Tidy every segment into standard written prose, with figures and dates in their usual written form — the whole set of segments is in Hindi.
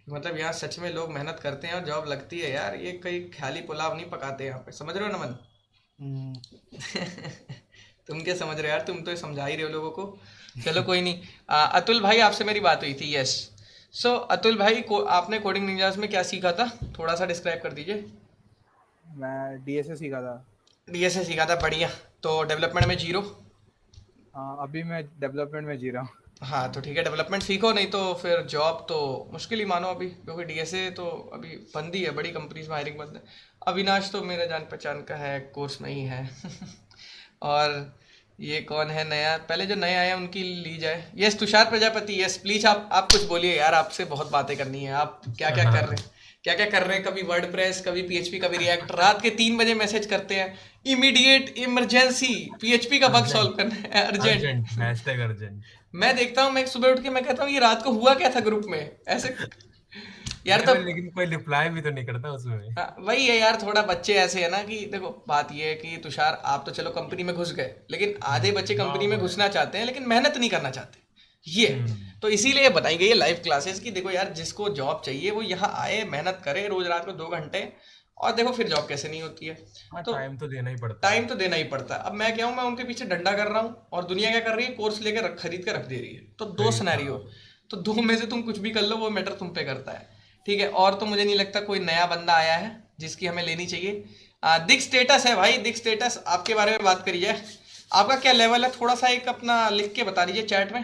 मतलब यहाँ सच में लोग मेहनत करते हैं और जॉब लगती है यार, ये कहीं ख्याली पुलाव नहीं पकाते यहाँ पे, समझ रहे हो नमन? हम्म। तुम क्या समझ रहे हो यार, तुम तो समझा ही रहे हो लोगों को। चलो कोई नहीं। अतुल भाई आपसे मेरी बात हुई थी, यस। सो अतुल भाई को आपने कोडिंग निंजास में क्या सीखा था, थोड़ा सा डिस्क्राइब कर दीजिए। मैं डीएसए सीखा था। डीएसए सीखा था, बढ़िया। तो डेवलपमेंट में जीरो। हाँ, अभी मैं डेवलपमेंट में जी रहा हूँ। हाँ तो ठीक है, डेवलपमेंट सीखो, नहीं तो फिर जॉब तो मुश्किल ही मानो अभी, क्योंकि डीएसए तो अभी बंद ही है, बड़ी कंपनीज में हायरिंग बंद है। अविनाश तो मेरे जान पहचान का है, कोर्स में ही है। और ये कौन है नया, पहले जो नए आए हैं उनकी ली जाए। Yes Tushar Prajapati, yes please आप कुछ बोलिए यार, आपसे बहुत बातें करनी है। आप क्या क्या कर रहे हैं, क्या क्या कर रहे हैं? कभी वर्डप्रेस, कभी पीएचपी, कभी रिएक्ट, रात के 3 बजे मैसेज करते हैं, इमीडिएट इमरजेंसी पीएचपी का बग सॉल्व अर्जेंट। करना है, अर्जेंट, अर्जेंट। Hashtag urgent. मैं देखता हूँ, मैं सुबह उठ के मैं कहता हूँ ये रात को हुआ क्या था ग्रुप में, ऐसे यार। नहीं तो भाई, लेकिन कोई रिप्लाई भी तो नहीं करता उसमें। हाँ, वही है यार, थोड़ा बच्चे ऐसे है ना कि देखो बात ये है कि तुषार आप तो चलो कंपनी में घुस गए, लेकिन आधे बच्चे कंपनी गाँव में है। घुसना चाहते हैं लेकिन मेहनत नहीं करना चाहते, ये है। हम्म। तो इसीलिए बताई गई है लाइव क्लासेस की, देखो यार जिसको जॉब चाहिए वो यहाँ आए, मेहनत करे रोज रात को 2 घंटे, और देखो फिर जॉब कैसे नहीं होती है। हाँ, तो टाइम तो देना ही पड़ता टाइम है। तो देना ही पड़ता है। अब मैं क्या हूँ, मैं उनके पीछे डंडा कर रहा हूँ और दुनिया क्या कर रही है, कोर्स लेकर खरीद कर रख दे रही है। तो दो वही तो। सिनेरियो, तो दो में से तुम कुछ भी कर लो, वो मैटर तुम पे करता है। ठीक है, और तो मुझे नहीं लगता कोई नया बंदा आया है जिसकी हमें लेनी चाहिए। दिक स्टेटस है भाई, दिक स्टेटस आपके बारे में बात करी जाए। आपका क्या लेवल है, थोड़ा सा एक अपना लिख के बता दीजिए चैट में।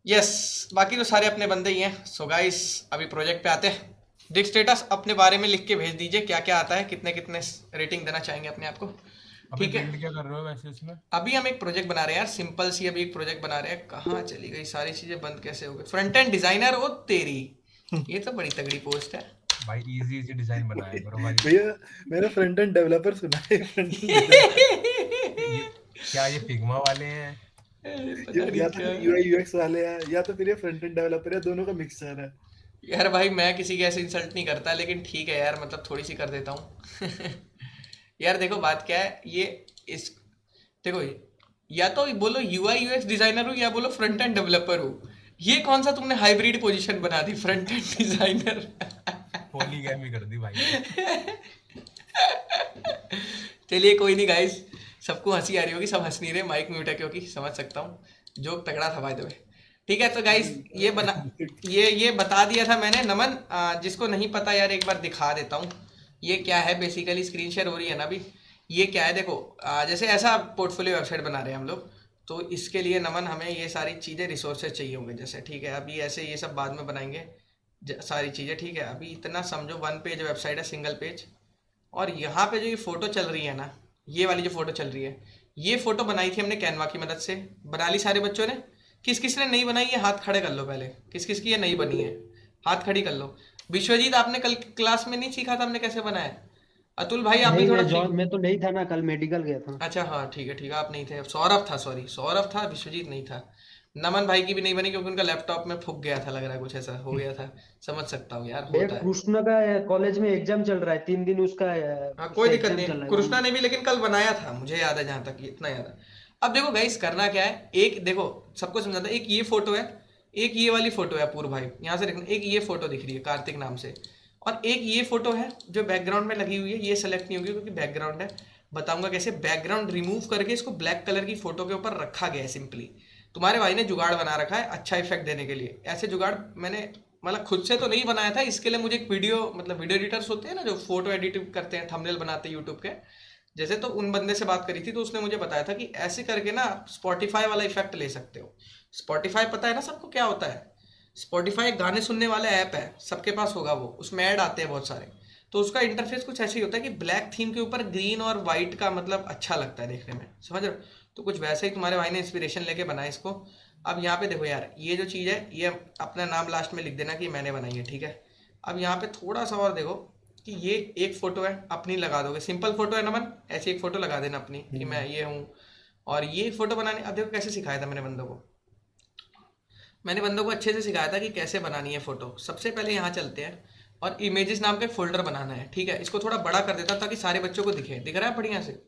यस, बाकी तो सारे अपने बंदे ही हैं। सो गाइस अभी प्रोजेक्ट पे आते हैं। डिक स्टेटस अपने बारे में लिख के भेज दीजिए, क्या क्या आता है, कितने कितने रेटिंग देना चाहेंगे अपने आप को। अभी ठीक है, बिल्ड क्या कर रहे हो वैसे इसमें? अभी हम एक प्रोजेक्ट बना रहे हैं यार, सिंपल सी अभी एक प्रोजेक्ट बना रहे हैं। कहाँ चली गई सारी चीजें, बंद कैसे हो गई? फ्रंट एंड डिजाइनर, ओ तेरी, ये तो बड़ी तगड़ी पोस्ट है। भाई इजी इजी डिजाइन बनाया करो भाई। भैया, मेरा फ्रंट एंड डेवलपर सुना है, फ्रंट एंड डिजाइनर। ये क्या, ये फिग्मा वाले हैं? पता नहीं या तो क्या। फिर यूआई यूएक्स वाले हैं, या तो फिर ये फ्रंट एंड डेवलपर है, दोनों का मिक्सचर है। यार भाई मैं किसी के ऐसे इंसल्ट नहीं करता, लेकिन ठीक है यार, मतलब थोड़ी सी कर देता हूँ। यार देखो बात क्या है, ये इस देखो, या तो बोलो यूआई यूएक्स डिजाइनर हूँ या बोलो फ्रंट एंड डेवलपर हूँ। ये कौन सा तुमने हाइब्रिड पोजीशन बना दी, फ्रंट एंड डिजाइनर। पॉलीगैमी कर दी भाई ने। चलिए कोई नहीं गाइस, सबको हंसी आ रही होगी, सब हंस नहीं रहे, माइक म्यूट है क्योंकि समझ सकता हूँ। जोक तगड़ा था भाई द वे। ठीक है तो गाइस ये बना, ये बता दिया था मैंने नमन। जिसको नहीं पता यार एक बार दिखा देता हूँ। ये क्या है, बेसिकली स्क्रीन शेयर हो रही है ना अभी। ये क्या है देखो, जैसे ऐसा पोर्टफोलियो वेबसाइट बना रहे हैं हम लोग। तो इसके लिए नमन हमें ये सारी चीज़ें रिसोर्सेज चाहिए होंगे, जैसे ठीक है अभी ऐसे ये सब बाद में बनाएंगे। सारी चीज़ें ठीक है, अभी इतना समझो 1 पेज वेबसाइट है, सिंगल पेज। और यहाँ पे जो ये फोटो चल रही है ना, ये वाली जो फोटो चल रही है, ये फोटो बनाई थी हमने कैनवा की मदद से। बना ली सारे बच्चों ने। किस किस ने नहीं बनाई है हाथ खड़े कर लो पहले, किस किस की ये नहीं बनी है, हाथ खड़ी कर लो। विश्वजीत आपने कल क्लास में नहीं सीखा था हमने कैसे बनाया है? अतुल भाई आप भी नहीं, थोड़ा सीख। मैं तो नहीं था ना, कल मेडिकल गया था। अच्छा हाँ ठीक है आप नहीं थे, सौरभ था, सॉरी सौरभ था, विश्वजीत नहीं था। नमन भाई की भी नहीं बनी क्योंकि उनका लैपटॉप में फूक गया था, लग रहा है कुछ ऐसा हो गया था। समझ सकता हूँ यार, भैया होता है। कृष्ण का कॉलेज में एग्जाम चल रहा है, 3 दिन उसका हाँ कोई उसका दिक्कत एग्जाम नहीं चल है, रहा है वो। कृष्णा ने भी लेकिन कल बनाया था, मुझे याद है, जहाँ तक ये इतना याद है। अब देखो गाइस करना क्या है, एक देखो सबको समझाता है, एक ये फोटो है, एक ये वाली फोटो है पूर्व भाई, यहाँ से देखना, एक ये फोटो दिख रही है कार्तिक नाम से। और एक ये फोटो है जो बैकग्राउंड में लगी हुई है, ये सेलेक्ट नहीं होगी क्योंकि बैकग्राउंड है। बताऊंगा कैसे, बैकग्राउंड रिमूव करके इसको ब्लैक कलर की फोटो के ऊपर रखा गया है सिंपली। तुम्हारे भाई ने जुगाड़ बना रखा है अच्छा इफेक्ट देने के लिए, ऐसे जुगाड़ मैंने मतलब खुद से तो नहीं बनाया था, इसके लिए मुझे एक वीडियो मतलब वीडियो एडिटर्स होते हैं ना जो फोटो एडिट करते हैं, थंबनेल बनाते हैं यूट्यूब के, जैसे तो उन बंदे से बात करी थी तो उसने मुझे बताया था कि ऐसे करके ना स्पॉटिफाई वाला इफेक्ट ले सकते हो। स्पॉटिफाई पता है ना सबको क्या होता है? स्पॉटिफाई गाने सुनने वाला ऐप है, सबके पास होगा वो, उसमें ऐड आते हैं बहुत सारे। तो उसका इंटरफेस कुछ ऐसे ही होता है कि ब्लैक थीम के ऊपर ग्रीन और वाइट का मतलब अच्छा लगता है देखने में, समझ रहे हो? तो कुछ वैसे ही तुम्हारे भाई ने इंस्पिरेशन लेके बनाया इसको। अब यहाँ पे देखो यार, ये जो चीज़ है ये अपना नाम लास्ट में लिख देना कि मैंने बनाई है, ठीक है। अब यहाँ पे थोड़ा सा और देखो कि ये एक फोटो है, अपनी लगा दोगे, सिंपल फोटो है नमन, ऐसी एक फोटो लगा देना अपनी कि मैं ये हूँ। और ये फोटो बनाने, अब देखो कैसे सिखाया था मैंने बंदों को। मैंने बंदों को अच्छे से सिखाया था कि कैसे बनानी है फोटो। सबसे पहले यहाँ चलते हैं और इमेजेस नाम का एक फोल्डर बनाना है, ठीक है। इसको थोड़ा बड़ा कर देता हूं ताकि सारे बच्चों को दिखे, दिख रहा है बढ़िया से।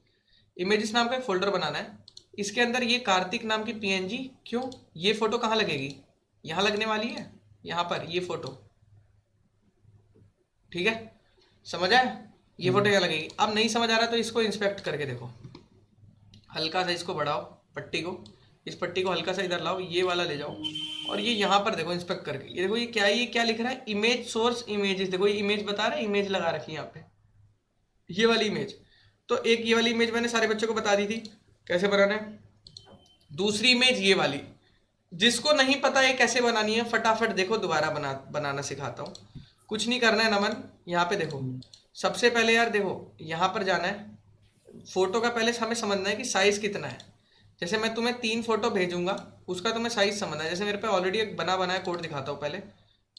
इमेजेस नाम का एक फोल्डर बनाना है। इसके अंदर ये कार्तिक नाम की पीएनजी, क्यों, ये फोटो कहाँ लगेगी, यहाँ लगने वाली है, यहाँ पर ये फोटो, ठीक है, समझ आया? ये फोटो क्या लगेगी। अब नहीं समझ आ रहा तो इसको इंस्पेक्ट करके देखो, हल्का सा इसको बढ़ाओ पट्टी को, इस पट्टी को हल्का सा इधर लाओ, ये वाला ले जाओ और ये यहाँ पर देखो इंस्पेक्ट करके, ये देखो ये क्या लिख रहा है, इमेज सोर्स इमेजेस, देखो ये इमेज बता रहा है, इमेज लगा रखी है यहाँ पे, ये वाली इमेज। तो एक ये वाली इमेज मैंने सारे बच्चों को बता दी थी कैसे बनाना है। दूसरी इमेज ये वाली, जिसको नहीं पता है कैसे बनानी है फटाफट देखो दोबारा बनाना सिखाता हूँ। कुछ नहीं करना है नमन, यहाँ पे देखो सबसे पहले यार देखो यहाँ पर जाना है, फोटो का पहले हमें समझना है कि साइज कितना है। जैसे मैं तुम्हें 3 फोटो भेजूंगा, उसका तुम्हें साइज समझना है। जैसे मेरे पे ऑलरेडी एक बना बनाया कोड दिखाता हूँ पहले,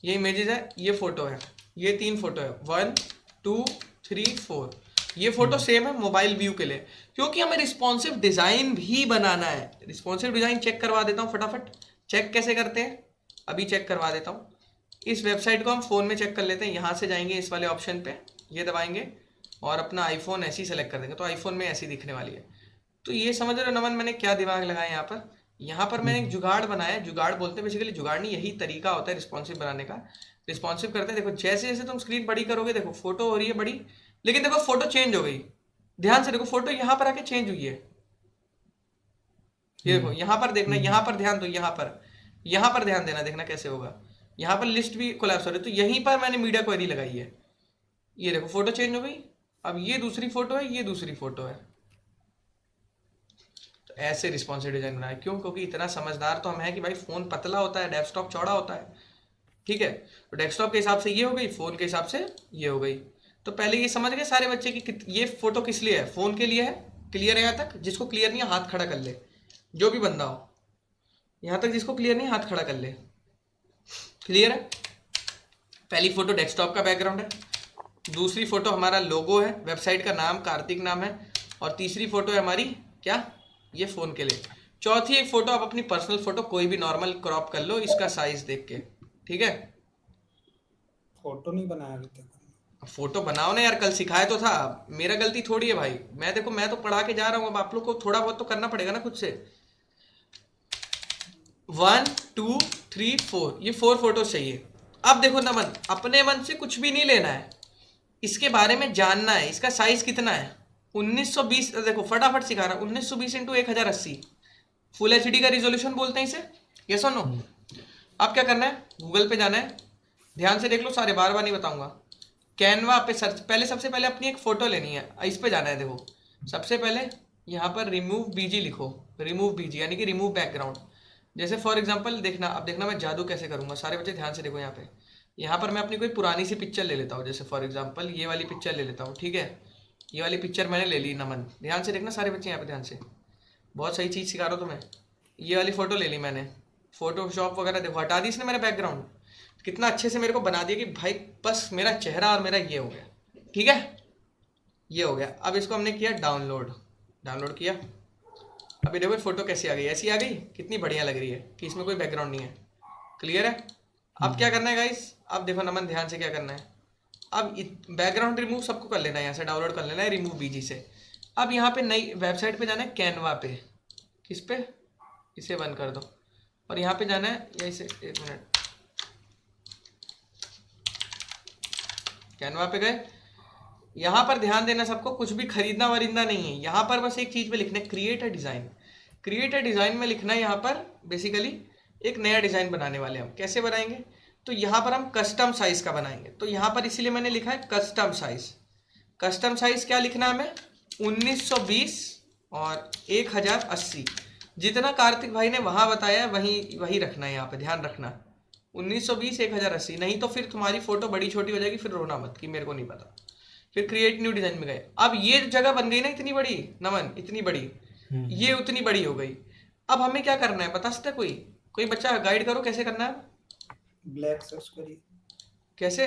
ये इमेजेस है, ये फोटो है, ये 3 फोटो है, 1 2 3 4। ये फोटो सेम है मोबाइल व्यू के लिए, क्योंकि हमें रिस्पॉन्सिव डिजाइन भी बनाना है। रिस्पॉन्सिव डिजाइन चेक करवा देता हूँ फटाफट। चेक कैसे करते हैं अभी चेक करवा देता हूँ। इस वेबसाइट को हम फोन में चेक कर लेते हैं। यहाँ से जाएंगे इस वाले ऑप्शन पे, ये दबाएंगे और अपना आईफोन ऐसे ही सेलेक्ट कर देंगे, तो आईफोन में ऐसी दिखने वाली है। तो ये समझ रहे हो नमन मैंने क्या दिमाग लगाया यहाँ पर। यहाँ पर मैंने एक जुगाड़ बनाया, जुगाड़ बोलते हैं बेसिकली, जुगाड़ नहीं यही तरीका होता है रिस्पॉन्सिव बनाने का। रिस्पॉन्सिव करते हैं, देखो जैसे जैसे तुम स्क्रीन बड़ी करोगे, देखो फोटो हो रही है बड़ी, लेकिन देखो फोटो चेंज हो गई। ध्यान से देखो फोटो यहाँ पर आके चेंज हुई है, ये देखो यहाँ पर देखना, यहाँ पर ध्यान दो, यहाँ पर ध्यान देना, देखना कैसे होगा। यहाँ पर लिस्ट भी कोलैप्स हो रही है, तो यहीं पर मैंने मीडिया क्वेरी लगाई है। ये देखो फोटो चेंज हो गई, अब ये दूसरी फोटो है, ये दूसरी फोटो है। तो ऐसे रिस्पॉन्सिव डिजाइन बनाए, क्यों? क्योंकि इतना समझदार तो हम है कि भाई फोन पतला होता है, डेस्कटॉप चौड़ा होता है, ठीक है। तो डेस्कटॉप के हिसाब से ये हो गई, फोन के हिसाब से ये हो गई। तो पहले ये समझ गए सारे बच्चे कि ये फोटो किस लिए है, फोन के लिए है। क्लियर है यहाँ तक? जिसको क्लियर नहीं है हाथ खड़ा कर ले, जो भी बंदा हो यहाँ तक जिसको क्लियर नहीं हाथ खड़ा कर ले। क्लियर है? पहली फोटो डेस्कटॉप का बैकग्राउंड है, दूसरी फोटो हमारा लोगो है, वेबसाइट का नाम कार्तिक नाम है, और तीसरी फोटो है हमारी क्या, ये फोन के लिए। चौथी एक फोटो आप अपनी पर्सनल फोटो कोई भी नॉर्मल क्रॉप कर लो इसका साइज देख के, ठीक है। फोटो नहीं बनाया अभी तक। फोटो बनाओ ना यार, कल सिखाया तो था, मेरा गलती थोड़ी है भाई। मैं देखो मैं तो पढ़ा के जा रहा हूँ, अब आप लोग को थोड़ा बहुत तो करना पड़ेगा ना खुद से। 1 2 3 4, ये 4 फोटो चाहिए। अब देखो नमन, अपने मन से कुछ भी नहीं लेना है, इसके बारे में जानना है। इसका साइज कितना है 1920, देखो फटाफट सिखा रहा हूं, 1920 × 1080 फुल एचडी का रिजोल्यूशन बोलते हैं इसे, ये सुनो। अब क्या करना है, गूगल पे जाना है, ध्यान से देख लो सारे, बार बार नहीं बताऊंगा। कैनवा पे सर्च, पहले सबसे पहले अपनी एक फोटो लेनी है, इस पे जाना है। देखो सबसे पहले यहाँ पर रिमूव बीजी लिखो, रिमूव बीजी यानी कि रिमूव बैकग्राउंड। जैसे फॉर एग्जाम्पल देखना, अब देखना मैं जादू कैसे करूंगा, सारे बच्चे ध्यान से देखो। यहाँ पर मैं अपनी कोई पुरानी सी पिक्चर ले लेता हूँ, जैसे फॉर एग्जाम्पल ये वाली पिक्चर ले लेता हूँ, ठीक है। ये वाली पिक्चर मैंने ले ली नमन, ध्यान से देखना सारे बच्चे यहाँ पे ध्यान से, बहुत सही चीज़ सिखा रहा हूँ तुम्हें। ये वाली फोटो ले ली मैंने, फोटोशॉप वगैरह देखो हटा दी इसने मेरा बैकग्राउंड, कितना अच्छे से मेरे को बना दिया कि भाई बस मेरा चेहरा और मेरा ये हो गया, ठीक है, ये हो गया। अब इसको हमने किया डाउनलोड किया। अभी देखो फोटो कैसी आ गई, ऐसी आ गई, कितनी बढ़िया लग रही है कि इसमें कोई बैकग्राउंड नहीं है। क्लियर है? अब क्या करना है गाइस, अब देखो नमन ध्यान से क्या करना है। अब बैकग्राउंड रिमूव सबको कर लेना है, यहाँ से डाउनलोड कर लेना है रिमूव बीजी से। अब यहाँ पे नई वेबसाइट पे जाना है, कैनवा पे, किस पे, इसे बंद कर दो, और यहाँ पे जाना है, यहीं से 1 मिनट, कैनवा पे गए। यहाँ पर ध्यान देना सबको, कुछ भी खरीदना वरीदना नहीं है, यहाँ पर बस एक चीज़ पे लिखना है, create a design. Create a design में लिखना है यहाँ पर बेसिकली एक नया डिज़ाइन बनाने वाले हम। कैसे बनाएंगे, तो यहाँ पर हम कस्टम साइज़ का बनाएंगे। तो यहाँ पर इसीलिए मैंने लिखा है कस्टम साइज़। कस्टम साइज़ क्या लिखना है हमें, 1920 और 1080, जितना कार्तिक भाई ने वहाँ बताया वही रखना है यहाँ पे, ध्यान रखना 1920 1080, नहीं तो फिर तुम्हारी फोटो बड़ी छोटी हो जाएगी, फिर रोना मत कि मेरे को नहीं पता। फिर क्रिएट न्यू डिज़ाइन में गए। अब ये जगह बन गई ना इतनी बड़ी नमन, इतनी बड़ी, ये उतनी बड़ी हो गई। अब हमें क्या करना है बता सकता है कोई बच्चा गाइड करो कैसे करना है। ब्लैक सर्च करिए, कैसे,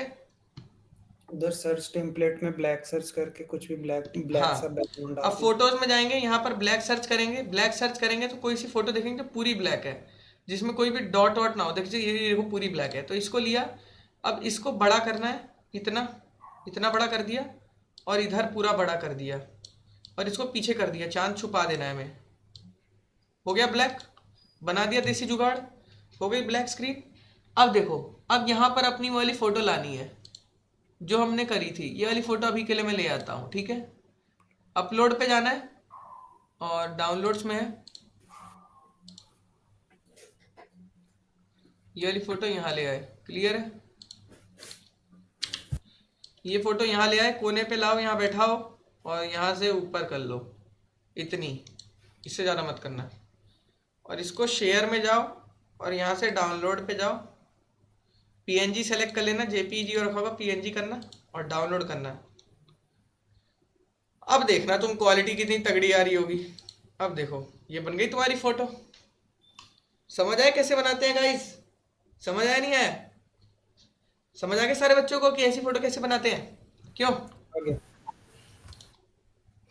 उधर सर्च टेम्पलेट में ब्लैक सर्च करके कुछ भी ब्लैक हाँ। सा बैकग्राउंड अब फोटोज में जाएंगे, यहाँ पर ब्लैक सर्च करेंगे, ब्लैक सर्च करेंगे तो कोई सी फोटो देखेंगे जो पूरी ब्लैक है, जिसमें कोई भी डॉट वॉट ना हो। देखिए ये देखो पूरी ब्लैक है, तो इसको लिया। अब इसको बड़ा करना है, इतना बड़ा कर दिया, और इधर पूरा बड़ा कर दिया, और इसको पीछे कर दिया, चांद छुपा देना है हमें। हो गया ब्लैक, बना दिया देसी जुगाड़, हो गई ब्लैक स्क्रीन। अब देखो, अब यहाँ पर अपनी वाली फोटो लानी है, जो हमने करी थी ये वाली फोटो अभी के लिए मैं ले आता हूँ, ठीक है। अपलोड पे जाना है और डाउनलोड्स में है, ये वाली फोटो यहाँ ले आए, क्लियर है। ये फोटो यहाँ ले आए, कोने पे लाओ, यहाँ बैठाओ और यहाँ से ऊपर कर लो इतनी, इससे ज़्यादा मत करना। और इसको शेयर में जाओ और यहाँ से डाउनलोड पे जाओ, पीएनजी सेलेक्ट कर लेना, जेपीजी और रखा होगा, पीएनजी करना और डाउनलोड करना। अब देखना तुम क्वालिटी कितनी तगड़ी आ रही होगी। अब देखो ये बन गई तुम्हारी फोटो। समझ आया कैसे बनाते हैं गाइस? समझ आया नहीं आया? समझ आ गया सारे बच्चों को कि ऐसी फोटो कैसे बनाते हैं? क्यों? आगे।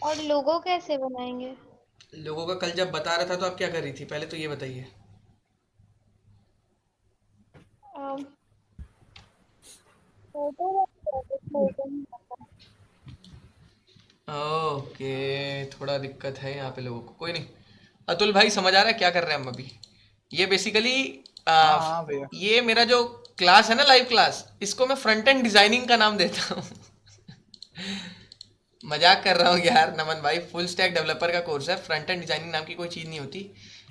और लोगो कैसे बनाएंगे? लोगों का कल जब बता रहा था तो आप क्या कर रही थी, पहले तो ये बताइए। फोटो ओके, थोड़ा दिक्कत है यहाँ पे लोगों को, कोई नहीं। अतुल भाई समझ आ रहा है क्या कर रहे हैं हम अभी? ये बेसिकली हाँ भैया। ये मेरा जो क्लास है ना, लाइव क्लास, इसको मैं फ्रंट एंड डिजाइनिंग का नाम देता हूँ। मजाक कर रहा हूँ यार नमन भाई, फुल स्टैक डेवलपर का कोर्स है, फ्रंट एंड डिजाइनिंग नाम की कोई चीज़ नहीं होती।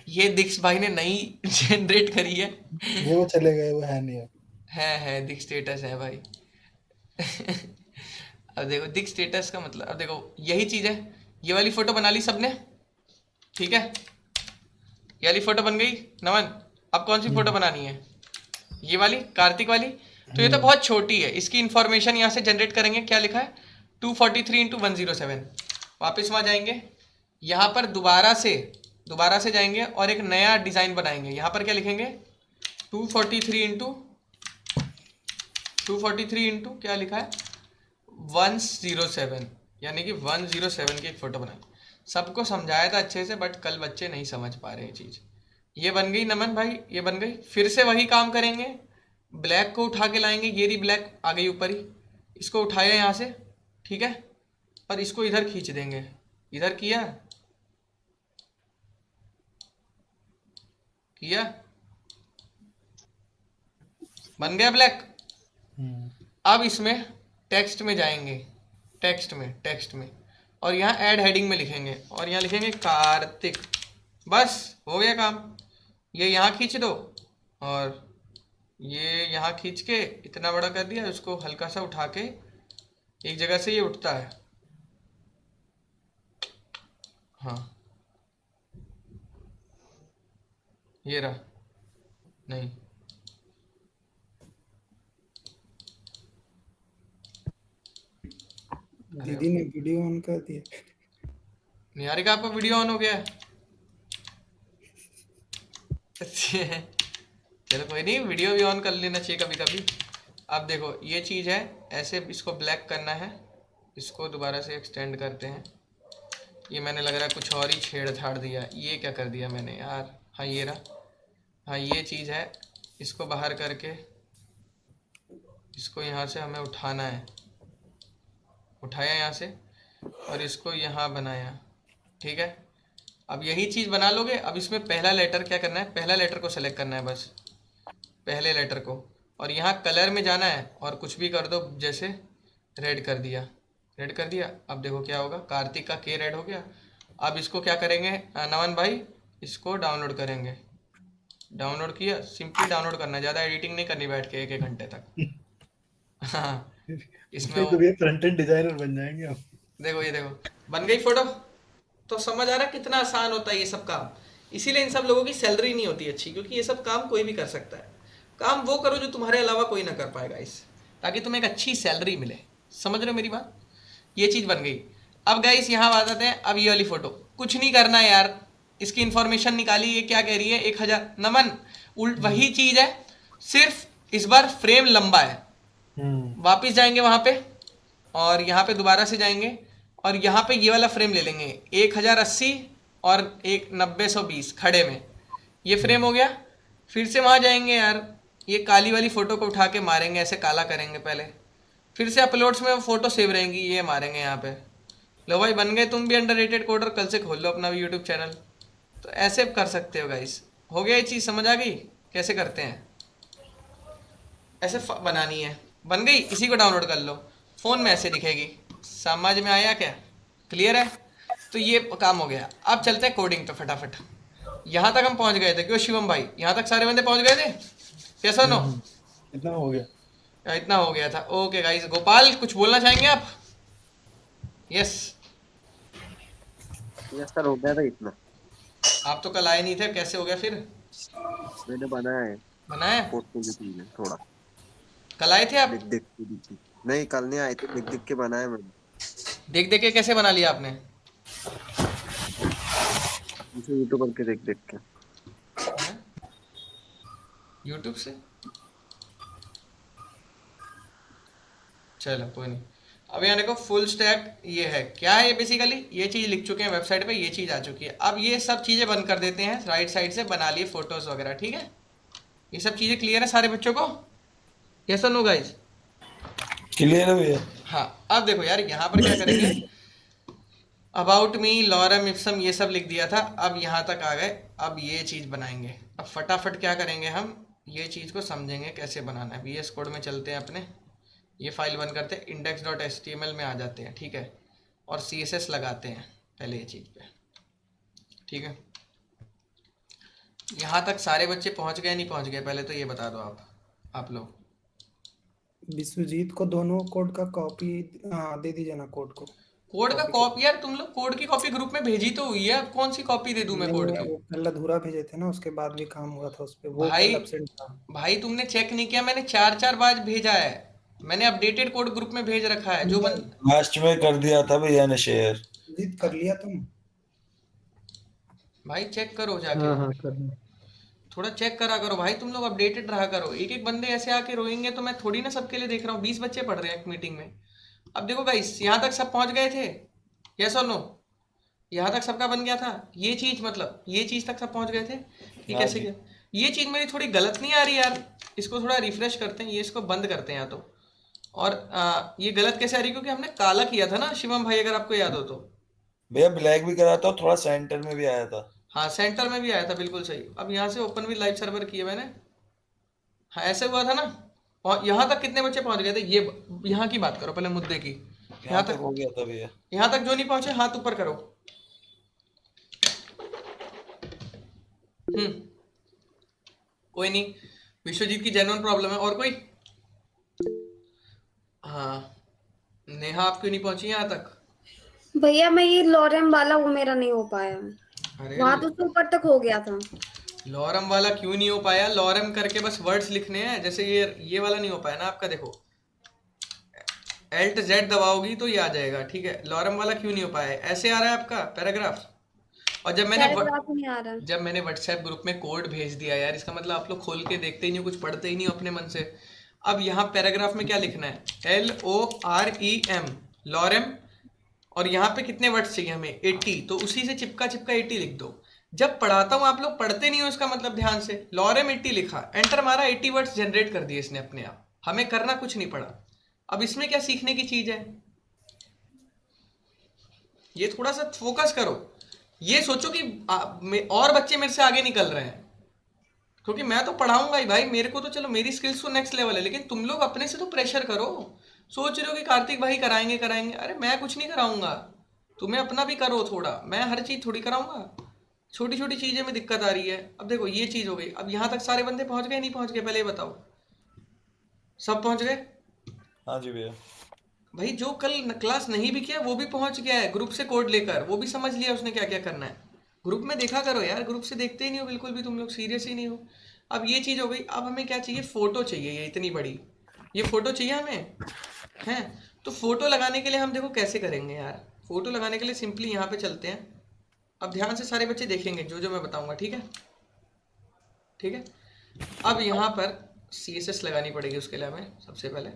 ये दिक्स भाई ने नई जनरेट करी है। ये वो चले गए, वो है नहीं अब। है दिक स्टेटस है भाई। अब देखो दिक स्टेटस का मतलब, अब देखो यही चीज़ है। ये वाली फोटो बना ली सबने, ठीक है। ये वाली फोटो बन गई नमन। अब कौन सी फोटो बनानी है? ये वाली, कार्तिक वाली। तो ये तो बहुत छोटी है, इसकी इंफॉर्मेशन यहाँ से जनरेट करेंगे। क्या लिखा है? 243x107। वापस वहाँ जाएंगे, यहाँ पर दोबारा से जाएंगे और एक नया डिज़ाइन बनाएंगे। यहाँ पर क्या लिखेंगे? 243 इंटू क्या लिखा है? 107, यानी कि 107 की एक फ़ोटो बनाई। सबको समझाया था अच्छे से, बट कल बच्चे नहीं समझ पा रहे हैं चीज़। ये बन गई नमन भाई, ये बन गई। फिर से वही काम करेंगे, ब्लैक को उठा के लाएंगे। ये रही ब्लैक आ गई ऊपर ही, इसको उठाया यहाँ से, ठीक है। और इसको इधर खींच देंगे, इधर किया बन गया ब्लैक। अब इसमें टेक्स्ट में जाएंगे, टेक्स्ट में और यहाँ ऐड हेडिंग में लिखेंगे और यहाँ लिखेंगे कार्तिक। बस हो गया काम। ये यहाँ खींच दो और ये यहाँ खींच के इतना बड़ा कर दिया, उसको हल्का सा उठा के एक जगह से ये उठता है। हाँ ये रहा, नहीं दीदी ने वीडियो ऑन कर दिया। निहारिका आपका वीडियो ऑन हो गया है? चलो कोई नहीं, वीडियो भी ऑन कर लेना चाहिए कभी कभी। अब देखो ये चीज़ है, ऐसे इसको ब्लैक करना है, इसको दोबारा से एक्सटेंड करते हैं। ये मैंने लग रहा है कुछ और ही छेड़छाड़ दिया। ये क्या कर दिया मैंने यार? हाँ ये रहा, हाँ ये चीज़ है। इसको बाहर करके इसको यहाँ से हमें उठाना है, उठाया यहाँ से और इसको यहाँ बनाया, ठीक है। अब यही चीज़ बना लोगे। अब इसमें पहला लेटर क्या करना है? पहला लेटर को सेलेक्ट करना है, बस पहले लेटर को, और यहाँ कलर में जाना है और कुछ भी कर दो, जैसे रेड कर दिया, रेड कर दिया। अब देखो क्या होगा, कार्तिक का के रेड हो गया। अब इसको क्या करेंगे नमन भाई? इसको डाउनलोड करेंगे। डाउनलोड किया, सिंपली डाउनलोड करना है, ज़्यादा एडिटिंग नहीं करनी बैठ के 1-1 घंटे तक। हाँ इसमें तो ये फ्रंट एंड डिजाइनर बन जाएंगे हम। देखो ये देखो बन गई फोटो। तो समझ आ रहा है कितना आसान होता है ये सब काम। इसीलिए इन सब लोगों की सैलरी नहीं होती अच्छी, क्योंकि ये सब काम कोई भी कर सकता है। काम वो करो जो तुम्हारे अलावा कोई ना कर पाएगा इस, ताकि तुम्हें एक अच्छी सैलरी मिले। समझ रहे हो मेरी बात? ये चीज़ बन गई। अब गाइस यहाँ बात आते हैं, अब ये वाली फोटो कुछ नहीं करना है यार, इसकी इंफॉर्मेशन निकाली। ये क्या कह रही है? 1000 नमन, उल्ट वही चीज़ है, सिर्फ इस बार फ्रेम लंबा है। वापिस जाएंगे वहाँ पे और यहाँ पे दोबारा से जाएंगे और यहाँ पे ये वाला फ्रेम ले लेंगे, 1080 और एक 90-120 खड़े में, ये फ्रेम हो गया। फिर से वहाँ जाएंगे यार, ये काली वाली फ़ोटो को उठा के मारेंगे, ऐसे काला करेंगे पहले। फिर से अपलोड्स में वो फ़ोटो सेव रहेंगी, ये मारेंगे यहाँ पे। लो भाई बन गए तुम भी अंडररेटेड कोडर, कल से खोल लो अपना भी यूट्यूब चैनल। तो ऐसे कर सकते हो गाइस। हो गया ये चीज़, समझ आ गई कैसे करते हैं? ऐसे बनानी है। बन गई, इसी को डाउनलोड कर लो, फोन में ऐसे दिखेगी। समझ में आया क्या? क्लियर है? तो ये काम हो गया। अब चलते हैं कोडिंग पे फटाफट। यहाँ तक हम पहुँच गए थे, क्यों शिवम भाई? यहाँ तक सारे बंदे पहुँच गए थे, कैसा नो? इतना हो गया। इतना हो गया था। ओके गाइस, गोपाल कुछ बोलना चाहेंगे आप? यस। यस सर, हो गया था इतना। आप तो कल आए नहीं थे, कैसे हो गया फिर? मैंने बनाया है बनाया? कोड पॉजिटिव में थोड़ा कल आए थे आप? देख। नहीं, कल नहीं आए थे, देख के बनाया मैंने। देख देख के कैसे बना लिया आपने? इसे यूट्यूबर के देख के। यूट्यूब से? चलो कोई नहीं। अब यहाँ देखो फुल स्टैक ये है, क्या है ये? बेसिकली ये चीज़ लिख चुके हैं वेबसाइट पे, ये चीज़ आ चुकी है। अब ये सब चीज़ें बंद कर देते हैं, राइट साइड से बना लिए फोटोज़ वगैरह, ठीक है? ये सब चीज़ें क्लियर है सारे बच्चों को? यस और नो गाइस? क्लियर है भैया। हाँ, अब देखो यार यहाँ पर क्या करेंगे, अबाउट मी, लॉरम, इप्सम, ये सब लिख दिया था। अब यहाँ तक आ गए, अब ये चीज़ बनाएंगे। अब फटाफट क्या करेंगे, हम ये चीज़ को समझेंगे कैसे बनाना है। VS कोड में चलते हैं अपने, ये फाइल बंद करते हैं, index.html में आ जाते हैं, ठीक है? और CSS लगाते हैं पहले ये चीज़ पे, ठीक है? यहाँ तक सारे बच्चे पहुँच गए नहीं पहुँच गए, पहले तो ये बता दो आप लोग। विश्वजीत को दोनों कोड का कॉपी दे दीजिए ना, कोड को। कोड का कॉपी? यार तुम लोग कोड की कॉपी ग्रुप में भेजी तो हुई है, अब कौन सी कॉपी दे दूं मैं कोड की? वो कल अधूरा भेजे थे ना, उसके बाद भी काम हुआ था उस पे, वो भाई कल absent था। भाई तुमने चेक नहीं किया, मैंने 4 बार भेजा है। मैंने अपडेटेड कोड ग्रुप में भेज रखा है। जो लास्ट में कर दिया था भैया ने शेयर। जीत कर लिया तुम? भाई चेक करो हाँ जाके, हाँ कर लो। थोड़ा चेक करा करो भाई, तुम लोग अपडेटेड रहा करो। एक एक बंदे ऐसे आके रोएंगे तो मैं थोड़ी ना सबके लिए देख रहा हूँ, 20 बच्चे पढ़ रहे हैं एक मीटिंग में। अब देखो गाइस, यहाँ तक सब पहुंच गए थे, यस और नो? यहाँ तक सबका बन गया था ये चीज, मतलब ये चीज तक सब पहुंच गए थे। ये कैसे किया? ये चीज मेरी थोड़ी गलत नहीं आ रही यार, इसको थोड़ा रिफ्रेश करते हैं, ये इसको बंद करते हैं या तो। और ये गलत कैसे आ रही? क्योंकि हमने काला किया था ना शिवम भाई, अगर आपको याद हो तो। भैया ब्लैक भी करा था और थोड़ा सेंटर में भी आया था। हाँ सेंटर में भी आया था, बिल्कुल सही। अब यहाँ से ओपन विद लाइव सर्वर किया मैंने, हाँ ऐसे हुआ था ना। और यहाँ तक कितने बच्चे पहुंच गए थे? ये यहाँ की बात करो पहले, मुद्दे की। यहाँ तक हो गया था भैया। यहाँ तक जो नहीं पहुंचे हाथ ऊपर करो। कोई नहीं, विश्वजीत की जेन्युइन प्रॉब्लम है। और कोई? हाँ नेहा, आप क्यों नहीं पहुंची यहाँ तक? भैया मैं ये लॉरेम वाला वो मेरा नहीं हो पाया, अरे वहां तो उससे ऊपर तक हो गया था। लॉरम वाला क्यों नहीं हो पाया? लॉरम करके बस वर्ड्स लिखने हैं, जैसे ये वाला नहीं हो पाया ना आपका। देखो Alt Z दबाओगी तो ये आ जाएगा, ठीक है? लॉरम वाला क्यों नहीं हो पाया है? ऐसे आ रहा है आपका पैराग्राफ। और जब पैराग्राफ नहीं आ रहा। जब मैंने व्हाट्सएप ग्रुप में कोड भेज दिया यार, इसका मतलब आप लोग खोल के देखते ही नहीं, कुछ पढ़ते ही नहीं अपने मन से। अब यहाँ पैराग्राफ में क्या लिखना है? LOREM, lorem. और यहाँ पे कितने वर्ड्स चाहिए हमें? 80। तो उसी से चिपका 80 लिख दो। जब पढ़ाता हूँ आप लोग पढ़ते नहीं हो, इसका मतलब ध्यान से। लॉरेम 80 लिखा, एंटर मारा, 80 वर्ड्स जनरेट कर दिए इसने अपने आप, हमें करना कुछ नहीं पड़ा। अब इसमें क्या सीखने की चीज है? ये थोड़ा सा फोकस करो, ये सोचो कि और बच्चे मेरे से आगे निकल रहे हैं, क्योंकि मैं तो पढ़ाऊंगा ही भाई, मेरे को तो चलो मेरी स्किल्स तो नेक्स्ट लेवल है, लेकिन तुम लोग अपने से तो प्रेशर करो। सोच रहे हो कि कार्तिक भाई कराएंगे, अरे मैं कुछ नहीं कराऊंगा, तुम्हें अपना भी करो थोड़ा, मैं हर चीज थोड़ी कराऊंगा। छोटी छोटी चीजें में दिक्कत आ रही है। अब देखो ये चीज हो गई। अब यहाँ तक सारे बंदे पहुंच गए नहीं पहुंच गए, पहले ये बताओ। सब पहुंच गए? हाँ जी भैया। भाई जो कल क्लास नहीं भी किया वो भी पहुंच गया है ग्रुप से कोड लेकर, वो भी समझ लिया उसने क्या क्या करना है। ग्रुप में देखा करो यार, ग्रुप से देखते ही नहीं हो बिल्कुल भी, तुम लोग सीरियस ही नहीं हो। अब ये चीज़ हो गई। अब हमें क्या चाहिए? फोटो चाहिए, ये इतनी बड़ी ये फोटो चाहिए हमें, हैं? तो फोटो लगाने के लिए हम देखो कैसे करेंगे यार। फोटो लगाने के लिए सिंपली यहाँ पे चलते हैं। अब ध्यान से सारे बच्चे देखेंगे जो जो मैं बताऊंगा, ठीक है? ठीक है। अब यहाँ पर CSS लगानी पड़ेगी उसके लिए हमें। सबसे पहले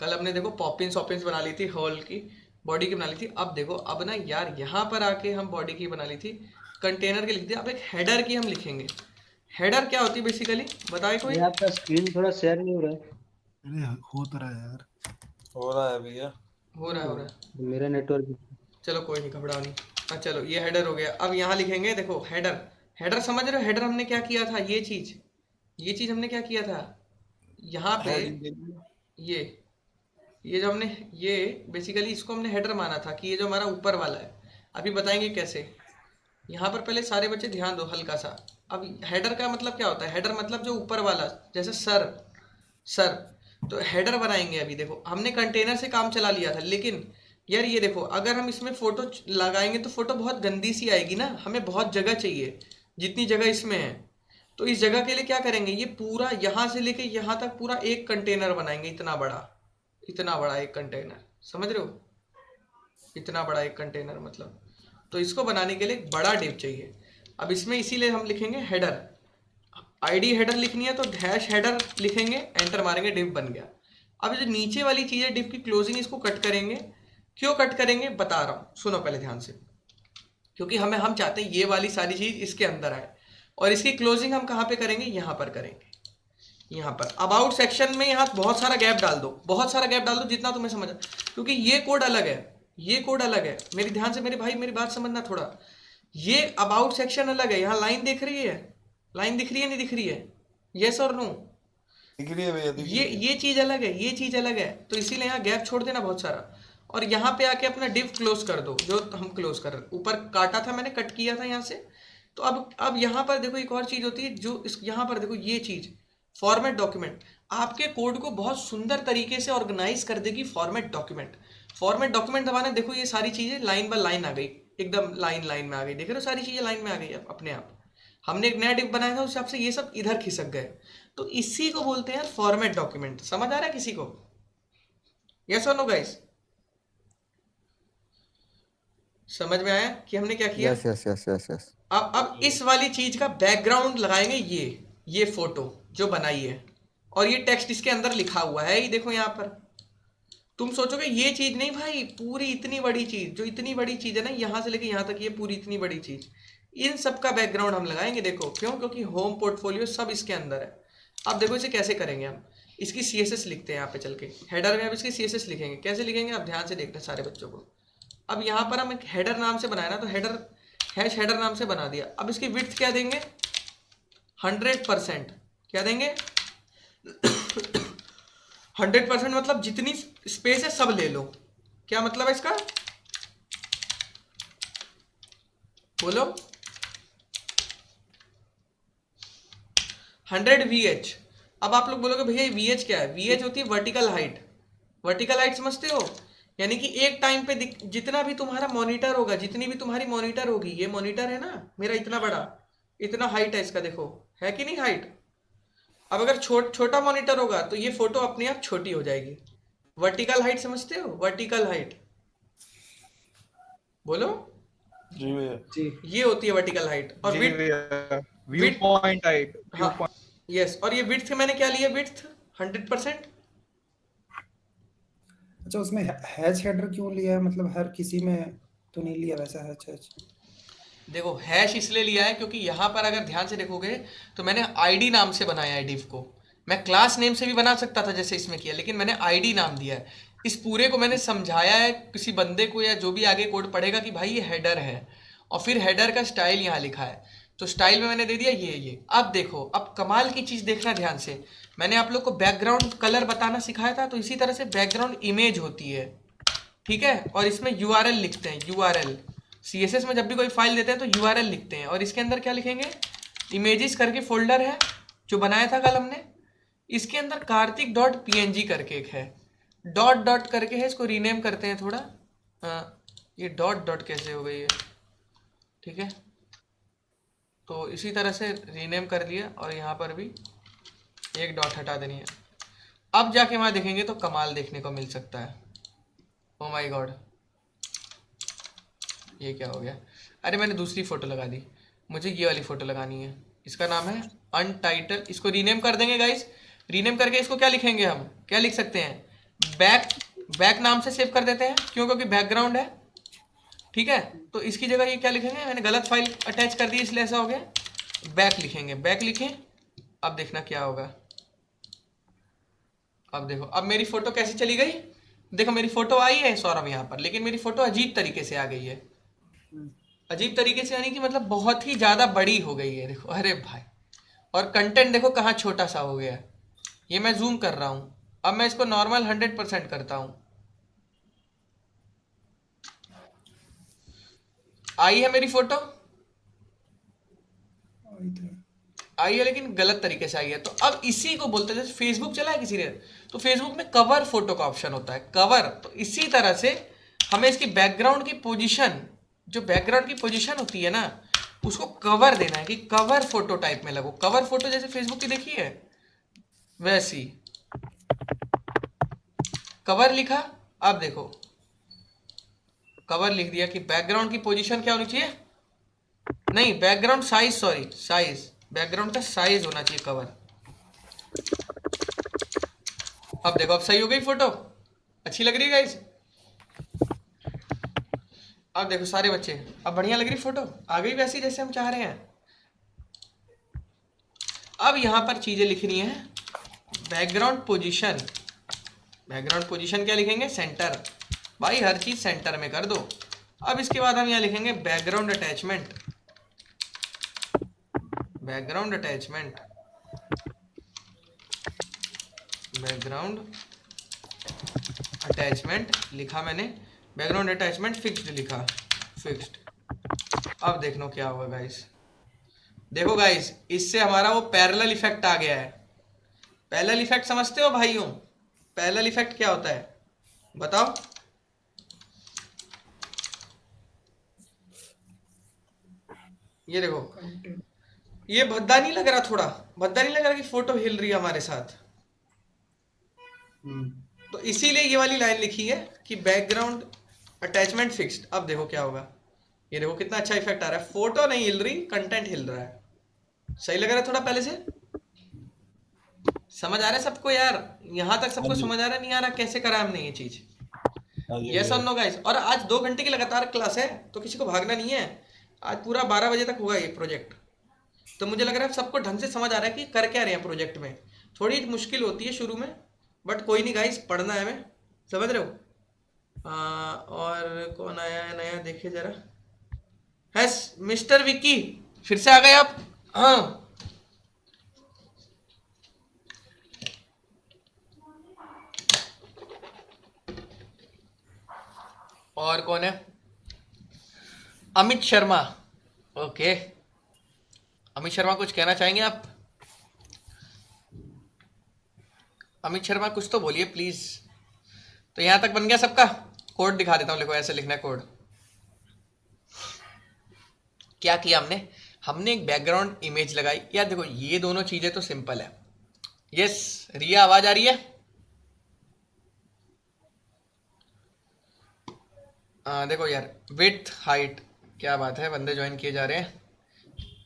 कल हमने देखो पॉपिंस बना ली थी, होल की बॉडी की बना ली थी। अब देखो अब ना यार यहाँ पर आके हम बॉडी की बना ली थी, कंटेनर की लिख दिया। अब एक हेडर की हम लिखेंगे। हेडर क्या होती है बेसिकली, बताए कोई? ये आपका स्क्रीन थोड़ा शेयर नहीं हो रहा है। अरे हो तो रहा है यार, हो रहा है भैया, हो रहा है। मेरा नेटवर्क। चलो कोई नहीं, घबराओ नहीं। हाँ चलो ये हेडर हो गया। अब यहाँ लिखेंगे, देखो हेडर समझ रहे हो? हेडर हमने क्या किया था? ये चीज हमने क्या किया था? यहाँ पे ये जो हमने ये बेसिकली इसको हमने हेडर माना था कि ये जो हमारा ऊपर वाला है, अभी बताएंगे कैसे। यहाँ पर पहले सारे बच्चे ध्यान दो हल्का सा। अब हेडर का मतलब क्या होता है? हेडर मतलब जो ऊपर वाला, जैसे सर तो हेडर बनाएंगे। अभी देखो हमने कंटेनर से काम चला लिया था, लेकिन यार ये देखो अगर हम इसमें फोटो लगाएंगे तो फोटो बहुत गंदी सी आएगी ना, हमें बहुत जगह चाहिए जितनी जगह इसमें है। तो इस जगह के लिए क्या करेंगे, ये पूरा यहाँ से लेके यहाँ तक पूरा एक कंटेनर बनाएंगे, इतना बड़ा एक कंटेनर, समझ रहे हो? इतना बड़ा एक कंटेनर मतलब। तो इसको बनाने के लिए एक बड़ा डिव चाहिए। अब इसमें इसीलिए हम लिखेंगे हेडर, आईडी हेडर लिखनी है तो डैश हेडर लिखेंगे, एंटर मारेंगे, डिव बन गया। अब जो नीचे वाली चीज़ है डिव की क्लोजिंग, इसको कट करेंगे। क्यों कट करेंगे बता रहा हूँ, सुनो पहले ध्यान से। क्योंकि हम चाहते हैं ये वाली सारी चीज़ इसके अंदर आए, और इसकी क्लोजिंग हम कहाँ पे करेंगे, यहाँ पर करेंगे, यहाँ पर अबाउट सेक्शन में। यहाँ बहुत सारा गैप डाल दो, जितना तुम्हें समझ, क्योंकि ये कोड अलग है, मेरी ध्यान से मेरे भाई मेरी बात समझना थोड़ा। ये अबाउट सेक्शन अलग है, यहाँ लाइन दिख रही है, नहीं दिख रही है, यस और नो? दिख रही है भैया, दिख रही है। ये चीज अलग है, तो इसीलिए यहाँ गैप छोड़ देना बहुत सारा, और यहाँ पे आके अपना डिव क्लोज कर दो, जो हम क्लोज कर रहे हैं। ऊपर काटा था मैंने, कट किया था यहाँ से। तो अब यहाँ पर देखो एक और चीज होती है, जो इस यहाँ पर देखो ये चीज फॉर्मेट डॉक्यूमेंट आपके कोड को बहुत सुंदर तरीके से ऑर्गेनाइज कर देगी। फॉर्मेट डॉक्यूमेंट दबाना, देखो ये सारी चीजें लाइन बाय लाइन आ गई, एकदम लाइन में आ गई, देख रहे हो सारी चीजें लाइन में आ गई अपने आप। हमने एक नया डिव बनाया था, उस हिसाब से ये सब इधर खिसक गए। तो इसी को बोलते हैं फॉर्मेट डॉक्यूमेंट। समझ आ रहा है किसी को? यस और नो गाइस? समझ में आया कि हमने क्या किया? यस। अब इस वाली चीज का बैकग्राउंड लगाएंगे, ये फोटो जो बनाई है, और ये टेक्स्ट इसके अंदर लिखा हुआ है, ये देखो यहाँ पर। तुम सोचोगे ये चीज नहीं भाई, पूरी इतनी बड़ी चीज, जो इतनी बड़ी चीज है ना, यहाँ से लेके यहाँ तक, ये पूरी इतनी बड़ी चीज, इन सब का बैकग्राउंड हम लगाएंगे। देखो क्यों? क्योंकि होम पोर्टफोलियो सब इसके अंदर है। अब देखो इसे कैसे करेंगे हम, इसकी CSS लिखते हैं यहाँ पे चल के, हेडर में अब इसकी CSS लिखेंगे। कैसे लिखेंगे अब ध्यान से देखना सारे बच्चों को। अब यहाँ पर हम एक हेडर नाम से बनाया ना, तो हेडर नाम से बना दिया। अब इसकी विड्थ क्या देंगे, 100%। क्या देंगे? 100% मतलब जितनी स्पेस है सब ले लो। क्या मतलब है इसका, बोलो? 100 VH। अब आप लोग बोलोगे भैया VH क्या है? VH होती है वर्टिकल हाइट समझते हो? यानी कि एक टाइम पे जितना भी तुम्हारा मॉनिटर होगा, जितनी भी तुम्हारी मॉनिटर होगी, ये मॉनिटर है ना मेरा इतना बड़ा, इतना हाइट है इसका, देखो है कि नहीं हाइट? अब अगर छोटा मॉनिटर होगा तो ये फोटो अपने आप छोटी हो जाएगी। वर्टिकल हाइट समझते हो? वर्टिकल हाइट बोलो जी भैया, जी। ये होती है वर्टिकल हाइट। और जी भैया, व्यू पॉइंट हाइट। हाँ यस। और ये विड्थ मैंने क्या लिया, विड्थ 100%। अच्छा, उसमें हैच हेडर क्यों लिया है? मतलब हर किसी में तो नहीं लिया वैसा हैच? देखो हैश इसलिए लिया है क्योंकि यहाँ पर अगर ध्यान से देखोगे तो मैंने आईडी नाम से बनाया है डिव को। मैं क्लास नेम से भी बना सकता था जैसे इसमें किया, लेकिन मैंने आईडी नाम दिया है। इस पूरे को मैंने समझाया है किसी बंदे को या जो भी आगे कोड पढ़ेगा कि भाई ये हेडर है, और फिर हेडर का स्टाइल यहाँ लिखा है, तो स्टाइल में मैंने दे दिया ये। अब देखो, अब कमाल की चीज़ देखना ध्यान से। मैंने आप लोग को बैकग्राउंड कलर बताना सिखाया था, तो इसी तरह से बैकग्राउंड इमेज होती है, ठीक है। और इसमें URL लिखते हैं, URL CSS में जब भी कोई फाइल देते हैं तो URL लिखते हैं। और इसके अंदर क्या लिखेंगे, इमेजेस करके फोल्डर है जो बनाया था कल हमने, इसके अंदर kartik.png करके एक है, डॉट करके है, इसको रीनेम करते हैं थोड़ा। ये डॉट कैसे हो गई है, ठीक है। तो इसी तरह से रीनेम कर लिया, और यहाँ पर भी एक डॉट हटा देनी है। अब जाके वहाँ देखेंगे तो कमाल देखने को मिल सकता है। ओ माय गॉड, ये क्या हो गया? अरे मैंने दूसरी फ़ोटो लगा दी, मुझे ये वाली फ़ोटो लगानी है। इसका नाम है अनटाइटल, इसको रीनेम कर देंगे गाइस। रीनेम करके इसको क्या लिखेंगे हम, क्या लिख सकते हैं, बैक नाम से सेव कर देते हैं, क्यों? क्योंकि बैकग्राउंड है, ठीक है। तो इसकी जगह ये क्या लिखेंगे, मैंने गलत फाइल अटैच कर दी इसलिए ऐसा हो गया, बैक लिखेंगे, बैक लिखें। अब देखना क्या होगा। अब देखो, अब मेरी फ़ोटो कैसी चली गई, देखो मेरी फ़ोटो आई है सौरभ यहाँ पर, लेकिन मेरी फ़ोटो अजीब तरीके से आ गई है। अजीब तरीके से यानी कि मतलब बहुत ही ज़्यादा बड़ी हो गई है, देखो, अरे भाई। और कंटेंट देखो कहाँ छोटा सा हो गया है, ये मैं जूम कर रहा हूँ। अब मैं इसको नॉर्मल 100% करता हूं। आई है मेरी फोटो, आई थी। आई है लेकिन गलत तरीके से आई है। तो अब इसी को बोलते हैं, जैसे फेसबुक चला है किसी ने, तो फेसबुक में कवर फोटो का ऑप्शन होता है, कवर। तो इसी तरह से हमें इसकी बैकग्राउंड की पोजीशन, जो बैकग्राउंड की पोजीशन होती है ना, उसको कवर देना है कि कवर फोटो टाइप में लगो। कवर फोटो जैसे फेसबुक की देखी है वैसी, कवर लिखा। अब देखो कवर लिख दिया कि बैकग्राउंड की पोजीशन क्या होनी चाहिए, नहीं background size, sorry size, background का साइज होना चाहिए कवर। अब देखो अब सही हो गई फोटो, अच्छी लग रही है गाइस। अब देखो सारे बच्चे, अब बढ़िया लग रही फोटो, आ गई वैसी जैसे हम चाह रहे हैं। अब यहां पर चीजें लिखनी है, बैकग्राउंड पोजीशन। बैकग्राउंड पोजीशन क्या लिखेंगे, सेंटर। भाई हर चीज सेंटर में कर दो। अब इसके बाद हम यहाँ लिखेंगे background attachment. Background attachment, background attachment लिखा मैंने, बैकग्राउंड अटैचमेंट फिक्स्ड लिखा, फिक्स्ड। अब देख लो क्या होगा गाइस। देखो गाइस, इससे हमारा वो पैरेलल इफेक्ट आ गया है। पैरेलल इफेक्ट समझते हो भाइयों? पैरेलल इफेक्ट क्या होता है बताओ? ये देखो, कंटेंट। ये भद्दा नहीं लग रहा, थोड़ा भद्दा नहीं लग रहा कि फोटो हिल रही है हमारे साथ? तो इसीलिए ये वाली लाइन लिखी है कि बैकग्राउंड अटैचमेंट फिक्स्ड। अब देखो क्या होगा, ये देखो कितना अच्छा इफेक्ट आ रहा है। फोटो नहीं हिल रही, कंटेंट हिल रहा है। सही लग रहा है थोड़ा पहले से? समझ आ रहा है सबको यार? यहां तक सबको समझ आ रहा है, नहीं आ रहा कैसे करा हमने ये चीज? यस और नो गाइस? और आज 2 घंटे की लगातार क्लास है, तो किसी को भागना नहीं है। आज पूरा 12 बजे तक होगा ये प्रोजेक्ट। तो मुझे लग रहा है सबको ढंग से समझ आ रहा है कि कर क्या रहे हैं प्रोजेक्ट में। थोड़ी मुश्किल होती है शुरू में, बट कोई नहीं गाइस, पढ़ना है हमें, समझ रहे हो? और कौन आया है नया, देखिए जरा। है मिस्टर विक्की, फिर से आ गए आप? हाँ, और कौन है? अमित शर्मा। ओके, अमित शर्मा कुछ कहना चाहेंगे आप? अमित शर्मा कुछ तो बोलिए प्लीज। तो यहां तक बन गया सबका? कोड दिखा देता हूं, देखो ऐसे लिखना है कोड। क्या किया हमने? हमने एक बैकग्राउंड इमेज लगाई। यार देखो ये दोनों चीजें तो सिंपल है। यस रिया, आवाज आ रही है? देखो यार, विड्थ हाइट, क्या बात है, बंदे ज्वाइन किए जा रहे हैं।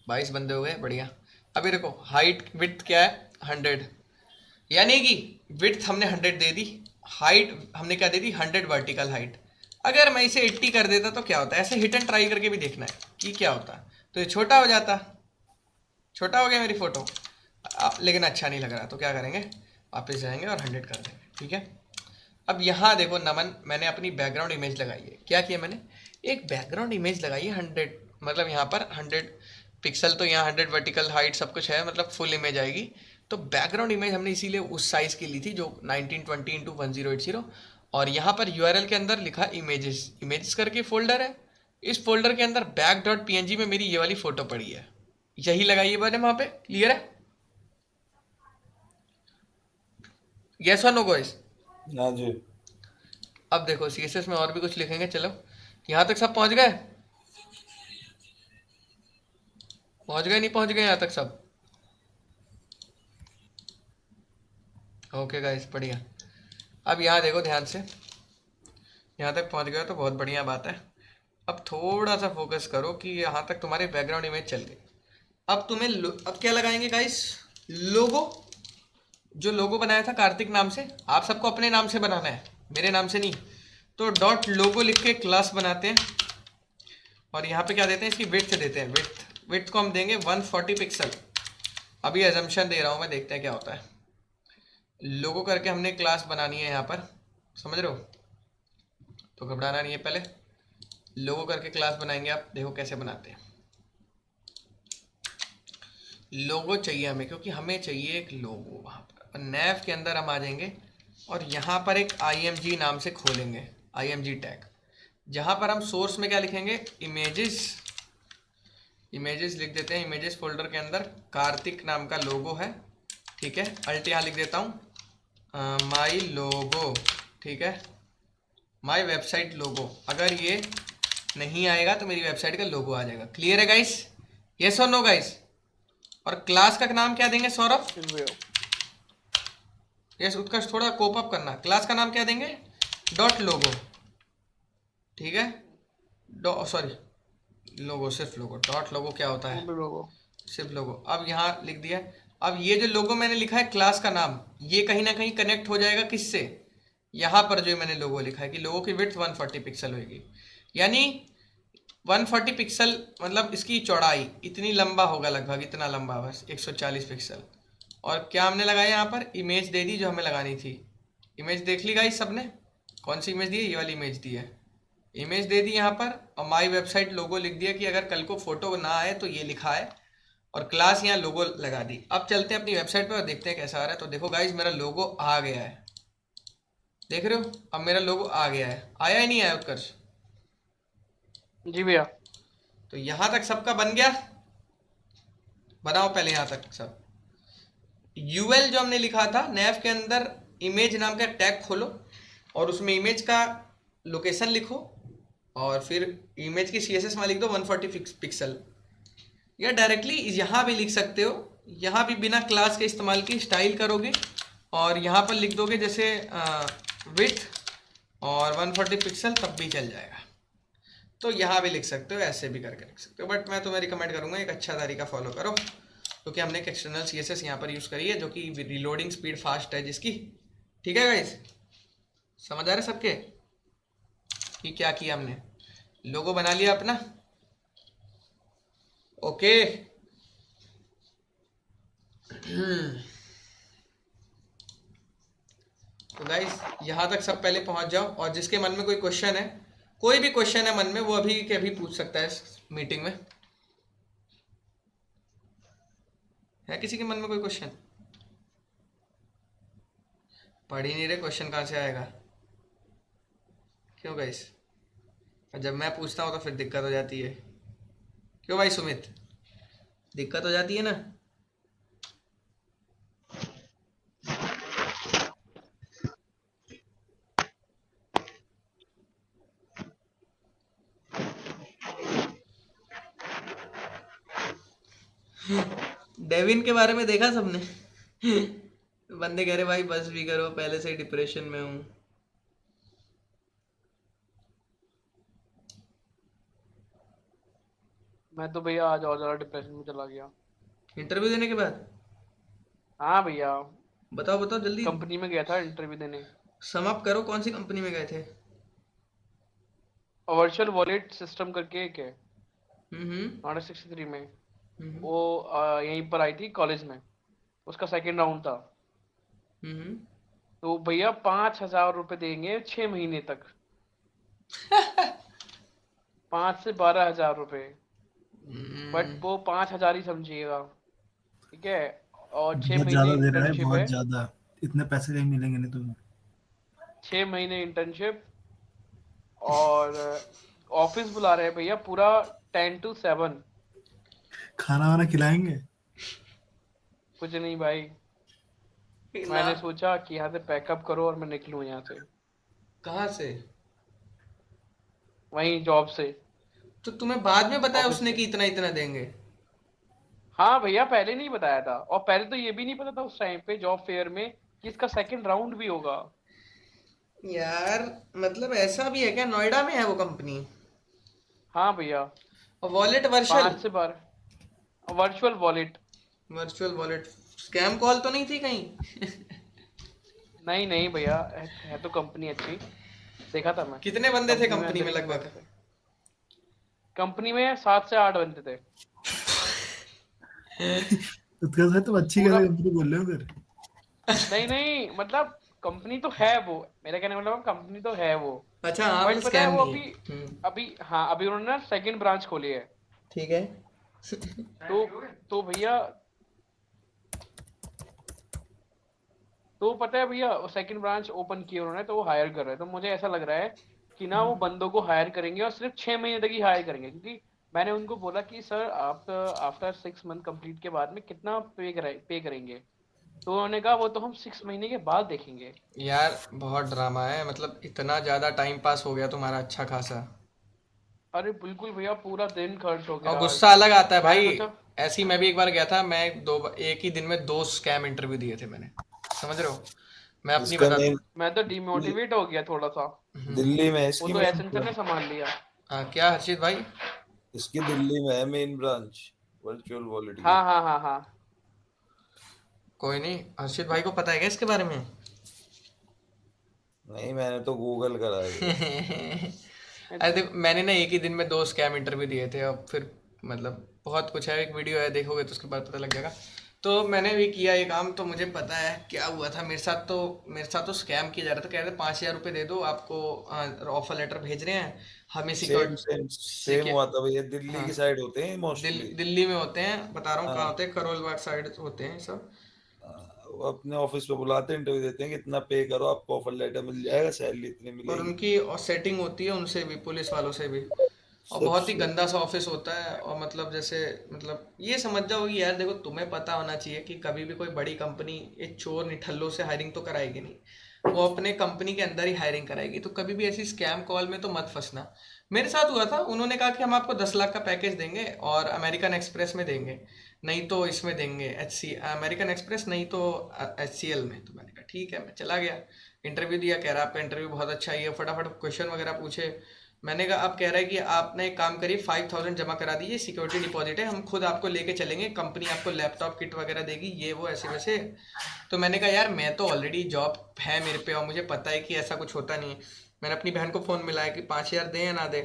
22 बंदे हो गए, बढ़िया। अभी देखो हाइट विड्थ क्या है, 100, यानी कि विड्थ हमने 100 दे दी, हाइट हमने क्या दे दी, 100 वर्टिकल हाइट। अगर मैं इसे 80 कर देता तो क्या होता है? ऐसे हिट एंड ट्राई करके भी देखना है कि क्या होता। तो ये छोटा हो जाता, छोटा हो गया मेरी फोटो, लेकिन अच्छा नहीं लग रहा। तो क्या करेंगे, वापस जाएंगे और 100 कर देंगे, ठीक है। अब यहाँ देखो नमन, मैंने अपनी बैकग्राउंड इमेज लगाई है। क्या किया मैंने? एक बैकग्राउंड इमेज लगाई है 100, मतलब यहाँ पर 100 पिक्सल, तो यहाँ 100 वर्टिकल हाइट सब कुछ है, मतलब फुल इमेज आएगी। तो बैकग्राउंड इमेज हमने इसीलिए उस साइज की ली थी जो 1920x1080, और यहाँ पर यूआरएल के अंदर लिखा इमेजेस, इमेजेस करके फोल्डर है। इस फोल्डर के अंदर back.png में मेरी ये वाली फोटो पड़ी है, यही लगाई है मैंने वहां पे। क्लियर है? यस और नो गाइस? हाँ जी। अब देखो सीएसएस में और भी कुछ लिखेंगे। चलो यहाँ तक सब पहुंच गए? पहुंच गए नहीं पहुंच गए यहाँ तक सब? ओके गाइस, बढ़िया। अब यहाँ देखो ध्यान से, यहाँ तक पहुंच गए तो बहुत बढ़िया बात है। अब थोड़ा सा फोकस करो कि यहाँ तक तुम्हारे बैकग्राउंड इमेज चल गई। अब तुम्हें अब क्या लगाएंगे गाइस? लोगो। जो लोगो बनाया था कार्तिक नाम से, आप सबको अपने नाम से बनाना है, मेरे नाम से नहीं। तो डॉट लोगो लिख के क्लास बनाते हैं, और यहाँ पे क्या देते हैं, इसकी विड्थ देते हैं। विड्थ को हम देंगे 140 पिक्सल। अभी एजम्पशन दे रहा हूँ मैं, देखते हैं क्या होता है। लोगो करके हमने क्लास बनानी है यहाँ पर, समझ रहे हो? तो घबराना नहीं है, पहले लोगो करके क्लास बनाएंगे। आप देखो कैसे बनाते हैं। लोगो चाहिए हमें, क्योंकि हमें चाहिए एक लोगो। वहाँ पर नैव के अंदर हम आ जाएंगे, और यहाँ पर एक img नाम से खोलेंगे, img टैग, जहाँ पर हम सोर्स में क्या लिखेंगे, इमेजेस लिख देते हैं। इमेजेस फोल्डर के अंदर कार्तिक नाम का लोगो है, ठीक है। अल्ट यहाँ लिख देता हूँ, माई लोगो, ठीक है, माई वेबसाइट लोगो। अगर ये नहीं आएगा तो मेरी वेबसाइट का लोगो आ जाएगा। क्लियर है गाइस? यस और नो गाइस? और क्लास का नाम क्या देंगे सौरभ? यस उत्कर्ष, थोड़ा कोप अप करना। क्लास का नाम क्या देंगे? डॉट लोगो, ठीक है। सॉरी लोगो, सिर्फ लोगो। डॉट लोगो क्या होता है? सिर्फ लोगो। अब यहाँ लिख दिया। अब ये जो लोगो मैंने लिखा है क्लास का नाम, ये कहीं ना कहीं कनेक्ट हो जाएगा किससे? यहाँ पर जो मैंने लोगो लिखा है कि लोगो की विड्थ 140 पिक्सल होगी, यानी 140 पिक्सल मतलब इसकी चौड़ाई इतनी लंबा होगा, लगभग इतना लंबा, बस 140 पिक्सल। और क्या हमने लगाया यहाँ पर? इमेज दे दी जो हमें लगानी थी। इमेज देख ली गाइस सबने? कौन सी इमेज दी है? ये वाली इमेज दी है। इमेज दे दी यहाँ पर, और माई वेबसाइट लोगो लिख दिया कि अगर कल को फोटो ना आए तो ये लिखा है, और क्लास यहाँ लोगो लगा दी। अब चलते हैं अपनी वेबसाइट पर और देखते हैं कैसा आ रहा है। तो देखो गाइस मेरा लोगो आ गया है, देख रहे हो? अब मेरा लोगो आ गया है। आया ही नहीं आया उत्कर्ष? जी भैया। तो यहाँ तक सबका बन गया? बनाओ पहले यहाँ तक सब। यूएल जो हमने लिखा था नैव के अंदर, इमेज नाम का टैग खोलो और उसमें इमेज का लोकेशन लिखो, और फिर इमेज की सीएसएस में लिख दो 140 पिक्सल, या डायरेक्टली यहाँ भी लिख सकते हो। यहाँ भी बिना क्लास के इस्तेमाल की स्टाइल करोगे और यहाँ पर लिख दोगे जैसे विड्थ और 140 पिक्सल, तब भी चल जाएगा। तो यहाँ भी लिख सकते हो, ऐसे भी करके लिख सकते हो, बट मैं तुम्हें रिकमेंड करूँगा एक अच्छा तरीका फॉलो करो, क्योंकि हमने एक एक्सटर्नल सीएसएस यहाँ पर यूज़ करी है जो कि रीलोडिंग स्पीड फास्ट है जिसकी। ठीक है गाइस, समझ आ रहे सबके कि क्या किया हमने? लोगो बना लिया अपना, ओके। तो गाइस यहाँ तक सब पहले पहुँच जाओ, और जिसके मन में कोई क्वेश्चन है, कोई भी क्वेश्चन है मन में, वो अभी के अभी पूछ सकता है इस मीटिंग में। है किसी के मन में कोई क्वेश्चन? पढ़ ही नहीं रहे, क्वेश्चन कहाँ से आएगा? क्यों गाइस? जब मैं पूछता हूँ तो फिर दिक्कत हो जाती है। क्यों भाई सुमित, दिक्कत हो जाती है ना? डेविन के बारे में देखा सबने? बंदे कह रहे भाई बस भी करो, पहले से ही डिप्रेशन में हूँ। मैं तो भैया आज और ज्यादा डिप्रेशन में चला गया। इंटरव्यू देने के बाद? हाँ भैया, बताओ बताओ जल्दी, कंपनी में गया था इंटरव्यू देने। सम अप करो, कौन सी कंपनी में गए थे? वर्चुअल वॉलेट सिस्टम करके एक है, हम्म नॉट 63 में। हम्म वो यहीं पर आई थी कॉलेज में, उसका सेकंड राउंड था। हम्म। तो भैया 5,000 रुपए देंगे 6 महीने तक। 5 से 12,000 रुपए, बट वो 5,000 ही समझिएगा, ठीक है। और 6 बहुत ज्यादा महीने दे रहा है, इंटर्नशिप बहुत है। ज्यादा। इतने पैसे कहीं मिलेंगे नहीं तुम्हें। 6 महीने इंटर्नशिप, और ऑफिस बुला रहे हैं भैया पूरा 10 to 7। खाना वाना खिलाएंगे? कुछ नहीं भाई, मैंने सोचा कि यहाँ से पैकअप करो और मैं निकलूं यहाँ से। कहाँ से? वहीं जॉब से। तो तुम्हें बाद में बताया ऑफिस उसने से। कि इतना इतना देंगे? हाँ भैया, पहले नहीं बताया था, और पहले तो ये भी नहीं पता था उस टाइम पे जॉब फेयर में कि इसका सेकंड राउंड भी होगा। यार मतलब ऐसा भी है क्या? नोएडा में है वो कंपनी? हाँ भैया, और वॉलेट 5 से 12 virtual wallet. Virtual wallet scam call तो नहीं थी कहीं? नहीं नहीं भैया, है तो कंपनी अच्छी, देखा था मैं। कितने बंदे थे कंपनी में लगभग? कंपनी में 7 से 8 बंदे थे। उसका से तुम अच्छी पूरा- कंपनी बोल रहे हो फिर? नहीं नहीं, मतलब कंपनी तो है वो, मेरा कहने का मतलब कंपनी तो है वो, अच्छा हाँ, बट वो पता है स्कैम वो नहीं अभी है। अभी हाँ अभी उन्होंने ना सेकंड ब्रांच खोली है। ठीक है। तो भैया तो पता है भैया सेकंड ब्रांच ओपन की उन्होंने, तो वो हायर कर रहे हैं। तो मुझे ऐसा लग रहा है कि ना वो बंदों को हायर करेंगे और सिर्फ 6 महीने तक ही हायर करेंगे, क्योंकि मैंने उनको बोला कि सर आप आफ्टर 6 मंथ कंप्लीट के बाद में कितना पे करेंगे, तो उन्होंने कहा वो तो हम 6 महीने के बाद देखेंगे। यार बहुत ड्रामा है, मतलब इतना ज्यादा टाइम पास हो गया तुम्हारा अच्छा खासा, अरे बिल्कुल भैया, पूरा दिन खर्च हो गया और आज। गुस्सा अलग आता है मैंने भाई। सोचा ऐसी मैं भी एक बार गया था, मैं एक ही दिन में 2 स्कैम इंटरव्यू दिए थे मैंने, समझ रहे हो। मैं अपनी इसका बता मेन मैं तो डिमोटिवेट हो गया थोड़ा सा। दिल्ली में है, वो इसकी तो मेन एसेंसर ने संभाल लिया। क्या हर्षित भाई? इसकी दिल्ली में है मेन ब्रांच, वर्चुअल वॉलेट की। हाँ हाँ हाँ हाँ। कोई नहीं, हर्षित भाई को पता है क्या इसके बारे में? नहीं, मैंने तो गूगल करा है। अरे देखो, मैंने ना एक ही दिन में 2 स्कैम इंटरव्यू दिए थे, अब फिर मतलब बहुत कुछ है, एक वीडियो है देखोगे तो उसके बाद पता लग जाएगा। तो मैंने भी किया ये काम, तो मुझे पता है क्या हुआ था मेरे साथ तो स्कैम किया जा रहा था। कह रहे 5,000 रुपये दे दो, आपको ऑफर लेटर भेज रहे हैं, हमें सेम सेम सेम हुआ था भैया, दिल्ली हाँ, की साइड होते हैं मोस्टली। दिल्ली में होते हैं, बता रहा हूँ कहाँ हाँ, होते हैं, करोल बाग साइड होते हैं सब। वो अपने ऑफिस पे बुलाते हैं, इंटरव्यू देते हैं, कितना पे करो आपको ऑफर लेटर मिल जाएगा, सैलरी इतनी और मिलेगी। उनकी और सेटिंग होती है उनसे भी, पुलिस वालों से भी। और सब बहुत ही गंदा सा ऑफिस होता है, और मतलब जैसे मतलब ये समझ जाओ कि यार देखो, तुम्हें पता होना चाहिए कि कभी भी कोई बड़ी कंपनी एक चोर निठल्लों से हायरिंग तो कराएगी नहीं, वो अपने कंपनी के अंदर ही हायरिंग कराएगी। तो कभी भी ऐसी स्कैम कॉल में तो मत फंसना। मेरे साथ हुआ था, उन्होंने कहा कि हम आपको 10 लाख का पैकेज देंगे और अमेरिकन एक्सप्रेस में देंगे, नहीं तो इसमें देंगे अमेरिकन एक्सप्रेस, नहीं तो HCL में। तो मैंने कहा ठीक है, मैं चला गया, इंटरव्यू दिया। कह रहा आपका इंटरव्यू बहुत अच्छा ही है, फटाफट क्वेश्चन वगैरह पूछे। मैंने कहा अब कह रहा है कि आपने एक काम करिए, 5,000 जमा करा दीजिए, सिक्योरिटी डिपॉजिट है, हम खुद आपको लेके चलेंगे, कंपनी आपको लैपटॉप किट वगैरह देगी, ये वो ऐसे वैसे। तो मैंने कहा यार मैं तो ऑलरेडी जॉब है मेरे पे, और मुझे पता है कि ऐसा कुछ होता नहीं है। मैंने अपनी बहन को फ़ोन मिलाया कि 5,000 दें या ना दें।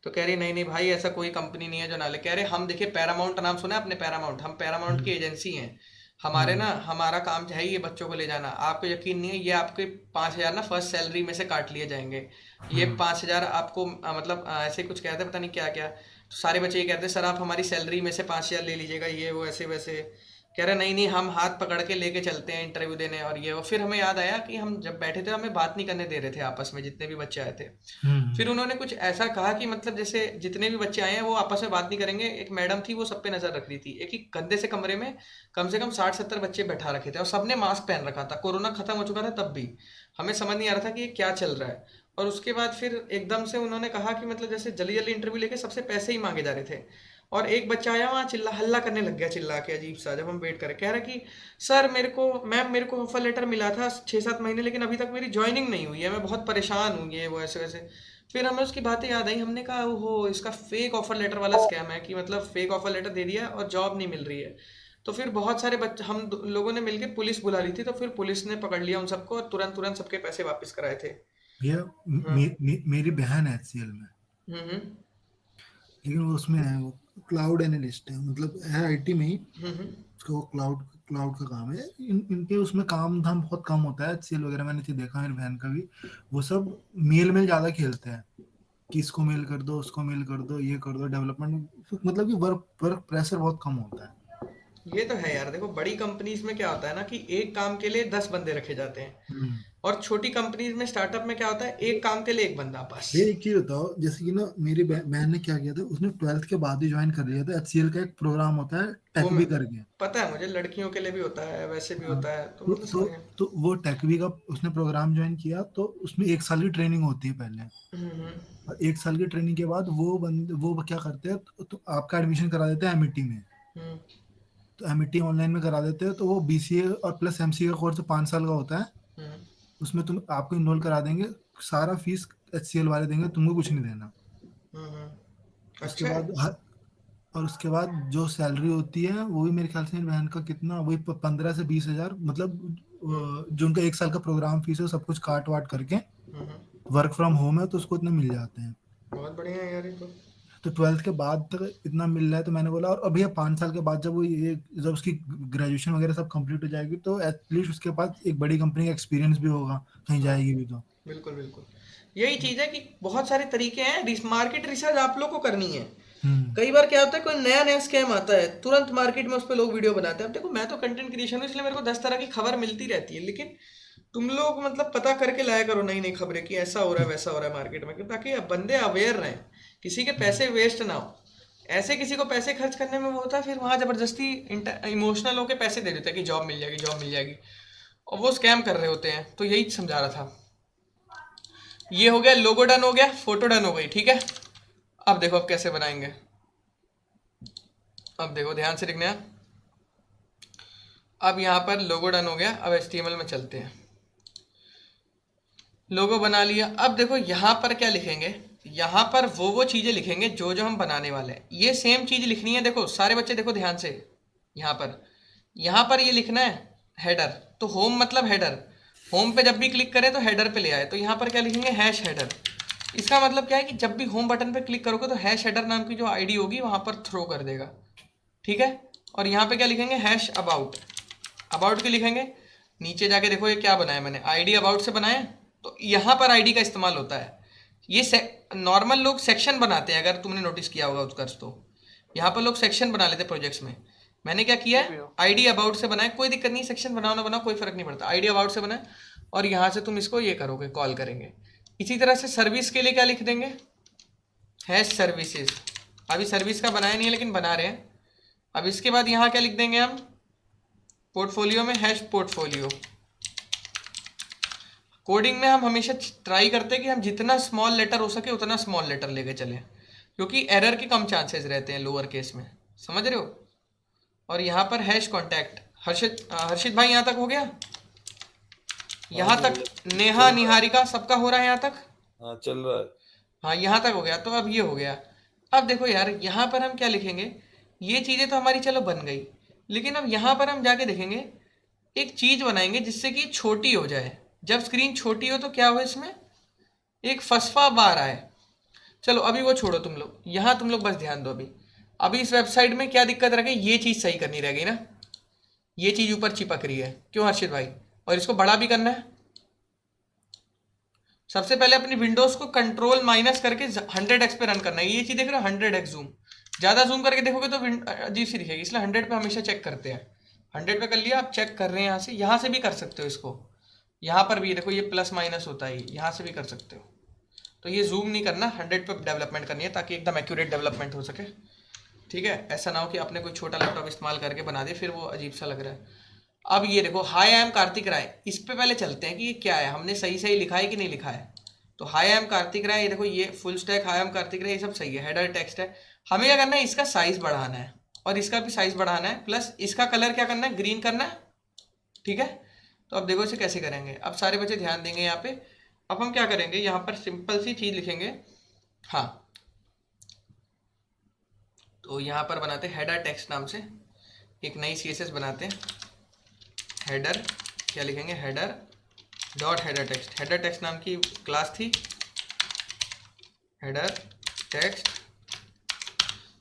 तो कह रही नहीं नहीं भाई, ऐसा कोई कंपनी नहीं है जो ना ले। कह रहे हम देखिए, पैरामाउंट नाम सुना है आपने? पैरामाउंट, हम पैरामाउंट की एजेंसी हैं, हमारे ना हमारा काम है ये बच्चों को ले जाना। आपको यकीन नहीं है, ये आपके 5,000 ना फर्स्ट सैलरी में से काट लिए जाएंगे। ये 5,000 आपको मतलब ऐसे कुछ कहते हैं, पता नहीं क्या क्या। तो सारे बच्चे ये कहते हैं सर आप हमारी सैलरी में से 5,000 ले लीजिएगा, ये वो ऐसे वैसे। कह रहे नहीं नहीं, हम हाथ पकड़ के लेके चलते हैं इंटरव्यू देने, और ये वो। फिर हमें याद आया कि हम जब बैठे थे, हमें बात नहीं करने दे रहे थे आपस में, जितने भी बच्चे आए थे। फिर उन्होंने कुछ ऐसा कहा कि मतलब जैसे जितने भी बच्चे आए हैं वो आपस में बात नहीं करेंगे। एक मैडम थी, वो सब पे नजर रख रही थी। एक ही गंदे से कमरे में कम से कम 60-70 बच्चे बैठा रखे थे, और सबने मास्क पहन रखा था। कोरोना खत्म हो चुका था तब भी। हमें समझ नहीं आ रहा था कि ये क्या चल रहा है। और उसके बाद फिर एकदम से उन्होंने कहा कि मतलब जैसे जल्दी जल्दी इंटरव्यू लेके सबसे पैसे ही मांगे जा रहे थे। और एक बच्चा आया वहाँ, चिल्ला हल्ला करने लग गया, चिल्ला के अजीब सा, जब हम वेट करें। कह रहा कि सर मेरे को ऑफर लेटर मिला था 6-7 महीने, लेकिन अभी तक मेरी ज्वाइनिंग नहीं हुई है, मैं बहुत परेशान हूँ, ये वो ऐसे वैसे। फिर हमें उसकी बातें याद आई, हमने कहा ओहो, इसका फेक ऑफर लेटर वाला स्कैम है, कि मतलब फेक ऑफर लेटर दे दिया और जॉब नहीं मिल रही है। तो फिर बहुत सारे बच्चे, हम लोगों ने मिलके पुलिस बुला ली थी, तो फिर पुलिस ने पकड़ लिया उन सबको और तुरंत तुरंत सबके पैसे वापस कराए थे। भैया हाँ। मेरी बहन है HCL में, हम्म लेकिन वो उसमें है, वो क्लाउड एनालिस्ट है, मतलब है IT में ही। हम्म उसका वो क्लाउड का काम है। इनके उसमें काम धाम बहुत कम होता है HCL वगैरह, मैंने तो देखा मेरी बहन का भी। वो सब मेल ज्यादा खेलते हैं कि इसको मेल कर दो, उसको मेल कर दो, ये कर दो, डेवलपमेंट, मतलब कि वर्क प्रेशर बहुत कम होता है। ये तो है यार। देखो बड़ी कंपनीज में क्या होता है ना, कि एक काम के लिए 10 बंदे रखे जाते हैं, और छोटी कंपनीज में, स्टार्टअप में क्या होता है, एक काम के लिए एक बंदा बस। ये एक चीज बताओ, जैसे कि ना मेरी बहन ने क्या किया था, उसने 12th के बाद ही ज्वाइन कर लिया था। HCL का एक प्रोग्राम होता है वो टेकवी मैं करके। पता है मुझे, लड़कियों के लिए भी होता है, वैसे भी हाँ, होता है, तो तो मतलब तो समझ गया। तो वो टेकवी का उसने प्रोग्राम ज्वाइन किया, तो उसमें 1 साल की ट्रेनिंग होती है पहले। हम्म और 1 साल की ट्रेनिंग के बाद वो क्या करते हैं, तो आपका एडमिशन करा देते हैं MET में। हम्म तो MET ऑनलाइन में करा देते हैं, तो वो BCA और प्लस MCA का कोर्स 5 साल का होता है। हम्म उसमें तुम आपको इनरोल करा देंगे, सारा फीस HCL वाले देंगे, तुमको कुछ नहीं देना। उसके अच्छा है। बाद और उसके बाद जो सैलरी होती है वो भी मेरे ख्याल से मेरी बहन का कितना, वही 15 से 20 हजार, मतलब जो उनका 1 साल का प्रोग्राम फीस है सब कुछ काट वाट करके, वर्क फ्रॉम होम है, तो उसको इतने मिल जाते हैं। बहुत बढ़िया है यार ये तो 12th के बाद तक इतना मिल रहा है। तो मैंने बोला, और अभी 5 साल के बाद जब उसकी ग्रेजुएशन वगैरह सब कंप्लीट हो जाएगी, तो एटलीस्ट उसके पास एक बड़ी कंपनी का एक्सपीरियंस भी होगा, कहीं जाएगी भी तो। बिल्कुल बिल्कुल। यही चीज है कि बहुत सारे तरीके हैं, मार्केट रिसर्च आप लोग को करनी है। कई बार क्या होता है, कोई नया नया स्कैम आता है, तुरंत मार्केट में उस पर लोग वीडियो बनाते हैं। अब देखो मैं तो कंटेंट क्रिएशन हूँ, इसलिए मेरे को 10 तरह की खबर मिलती रहती है, लेकिन तुम लोग मतलब पता करके लाया करो नई नई खबरें कि ऐसा हो रहा है वैसा हो रहा है मार्केट में, ताकि बंदे अवेयर रहें, किसी के पैसे वेस्ट ना हो। ऐसे किसी को पैसे खर्च करने में वो होता है, फिर वहां जबरदस्ती इमोशनल होकर पैसे दे देते हैं कि जॉब मिल जाएगी, जॉब मिल जाएगी, और वो स्कैम कर रहे होते हैं। तो यही समझा रहा था। ये हो गया, लोगो डन हो गया, फोटो डन हो गई, ठीक है। अब देखो अब कैसे बनाएंगे। अब देखो ध्यान से लिखना है। अब यहाँ पर लोगो डन हो गया। अब HTML में चलते हैं। लोगो बना लिया। अब देखो यहाँ पर क्या लिखेंगे, यहाँ पर वो चीज़ें लिखेंगे जो जो हम बनाने वाले हैं। ये सेम चीज़ लिखनी है। देखो सारे बच्चे देखो ध्यान से, यहाँ पर ये लिखना है हेडर। तो होम मतलब हेडर, होम पे जब भी क्लिक करें तो हेडर पे ले आए। तो यहाँ पर क्या लिखेंगे, हैश हेडर। इसका मतलब क्या है कि जब भी होम बटन पे क्लिक करोगे तो हैश हेडर नाम की जो आईडी होगी वहाँ पर थ्रो कर देगा, ठीक है। और यहाँ पे क्या लिखेंगे, हैश अबाउट। अबाउट के लिखेंगे। नीचे जाके देखो ये क्या बनाया मैंने, आईडी अबाउट से बनाया। तो यहाँ पर आईडी का इस्तेमाल होता है। ये नॉर्मल लोग सेक्शन बनाते हैं, अगर तुमने नोटिस किया होगा उत्कर्ष, तो यहाँ पर लोग सेक्शन बना लेते हैं प्रोजेक्ट्स में। मैंने क्या किया है, आईडी अबाउट से बनाया। कोई दिक्कत नहीं, सेक्शन बनाओ ना बनाओ कोई फर्क नहीं पड़ता, आईडी अबाउट से बनाए। और यहाँ से तुम इसको ये करोगे, कॉल करेंगे। इसी तरह से सर्विस के लिए क्या लिख देंगे, हैश सर्विसेज। अभी सर्विस का बनाया नहीं है लेकिन बना रहे हैं। अब इसके बाद यहाँ क्या लिख देंगे हम, पोर्टफोलियो में हैश पोर्टफोलियो। कोडिंग में हम हमेशा ट्राई करते हैं कि हम जितना स्मॉल लेटर हो सके उतना स्मॉल लेटर लेके चलें, क्योंकि एरर के कम चांसेस रहते हैं लोअर केस में, समझ रहे हो। और यहाँ पर हैश कॉन्टैक्ट। हर्षित भाई यहाँ तक हो गया, यहाँ तक नेहा निहारिका सबका हो रहा है यहाँ तक, हाँ चल रहा है। हाँ यहाँ तक हो गया। तो अब ये हो गया। अब देखो यार यहाँ पर हम क्या लिखेंगे, ये चीज़ें तो हमारी चलो बन गई, लेकिन अब यहाँ पर हम जाके देखेंगे, एक चीज़ बनाएंगे जिससे कि छोटी हो जाए। जब स्क्रीन छोटी हो तो क्या हो, इसमें एक फसफा बार आए। चलो अभी वो छोड़ो तुम लोग, यहाँ तुम लोग बस ध्यान दो। अभी इस वेबसाइट में क्या दिक्कत रह गई, ये चीज़ सही करनी रह गई ना, ये चीज़ ऊपर चिपक रही है, क्यों हर्षित भाई। और इसको बड़ा भी करना है। सबसे पहले अपनी विंडोज को कंट्रोल माइनस करके 100x पे रन करना है। ये चीज़ देख रहे हो 100x जूम, ज़्यादा जूम करके देखोगे तो अजीब सी दिखेगी, इसलिए 100 पे हमेशा चेक करते हैं। 100 पे कर लिया, आप चेक कर रहे हैं यहाँ से भी कर सकते हो इसको। यहाँ पर भी देखो ये प्लस माइनस होता है, यहाँ से भी कर सकते हो। तो ये जूम नहीं करना, 100 पे डेवलपमेंट करनी है ताकि एकदम एक्यूरेट डेवलपमेंट हो सके, ठीक है। ऐसा ना हो कि आपने कोई छोटा लैपटॉप इस्तेमाल करके बना दे, फिर वो अजीब सा लग रहा है। अब ये देखो हाई आई एम कार्तिक राय, इस पे पहले चलते हैं कि ये क्या है, हमने सही सही लिखा है कि नहीं लिखा है। तो hi I am Kartik Rai, ये देखो ये full stack hi I am Kartik Rai, ये सब सही है, हेडर टेक्स्ट है। हमें क्या करना है, इसका साइज बढ़ाना है और इसका भी साइज बढ़ाना है, प्लस इसका कलर क्या करना है, ग्रीन करना है, ठीक है। तो अब देखो इसे कैसे करेंगे। अब सारे बच्चे ध्यान देंगे यहाँ पे। अब हम क्या करेंगे, यहाँ पर सिंपल सी चीज़ लिखेंगे। हाँ तो यहाँ पर बनाते हैं हेडर टेक्स्ट नाम से एक नई CSS बनाते हैं। हेडर क्या लिखेंगे, header dot header text. Header text नाम की क्लास थी, हेडर टेक्स्ट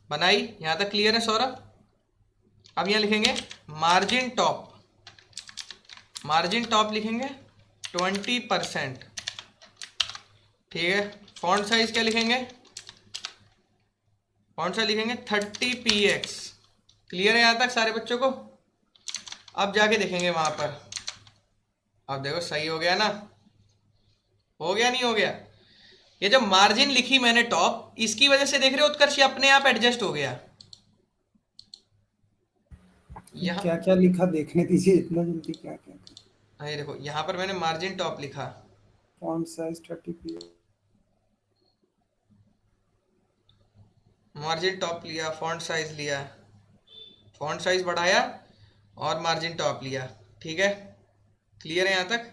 बनाई। यहाँ तक क्लियर है सौरभ। अब यहाँ लिखेंगे मार्जिन टॉप। मार्जिन टॉप लिखेंगे 20%, ठीक है। फॉन्ट साइज क्या लिखेंगे, फॉन्ट साइज लिखेंगे 30px। क्लियर है यहाँ तक सारे बच्चों को। अब जाके देखेंगे वहां पर, अब देखो सही हो गया ना, हो गया नहीं हो गया। ये जो मार्जिन लिखी मैंने टॉप, इसकी वजह से देख रहे हो उत्कर्ष अपने आप एडजस्ट हो गया। यहाँ क्या क्या लिखा देखने दीजिए, इतना जल्दी क्या क्या। ये देखो यहाँ पर मैंने मार्जिन टॉप लिखा, font size 30p, margin top लिया, फॉन्ट साइज लिया, फॉन्ट साइज बढ़ाया और मार्जिन टॉप लिया, ठीक है। क्लियर है यहाँ तक।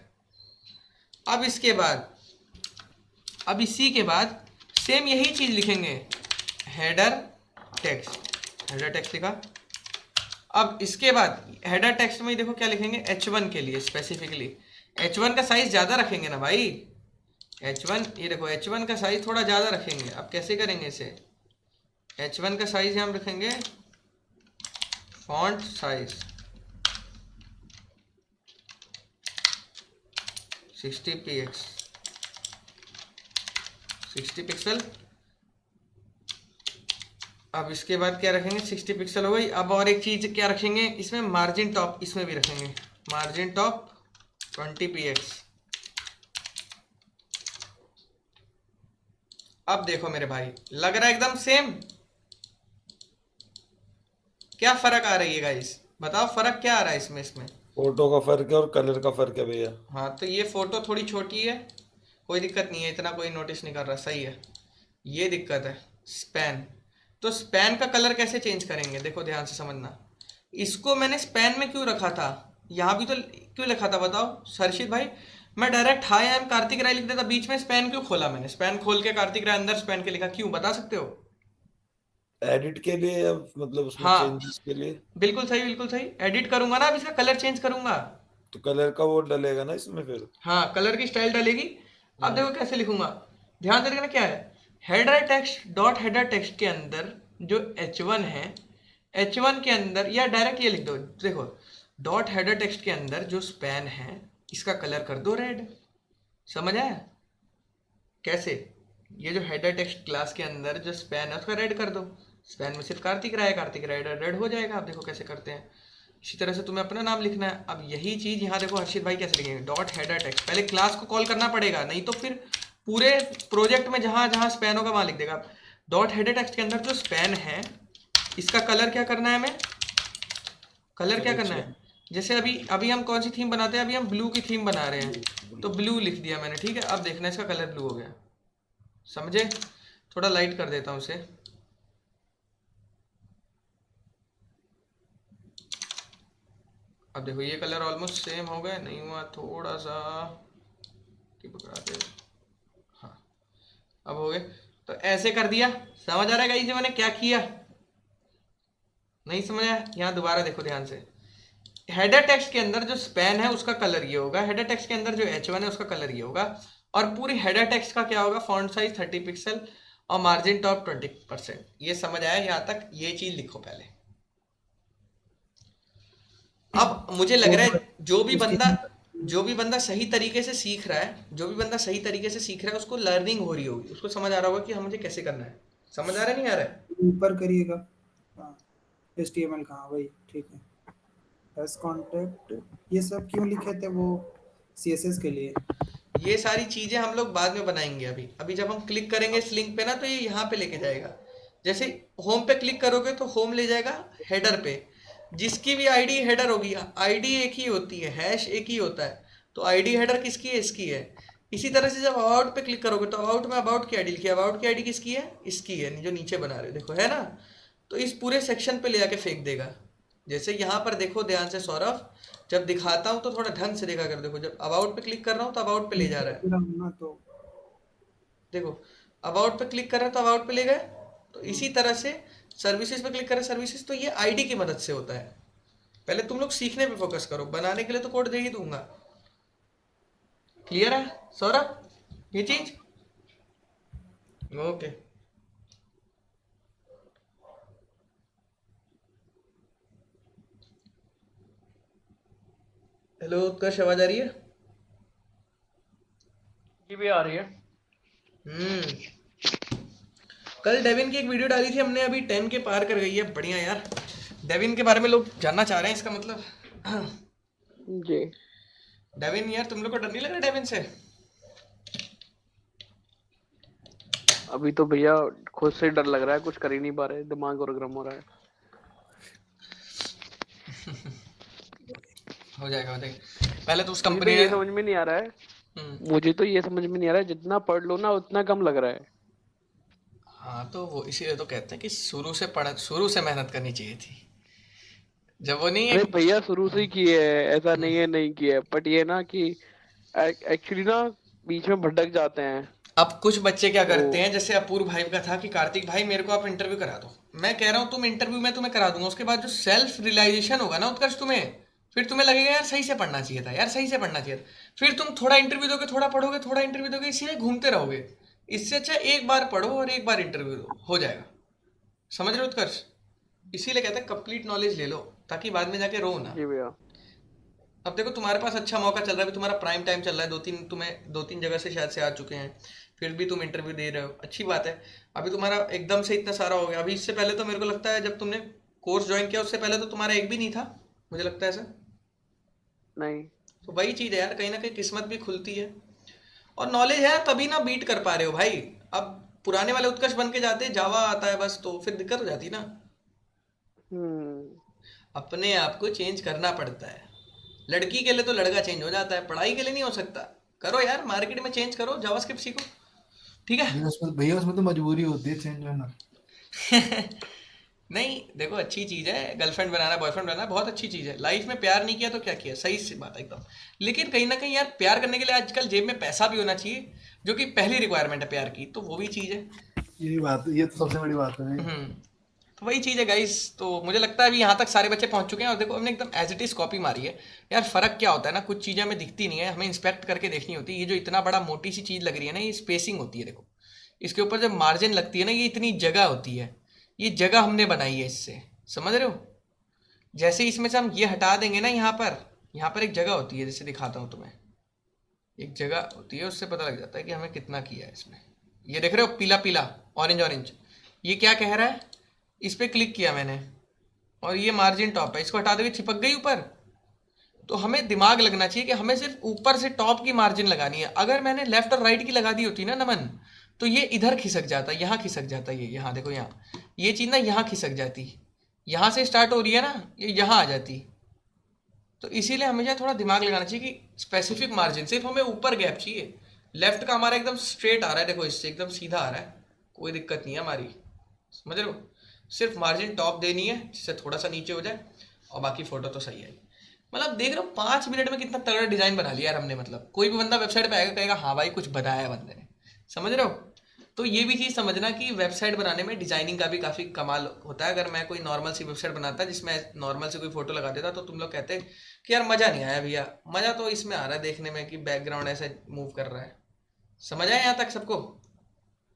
अब इसके बाद, अब इसी के बाद सेम यही चीज़ लिखेंगे, हेडर टेक्स्ट। हेडर टेक्स्ट लिखा। अब इसके बाद हेडर टेक्स्ट में देखो क्या लिखेंगे, H1 के लिए स्पेसिफिकली। H1 का साइज ज़्यादा रखेंगे ना भाई, H1, ये देखो H1 का साइज थोड़ा ज़्यादा रखेंगे। अब कैसे करेंगे इसे, H1 का साइज हम रखेंगे फॉन्ट साइज 60px, 60 पिक्सल। अब इसके बाद क्या रखेंगे, 60 पिक्सल हो गई। अब और एक चीज़ क्या रखेंगे इसमें, मार्जिन टॉप इसमें भी रखेंगे, मार्जिन टॉप 20px। अब देखो मेरे भाई, लग रहा है एकदम सेम। क्या फर्क आ रही है गाइस, बताओ फर्क क्या आ रहा है इसमें। फोटो का फर्क है और कलर का फर्क है भैया। हाँ तो ये फोटो थोड़ी छोटी है, कोई दिक्कत नहीं है, इतना कोई नोटिस नहीं कर रहा, सही है। ये दिक्कत है स्पैन। तो स्पैन का कलर कैसे चेंज करेंगे, देखो ध्यान से समझना। इसको मैंने स्पैन में क्यों रखा था, यहाँ भी तो क्यों लिखा था बताओ सरशीत भाई। मैं direct hi I am Kartik Rai लिख देता, बीच में स्पैन क्यों खोला मैंने, स्पैन खोल के कार्तिक राय अंदर स्पैन के लिखा, क्यों बता सकते हो? एडिट के लिए या मतलब उसमें हाँ चेंजेस के लिए? बिल्कुल सही बिल्कुल सही, एडिट करूंगा ना, अब इसका कलर चेंज करूंगा। तो कलर का वो डलेगा ना इसमें फिर। हाँ कलर की स्टाइल डलेगी। अब देखो कैसे लिखूंगा, ध्यान से देखना क्या है। Header text dot header text के अंदर जो h1 है, h1 के अंदर या डायरेक्ट ये लिख दो, देखो डॉट हेडर टेक्स्ट के अंदर जो स्पैन है इसका कलर कर दो रेड। समझ आया कैसे? ये जो हेडर टेक्स्ट क्लास के अंदर जो स्पैन है उसका रेड कर दो। स्पैन में सिर्फ कार्तिक राय रेड हो जाएगा। आप देखो कैसे करते हैं। इसी तरह से तुम्हें अपना नाम लिखना है। अब यही चीज यहाँ देखो हर्षित भाई कैसे लिखेंगे, डॉट हेडर टेक्स्ट, पहले क्लास को कॉल करना पड़ेगा, नहीं तो फिर पूरे प्रोजेक्ट में जहां जहां स्पैन होगा वहां लिख देगा। डॉट हेडर टेक्स्ट के अंदर जो स्पैन है इसका कलर क्या करना है, हमें कलर क्या करना है। जैसे अभी हम कौन सी थीम बनाते हैं, अभी हम ब्लू की थीम बना रहे हैं, तो ब्लू लिख दिया मैंने, ठीक है। अब देखना इसका कलर ब्लू हो गया, समझे? थोड़ा लाइट कर देता हूँ उसे। अब देखो ये कलर ऑलमोस्ट सेम हो गया, नहीं हुआ थोड़ा सा कि पकड़ाते। हाँ अब हो गए। तो ऐसे कर दिया, समझ आ रहा है गाइस मैंने क्या किया? नहीं समझ आया? यहाँ दोबारा देखो ध्यान से। हेडर टेक्स्ट के अंदर जो स्पैन है उसका कलर ये होगा, हेडर टेक्स्ट के अंदर जो h1 है उसका कलर ये होगा, और पूरी हेडर टेक्स्ट का क्या होगा, फॉन्ट साइज 30 पिक्सल और मार्जिन टॉप 20%। ये समझ आया यहाँ तक? ये चीज लिखो पहले। अब मुझे लग रहा है जो भी बंदा सही तरीके से सीख रहा है, उसको लर्निंग हो रही होगी, उसको समझ आ रहा होगा कि हम मुझे कैसे करना है। समझ आ रहा है नहीं आ रहा है? ऊपर करिएगा। हाँ HTML का, हाँ वही ठीक है। एस कॉन्टेक्ट ये सब क्यों लिखे थे, वो CSS के लिए। ये सारी चीजें हम लोग बाद में बनाएंगे। अभी जब हम क्लिक करेंगे इस लिंक पे ना, तो ये यहाँ पे लेके जाएगा। जैसे होम पे क्लिक करोगे तो होम ले जाएगा हेडर पे, जिसकी भी आईडी हेडर होगी, आईडी एक ही होती है, हैश एक ही होता है, तो आईडी हेडर किसकी है, इसकी है। इसी तरह से जब अबाउट पे क्लिक करोगे तो अबाउट में अबाउट की आईडी लिखी है, अबाउट की आईडी किसकी है, इसकी है, जो नीचे बना रहे हो देखो, है ना। तो इस पूरे सेक्शन पे ले आके फेंक देगा। जैसे यहाँ पर देखो ध्यान से सौरभ, जब दिखाता हूँ तो थोड़ा ढंग से देखा कर। देखो जब अबाउट पे क्लिक कर रहा हूँ तो अबाउट पे ले जा रहा है, तो देखो अबाउट पे क्लिक कर रहे हैं तो अबाउट पे ले गए। तो इसी तरह से सर्विसेज पे क्लिक करें, सर्विसेज, तो ये आईडी की मदद से होता है। पहले तुम लोग सीखने पे फोकस करो, बनाने के लिए तो कोड दे ही दूंगा। क्लियर है सौरभ ये चीज? ओके हेलो उत्कर्ष, आवाज आ रही है? जी भी आ रही है। कल डेविन की एक वीडियो डाली थी हमने, अभी 10 के पार कर गई है, बढ़िया यार। डेविन के बारे में लोग जानना चाह रहे हैं, इसका मतलब। जी डेविन यार, तुम लोग को डर नहीं लग रहा डेविन से? अभी तो भैया खुद से डर लग रहा है, कुछ कर ही नहीं पा रहे, दिमाग और गर्म हो रहा है। हो जाएगा पहले तो उस मुझे कंपनी ये समझ में नहीं आ रहा है, मुझे तो ये समझ में नहीं आ रहा है, जितना पढ़ लो ना उतना कम लग रहा है। हाँ तो वो इसीलिए तो कहते हैं कि शुरू से मेहनत करनी चाहिए थी। जब वो नहीं अरे है भैया शुरू से ही किए है, ऐसा नहीं है नहीं किया है, बट ये ना कि एक्चुअली ना बीच में भटक जाते हैं। अब कुछ बच्चे क्या करते हैं, जैसे अपूर्व भाई का था कि कार्तिक भाई मेरे को आप इंटरव्यू करा दो। मैं कह रहा हूँ तुम इंटरव्यू में तुम्हें करा दूंगा, उसके बाद जो सेल्फ रियलाइजेशन होगा ना उत्कर्ष तुम्हें, फिर तुम्हें लगेगा यार सही से पढ़ना चाहिए था, यार सही से पढ़ना चाहिए था। फिर तुम थोड़ा इंटरव्यू दोगे, थोड़ा पढ़ोगे, थोड़ा इंटरव्यू दोगे, इसी में घूमते रहोगे। इससे अच्छा एक बार पढ़ो और एक बार इंटरव्यू दो, हो जाएगा। समझ रहे हो उत्कर्ष? इसीलिए कहते हैं कंप्लीट नॉलेज ले लो, ताकि बाद में जाके रो ना। जी भैया। अब देखो तुम्हारे पास अच्छा मौका चल रहा है, अभी तुम्हारा प्राइम टाइम चल रहा है, तुम्हें दो तीन जगह से शायद से आ चुके हैं, फिर भी तुम इंटरव्यू दे रहे हो, अच्छी बात है। अभी तुम्हारा एकदम से इतना सारा हो गया। अभी इससे पहले तो मेरे को लगता है जब तुमने कोर्स ज्वाइन किया उससे पहले तो तुम्हारा एक भी नहीं था, मुझे लगता है ऐसा। नहीं तो वही चीज़ है यार, कहीं ना कहीं किस्मत भी खुलती है और नॉलेज है तभी ना बीट कर पा रहे हो भाई। अब पुराने वाले उत्कर्ष बन के जाते, जावा आता है बस, तो फिर दिक्कत हो जाती ना। अपने आप को चेंज करना पड़ता है। लड़की के लिए तो लड़का चेंज हो जाता है, पढ़ाई के लिए नहीं हो सकता। करो यार, मार्केट में चेंज करो, जावास्क्रिप्ट सीखो, ठीक है। भैया उसमें तो मजबूरी होती है चेंज होना। नहीं देखो, अच्छी चीज़ है गर्लफ्रेंड बनाना, बॉयफ्रेंड बनाना, बहुत अच्छी चीज़ है। लाइफ में प्यार नहीं किया तो क्या किया, सही सी बात है एकदम। लेकिन कहीं ना कहीं यार, प्यार करने के लिए आजकल जेब में पैसा भी होना चाहिए, जो कि पहली रिक्वायरमेंट है प्यार की, तो वो भी चीज़ है। यही बात, ये तो सबसे बड़ी बात है। तो वही चीज़ है गाइस। तो मुझे लगता है अभी यहाँ तक सारे बच्चे पहुँच चुके हैं और देखो हमने एकदम एज इट इज़ कॉपी मारी है। यार फ़र्क क्या होता है ना, कुछ चीज़ें हमें दिखती नहीं है, हमें इंस्पेक्ट करके देखनी होती है। ये जो इतना बड़ा मोटी सी चीज़ लग रही है ना, ये स्पेसिंग होती है। देखो इसके ऊपर जब मार्जिन लगती है ना, ये इतनी जगह होती है, ये जगह हमने बनाई है इससे, समझ रहे हो। जैसे इसमें से हम ये हटा देंगे ना, यहाँ पर एक जगह होती है, जैसे दिखाता हूँ तुम्हें, एक जगह होती है, उससे पता लग जाता है कि हमें कितना किया है इसमें। ये देख रहे हो पीला पीला, ऑरेंज ऑरेंज, ये क्या कह रहा है, इस पर क्लिक किया मैंने और ये मार्जिन टॉप है, इसको हटा दोगे चिपक गई ऊपर। तो हमें दिमाग लगना चाहिए कि हमें सिर्फ ऊपर से टॉप की मार्जिन लगानी है। अगर मैंने लेफ्ट और राइट की लगा दी होती ना नमन, तो ये इधर खिसक जाता, यहाँ खिसक जाता, ये यहाँ देखो, यहाँ ये चीज़ ना यहाँ खिसक जाती, यहाँ से स्टार्ट हो रही है ना, ये यहाँ आ जाती। तो इसीलिए हमेशा थोड़ा दिमाग लगाना चाहिए कि स्पेसिफिक मार्जिन, सिर्फ हमें ऊपर गैप चाहिए। लेफ्ट का हमारा एकदम स्ट्रेट आ रहा है, देखो इससे एकदम सीधा आ रहा है, कोई दिक्कत नहीं है हमारी, समझ रहे हो। सिर्फ मार्जिन टॉप देनी है जिससे थोड़ा सा नीचे हो जाए, और बाकी फोटो तो सही है। मतलब देख रहे हो 5 मिनट में कितना तगड़ा डिज़ाइन बना लिया यार हमने। मतलब कोई भी बंदा वेबसाइट पे आएगा कहेगा हाँ भाई कुछ बनाया है बंदे ने, समझ रहे हो। तो ये भी चीज़ समझना कि वेबसाइट बनाने में डिज़ाइनिंग का भी काफ़ी कमाल होता है। अगर मैं कोई नॉर्मल सी वेबसाइट बनाता जिसमें नॉर्मल से कोई फोटो लगा देता, तो तुम लोग कहते कि यार मज़ा नहीं आया भैया। मज़ा तो इसमें आ रहा है देखने में कि बैकग्राउंड ऐसे मूव कर रहा है। समझ आया यहाँ तक सबको?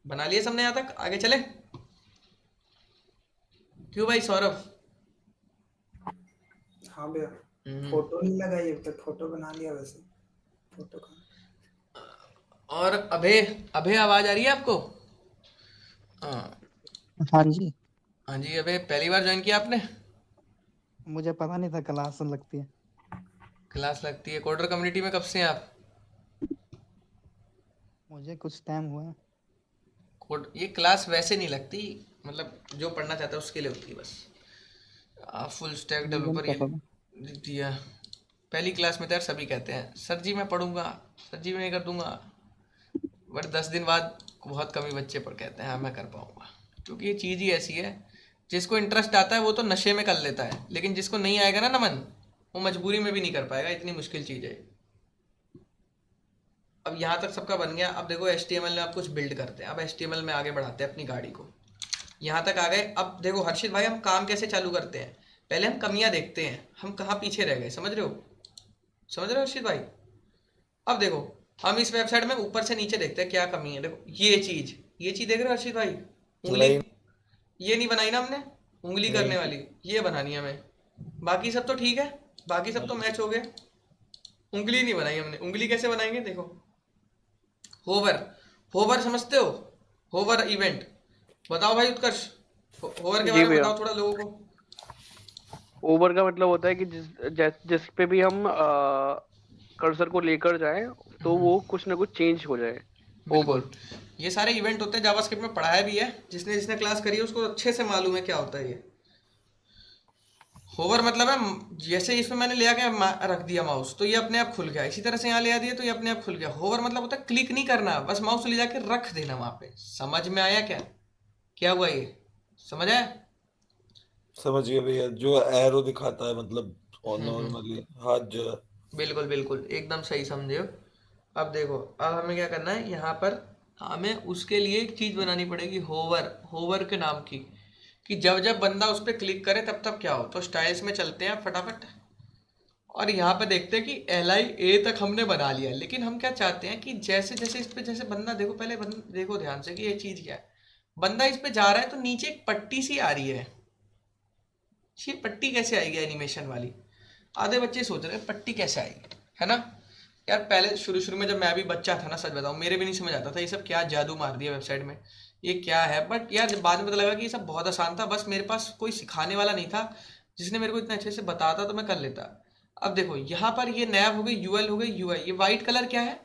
बना लिया सबने यहाँ तक, आगे चले। क्यों भाई सौरभ? हाँ भैया, फोटो नहीं लगाई अब तक, फोटो बना लिया वैसे, फोटो का। और अभे आवाज आ रही है आपको? हाँ जी, हाँ जी अभे, पहली बार ज्वाइन किया आपने? मुझे पता नहीं था क्लास लगती है। क्लास लगती है। कोडर कम्युनिटी में कब से हैं आप? मुझे कुछ टाइम हुआ है। ये क्लास वैसे नहीं लगती, मतलब जो पढ़ना चाहता है उसके लिए होती है बस। फुल स्टैक डेवलपर ये दिया। पहली क्लास में तो यार सभी कहते हैं सर जी मैं पढ़ूंगा, सर जी मैं नहीं कर दूंगा, बट 10 दिन बाद बहुत कम ही बच्चे पर कहते हैं हाँ मैं कर पाऊंगा। क्योंकि ये चीज़ ही ऐसी है, जिसको इंटरेस्ट आता है वो तो नशे में कर लेता है, लेकिन जिसको नहीं आएगा ना नमन, वो मजबूरी में भी नहीं कर पाएगा। इतनी मुश्किल चीज़ है। अब यहाँ तक सबका बन गया। अब देखो HTML में आप कुछ बिल्ड करते हैं, अब HTML में आगे बढ़ाते हैं अपनी गाड़ी को। यहाँ तक आ गए। अब देखो हर्षित भाई, हम काम कैसे चालू करते हैं, पहले हम कमियां देखते हैं, हम कहाँ पीछे रह गए, समझ रहे हो हर्षित भाई। अब देखो हम इस वेबसाइट में ऊपर से नीचे देखते हैं क्या कमी है। देखो ये चीज देख रहे हो हर्षित भाई, उंगली ये नहीं बनाई ना हमने, उंगली करने वाली ये बनानी है हमें। बाकी सब तो ठीक है, बाकी सब तो मैच हो गए, उंगली नहीं बनाई हमने। उंगली कैसे बनाएंगे, देखो होवर समझते हो, होवर इवेंट बताओ भाई उत्कर्ष, होवर के बारे में बताओ थोड़ा लोगों को। ओवर का मतलब होता है कि जिस पे भी हम कर्सर को लेकर जाएं तो वो कुछ ना कुछ चेंज हो जाए। ओवर ये सारे इवेंट होते हैं, जावास्क्रिप्ट में पढ़ाया भी है, जिसने क्लास करी है उसको अच्छे से मालूम है क्या होता है ये। होवर मतलब है जैसे इसमें मैंने ले आके रख दिया माउस तो ये अपने आप खुल गया, इसी तरह से यहाँ ले आ दिया तो ये अपने आप खुल गया। होवर मतलब होता है क्लिक नहीं करना, बस माउस ले जाके रख देना वहां पे। समझ में आया क्या हुआ ये? समझ आया? समझ गया भैया, जो एरो दिखाता है मतलब नॉर्मली हाथ जो। बिल्कुल एकदम सही समझे हो। अब देखो अब हमें क्या करना है, यहाँ पर हमें उसके लिए एक चीज बनानी पड़ेगी होवर के नाम की, कि जब बंदा उस पर क्लिक करे तब क्या हो। तो स्टाइल्स में चलते हैं फटाफट और यहाँ पे देखते हैं कि LIA तक हमने बना लिया। लेकिन हम क्या चाहते हैं कि जैसे इस पे जैसे बंदा देखो, पहले देखो ध्यान से कि ये चीज क्या है। बंदा इस पे जा रहा है तो नीचे एक पट्टी सी आ रही है, ये पट्टी कैसे आएगी एनिमेशन वाली? आधे बच्चे सोच रहे हैं पट्टी कैसे आएगी, है ना यार। पहले शुरू में जब मैं भी बच्चा था ना, सच बताऊं मेरे भी नहीं समझ आता था ये सब क्या जादू मार दिया वेबसाइट में, ये क्या है। बट यार बाद में पता लगा कि ये सब बहुत आसान था, बस मेरे पास कोई सिखाने वाला नहीं था जिसने मेरे को इतने अच्छे से बताता तो मैं कर लेता। अब देखो यहाँ पर ये नैव हो गई, यूएल हो गई, यूआई। ये वाइट कलर क्या है,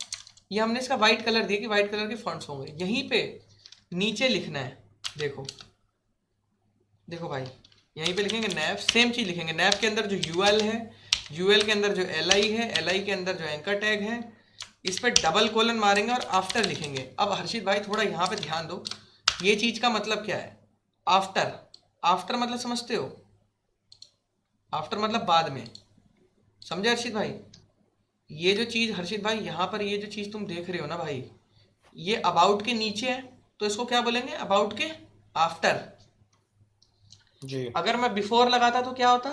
ये हमने इसका वाइट कलर दिया कि वाइट कलर के फॉन्ट्स होंगे। यहीं पे नीचे लिखना है, देखो देखो भाई, यहीं पे लिखेंगे नैव, सेम चीज लिखेंगे। नैव के अंदर जो यूएल है, यूएल के अंदर जो एलआई है, एलआई के अंदर जो एंकर टैग है, इस पर डबल कोलन मारेंगे और आफ्टर लिखेंगे। अब हर्षित भाई थोड़ा यहाँ पे ध्यान दो, ये चीज का मतलब क्या है, आफ्टर। आफ्टर मतलब समझते हो, आफ्टर मतलब बाद में, समझे हर्षित भाई? ये जो चीज हर्षित भाई यहाँ पर ये जो चीज तुम देख रहे हो ना भाई, ये अबाउट के नीचे है, तो इसको क्या बोलेंगे, अबाउट के आफ्टर। जी अगर मैं बिफोर लगाता तो क्या होता,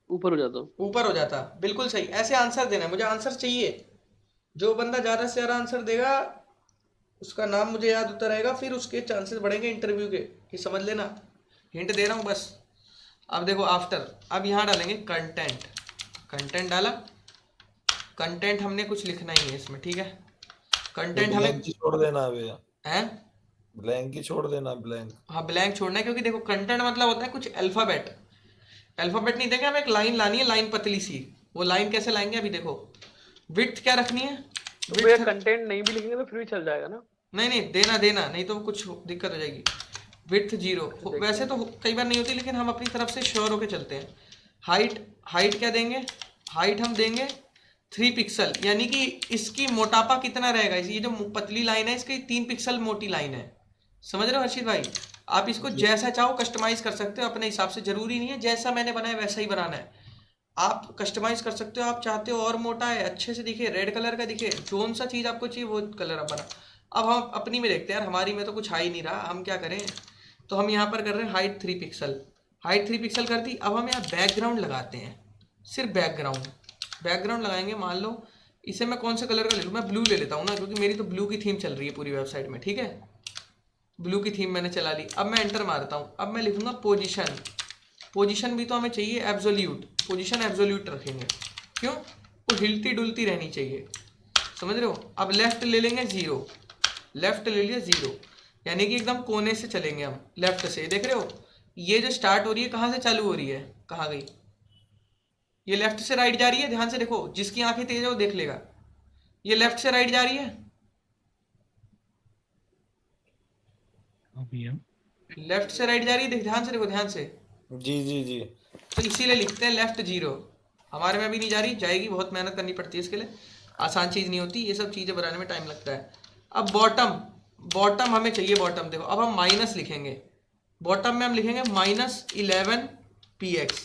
ऊपर हो जाता। ऊपर हो जाता। बिल्कुल सही, ऐसे आंसर देना है, मुझे आंसर चाहिए। जो बंदा ज्यादा से ज्यादा आंसर देगा उसका नाम मुझे याद होता रहेगा, फिर उसके चांसेस बढ़ेंगे इंटरव्यू के, ये समझ लेना, हिंट दे रहा हूँ बस। अब देखो आफ्टर, अब यहाँ डालेंगे कंटेंट। कंटेंट डाला, कंटेंट हमने कुछ लिखना ही है इसमें, ठीक है? कंटेंट हमें ब्लैंक ही छोड़ देना भैया, है, ब्लैंक ही छोड़ देना, ब्लैंक। हाँ ब्लैंक छोड़ना है, क्योंकि देखो कंटेंट मतलब होता है कुछ अल्फाबेट। अल्फाबेट नहीं देंगे, हमें एक लाइन लानी है, लाइन पतली सी। वो लाइन कैसे लाएंगे अभी देखो। विड्थ क्या रखनी है, तो भैया कंटेंट नहीं भी लिखेंगे तो फिर भी चल जाएगा ना? नहीं नहीं देना देना, नहीं तो कुछ दिक्कत हो जाएगी। विड्थ 0, वैसे तो कई बार नहीं होती, लेकिन हम अपनी तरफ से श्योर होके चलते हैं। हाइट, हाइट क्या देंगे, हाइट हम देंगे 3 पिक्सल, यानी कि इसकी मोटापा कितना रहेगा, ये जो पतली लाइन है इसकी 3 पिक्सल मोटी लाइन है। समझ रहे हो हर्षित भाई? आप इसको जैसा चाहो कस्टमाइज कर सकते हो अपने हिसाब से, जरूरी नहीं है जैसा मैंने बनाया वैसा ही बनाना है, आप कस्टमाइज कर सकते हो। आप चाहते हो और मोटा है, अच्छे से दिखे, रेड कलर का दिखे, जोन सा चीज आपको चाहिए वो कलर आप बना। अब हम अपनी में देखते हैं यार, हमारी में तो कुछ आ ही नहीं रहा, हम क्या करें? तो हम यहाँ पर कर रहे हैं हाइट 3 पिक्सल, हाइट 3 पिक्सल कर दी। अब हम यहाँ बैकग्राउंड लगाते हैं, सिर्फ बैकग्राउंड। बैकग्राउंड लगाएंगे, मान लो इसे मैं कौन से कलर का ले लूँ, मैं ब्लू ले लेता हूँ ना, क्योंकि मेरी तो ब्लू की थीम चल रही है पूरी वेबसाइट में, ठीक है? ब्लू की थीम मैंने चला ली। अब मैं एंटर मारता हूँ, अब मैं लिखूंगा पोजीशन। पोजीशन भी तो हमें चाहिए एब्सोल्यूट, पोजीशन एब्सोल्यूट रखेंगे, क्यों? वो हिलती डुलती रहनी चाहिए, समझ रहे हो? अब लेफ्ट ले लेंगे 0, लेफ्ट ले लिया 0, यानी कि एकदम कोने से चलेंगे हम, लेफ्ट से। देख रहे हो ये जो स्टार्ट हो रही है कहाँ से चालू हो रही है, कहाँ गई? ये लेफ्ट से राइट जा रही है, ध्यान से देखो, जिसकी आंखें तेज है वो देख लेगा। ये लेफ्ट से राइट जा रही है, लेफ्ट से राइट जा रही है, ध्यान से देखो, ध्यान से। जी जी जी। तो इसीलिए लिखते हैं लेफ्ट 0। हमारे में भी नहीं जा रही, जाएगी, बहुत मेहनत करनी पड़ती है इसके लिए, आसान चीज़ नहीं होती, ये सब चीज़ें बनाने में टाइम लगता है। अब बॉटम, बॉटम हमें चाहिए बॉटम। देखो अब हम माइनस लिखेंगे, बॉटम में हम लिखेंगे -11 px,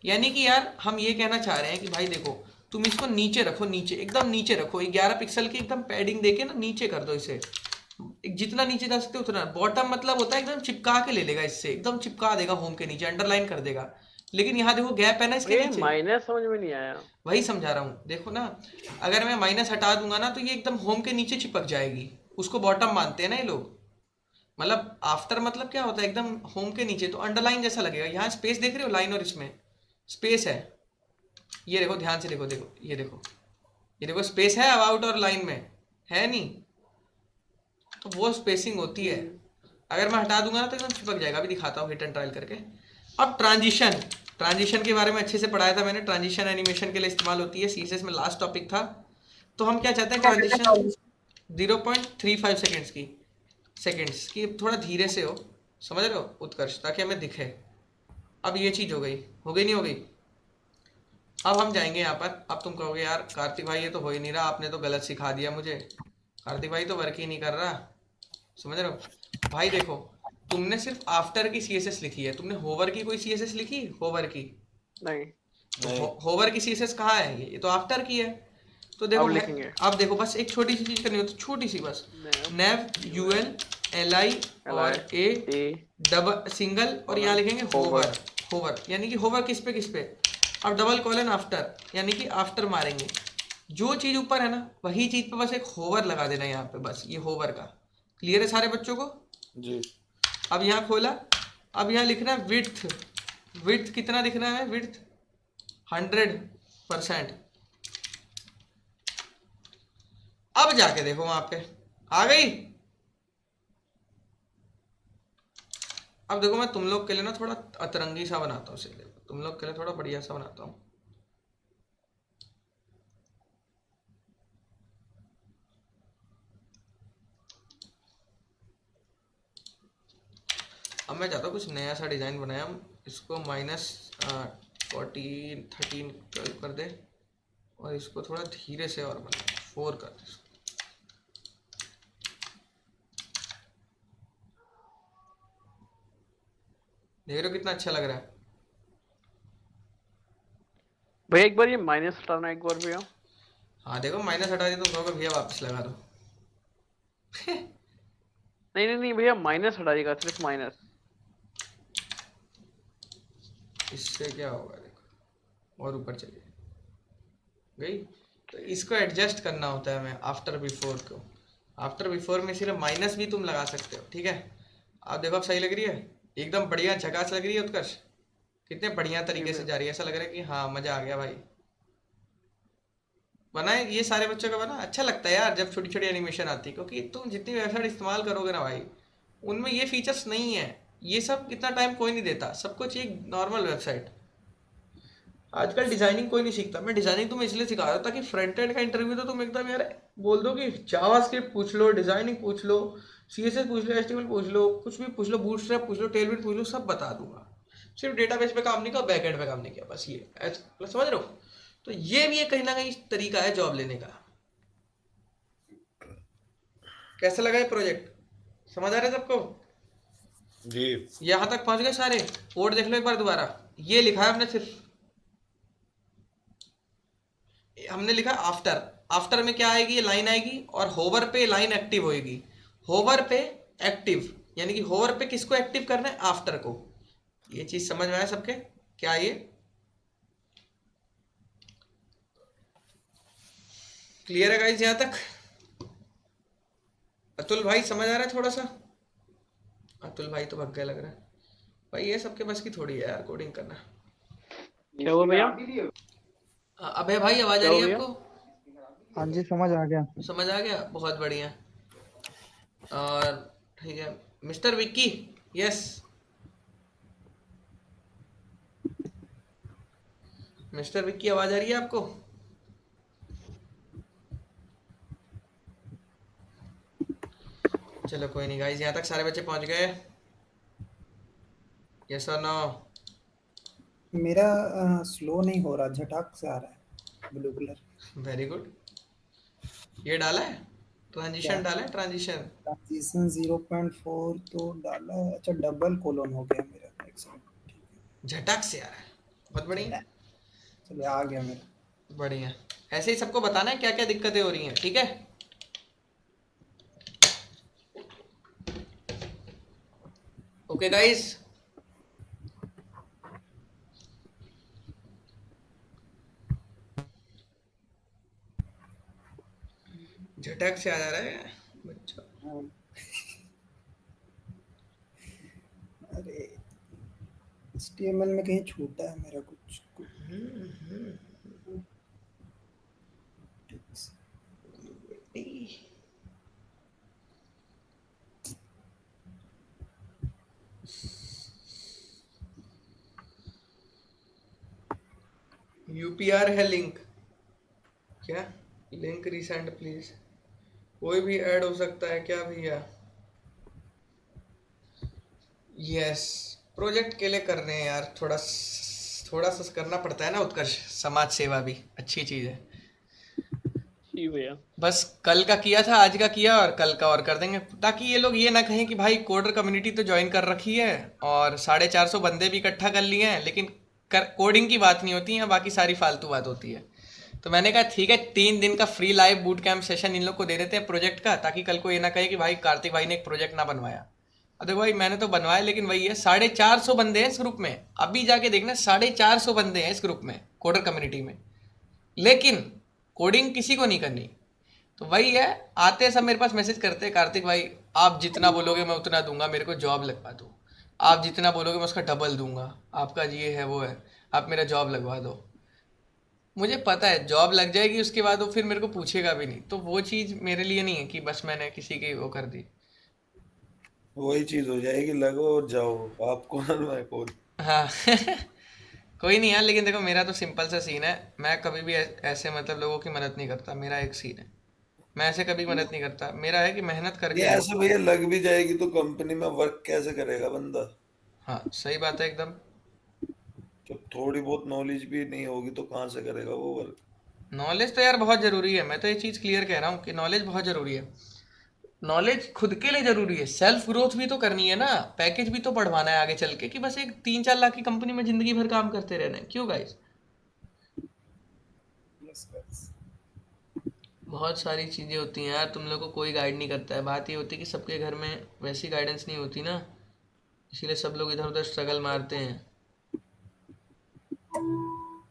यानी कि यार हम ये कहना चाह रहे हैं कि भाई देखो तुम इसको नीचे रखो, नीचे एकदम नीचे रखो, 11 पिक्सल की एकदम पैडिंग देके ना नीचे कर दो इसे, जितना नीचे जा सकते हो उतना। बॉटम मतलब होता है एकदम चिपका के ले लेगा, इससे एकदम चिपका देगा होम के नीचे, अंडरलाइन कर देगा। लेकिन यहाँ देखो गैप है ना इसके नीचे, माइनस समझ में नहीं आया। वही समझा रहा हूँ, देखो ना, अगर मैं माइनस हटा दूंगा ना तो ये एकदम होम के नीचे चिपक जाएगी, उसको बॉटम मानते हैं ना ये लोग। मतलब आफ्टर मतलब क्या होता है, एकदम होम के नीचे, तो अंडरलाइन जैसा लगेगा। यहाँ स्पेस देख रहे हो, लाइन और इसमें स्पेस है, ये देखो ध्यान से देखो, देखो ये देखो, ये देखो स्पेस है अबाउट और लाइन में, है नहीं? तो वो स्पेसिंग होती है। अगर मैं हटा दूंगा ना तो एकदम चिपक जाएगा। अभी दिखाता हूँ हिट एंड ट्रायल करके। अब ट्रांजिशन, ट्रांजिशन के बारे में अच्छे से पढ़ाया था मैंने, ट्रांजिशन एनिमेशन के लिए इस्तेमाल होती है, सीएसएस में लास्ट टॉपिक था। तो हम क्या चाहते हैं, ट्रांजिशन 0.35 सेकेंड्स की, थोड़ा धीरे से हो, समझ रहे हो उत्कर्ष, ताकि हमें दिखे। अब ये चीज़ हो गई नहीं हो गई? अब हम जाएंगे यहाँ पर। अब तुम कहोगे यार कार्तिक भाई ये तो हो ही नहीं रहा, आपने तो गलत सिखा दिया मुझे, कार्तिक भाई तो वर्क ही नहीं कर रहा, समझ रहे हो? भाई देखो तुमने सिर्फ आफ्टर की सीएसएस लिखी है, तुमने होवर की कोई सीएसएस लिखी? होवर की नहीं, तो होवर की सीएसएस कहाँ है? ये तो आफ्टर की है। तो देखो अब देखो बस एक छोटी सी चीज करनी होती है, छोटी सी बस, नेव यूएल एलआई और ए डबल सिंगल, और यहाँ लिखेंगे होवर। होवर यानी कि होवर किस पे? अब डबल कॉलन आफ्टर, यानी कि आफ्टर मारेंगे, जो चीज ऊपर है ना वही चीज पे बस एक होवर लगा देना यहाँ पे, बस ये होवर का। क्लियर है सारे बच्चों को? जी। अब यहाँ खोला, अब यहाँ लिखना है विड्थ। विड्थ कितना लिखना है? विड्थ 100%। अब जाके देखो वहां पे आ गई। अब देखो मैं तुम लोग के लिए ना थोड़ा अतरंगी सा बनाता हूँ इसे, देखो तुम लोग के लिए थोड़ा बढ़िया सा बनाता हूँ। अब मैं चाहता हूँ कुछ नया सा डिज़ाइन बनाया हम, इसको -14 13 12 कर दे और इसको थोड़ा धीरे से और बनाए 4 कर दे इसको। देख रहे हो कितना अच्छा लग रहा है। भैया एक बार ये माइनस हटाना एक बार भैया। हाँ देखो माइनस हटा दिया तो कहोगे भैया वापस लगा दो। नहीं नहीं नहीं भैया माइनस हटाइएगा, सिर्फ माइनस। इससे क्या होगा देखो, और ऊपर चलिए गई। तो इसको एडजस्ट करना होता है हमें आफ्टर बिफोर को। आफ्टर बिफोर में सिर्फ माइनस भी तुम लगा सकते हो, ठीक है। आप देखो अब सही लग रही है, एकदम बढ़िया झकास लग रही है उत्कर्ष, कितने बढ़िया तरीके से जा रही है। ऐसा लग रहा है कि हाँ मजा आ गया भाई। बनाए ये सारे बच्चों का बना, अच्छा लगता है यार जब छोटी छोटी एनिमेशन आती है, क्योंकि तुम जितनी वेबसाइट इस्तेमाल करोगे ना भाई, उनमें ये फीचर्स नहीं है। ये सब इतना टाइम कोई नहीं देता, सबको चाहिए नॉर्मल वेबसाइट। आजकल डिजाइनिंग कोई नहीं सीखता। मैं डिजाइनिंग तुम्हें इसलिए सिखा रहा था ताकि फ्रंट एंड का इंटरव्यू तो तुम एकदम यार बोल दो कि जावास्क्रिप्ट पूछ लो, डिजाइनिंग पूछ लो, सीएसएस पूछ लो, एचटीएमएल पूछ लो, कुछ भी पूछ लो, बूटस्ट्रैप पूछ लो, टेलविट पूछ लो, सब बता दूंगा। सिर्फ डेटाबेस पे काम नहीं किया, बैकएंड पे काम नहीं किया, बस ये समझ रहे हो। तो ये भी एक कहीं ना कहीं तरीका है जॉब लेने का। कैसा लगा ये प्रोजेक्ट, समझ आ रहा है सबको? जी यहाँ तक पहुंच गए सारे? कोड देख लो एक बार दोबारा। ये लिखा है हमने, सिर्फ हमने लिखा आफ्टर। आफ्टर में क्या आएगी, ये लाइन आएगी और होवर पे लाइन एक्टिव होएगी। होवर पे एक्टिव यानी कि होवर पे किसको एक्टिव करना है, आफ्टर को। ये चीज समझ में आया सबके? क्या ये क्लियर है गाइस यहाँ तक? अतुल भाई समझ आ रहा है थोड़ा सा? अतुल भाई तो भग गए लग रहा है भाई। ये सबके बस की थोड़ी है यार कोडिंग करना। क्या हुआ भैया? अबे भाई आवाज आ रही है आपको? हाँ जी समझ आ गया। समझ आ गया, बहुत बढ़िया। और ठीक है mister Vicky, yes mister Vicky आवाज आ रही है आपको? चलो कोई नहीं गाइस, यहाँ तक सारे बच्चे पहुंच गए? यस और नो? मेरा स्लो नहीं हो रहा, झटाक से आ रहा है ब्लू कलर। Very good. ये डाला है ट्रांजिशन, क्या? डाला है ट्रांजिशन। ट्रांजिशन 0.4 तो डाला है। अच्छा डबल कोलोन हो गया मेरा, एक सेकंड। झटक से आ रहा है, बहुत बढ़िया। चलिए आ गया मेरा। बढ़िया। ऐसे ही सबको बताना है क्या क्या दिक्कतें हो रही हैं, ठीक है? ओके गाइस, झटक से आ जा रहा है बच्चा। हाँ। अरे HTML में कहीं छूटा है मेरा कुछ। यूपीआर है लिंक, क्या लिंक रिसेंड प्लीज। कोई भी ऐड हो सकता है क्या भैया? यस प्रोजेक्ट के लिए कर रहे हैं यार, थोड़ा सा करना पड़ता है ना उत्कर्ष। समाज सेवा भी अच्छी चीज है। जी भैया। बस कल का किया था, आज का किया और कल का और कर देंगे, ताकि ये लोग ये ना कहें कि भाई कोडर कम्युनिटी तो ज्वाइन कर रखी है और 450 बंदे भी इकट्ठा कर लिए हैं, लेकिन कोडिंग की बात नहीं होती है, बाकी सारी फालतू बात होती है। तो मैंने कहा ठीक है 3 दिन का free live boot camp session in लोग को दे देते हैं प्रोजेक्ट का, ताकि कल को ये ना कहे कि भाई कार्तिक भाई ने एक प्रोजेक्ट ना बनवाया। अरे भाई मैंने तो बनवाया, लेकिन वही है 450 बंदे हैं इस ग्रुप में। अभी जाके देखना 450 बंदे हैं इस ग्रुप में, कोडर कम्युनिटी में, लेकिन कोडिंग किसी को नहीं करनी। तो वही है, आते हैं सब मेरे पास मैसेज करते हैं, कार्तिक भाई आप जितना बोलोगे मैं उतना दूंगा, मेरे को जॉब लगवा दो। आप जितना बोलोगे मैं उसका डबल दूंगा, आपका ये है वो है, आप मेरा जॉब लगवा दो। मुझे पता है जॉब लग जाएगी उसके बाद वो फिर मेरे को पूछेगा भी नहीं, तो वो चीज़ मेरे लिए नहीं है कि बस मैंने किसी की वो कर दी। वही चीज हो जाएगी, लगो और जाओ, आप कौन मैं कौन। हाँ कोई नहीं यार, लेकिन देखो मेरा तो सिंपल सा सीन है, मैं कभी भी ऐसे मतलब लोगों की मदद नहीं करता। मेरा एक सीन है, मैं ऐसे कभी मदद नहीं करता। मेरा है कि मेहनत ये करके ऐसे भैया लग भी जाएगी तो कंपनी में वर्क कैसे करेगा बंदा? हाँ सही बात है एकदम। जब थोड़ी बहुत नॉलेज भी नहीं होगी तो कहाँ से करेगा वो वर्क? नॉलेज तो यार बहुत ज़रूरी है, मैं तो ये चीज़ क्लियर कह रहा हूँ कि नॉलेज बहुत ज़रूरी है। नॉलेज खुद के लिए ज़रूरी है, सेल्फ ग्रोथ भी तो करनी है ना, पैकेज भी तो बढ़वाना है आगे चल के, कि बस एक 3-4 लाख की कंपनी में ज़िंदगी भर काम करते रहना है। क्यों गाइस? Yes, guys. बहुत सारी चीज़ें होती हैं यार, तुम लोग को कोई गाइड नहीं करता है। बात ये होती है कि सबके घर में वैसी गाइडेंस नहीं होती ना, इसीलिए सब लोग इधर उधर स्ट्रगल मारते हैं।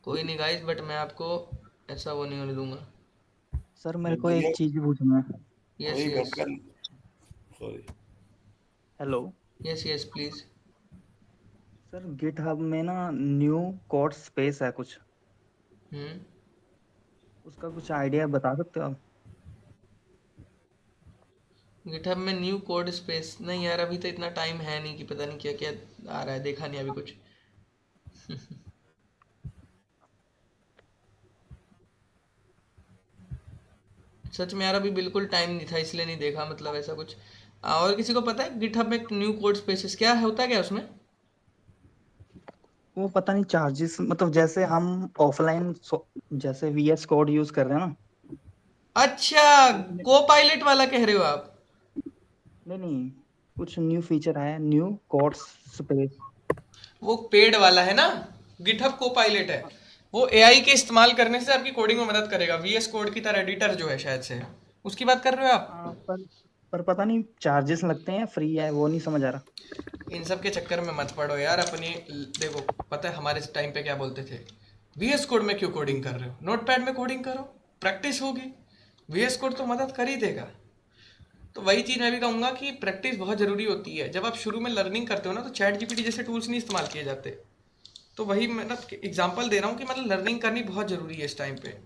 कोई नहीं गाइस, बट मैं आपको ऐसा वो नहीं होने दूंगा। सर मेरे को भैया एक चीज पूछना है। यस वही यस कल, sorry. Hello yes yes please. Sir, GitHub में ना न्यू कोड स्पेस है कुछ, हम्म उसका कुछ आइडिया बता सकते हो आप? गिटहब में न्यू कोड स्पेस नहीं यार, अभी तो इतना टाइम है नहीं कि पता नहीं क्या क्या आ रहा है, देखा नहीं अभी कुछ। सच में यार अभी बिल्कुल टाइम नहीं था, इसलिए नहीं देखा, मतलब ऐसा कुछ। और किसी को पता है गिटहब में न्यू कोड स्पेसेस क्या होता क्या उसमें? वो पता नहीं चार्जेस, मतलब जैसे हम ऑफलाइन जैसे वीएस कोड यूज कर रहे हैं ना। अच्छा, नहीं को पायलट वाला कह रहे हो आप? नहीं, कुछ न्यू फीचर आया, न्यू कोड स्पेस। वो पेड वाला है ना, गिटहब को पायलट है। वो एआई के इस्तेमाल करने से आपकी कोडिंग में मदद करेगा, वीएस कोड की तरह एडिटर जो है शायद से, उसकी बात कर रहे हो आप? हाँ, पर पता नहीं चार्जेस लगते हैं फ्री है, वो नहीं समझ आ रहा। इन सब के चक्कर में मत पड़ो यार अपनी। देखो पता है हमारे टाइम पे क्या बोलते थे, वीएस कोड में क्यों कोडिंग कर रहे हो, नोटपैड में कोडिंग करो, प्रैक्टिस होगी, वीएस कोड तो मदद कर ही देगा। तो वही चीज़ मैं भी कहूँगा कि प्रैक्टिस बहुत ज़रूरी होती है। जब आप शुरू में लर्निंग करते हो ना, तो चैट जीपीटी जैसे टूल्स नहीं इस्तेमाल किए जाते। तो वही मैं ना एग्जांपल दे रहा हूँ कि मतलब लर्निंग करनी बहुत ज़रूरी है इस टाइम पे।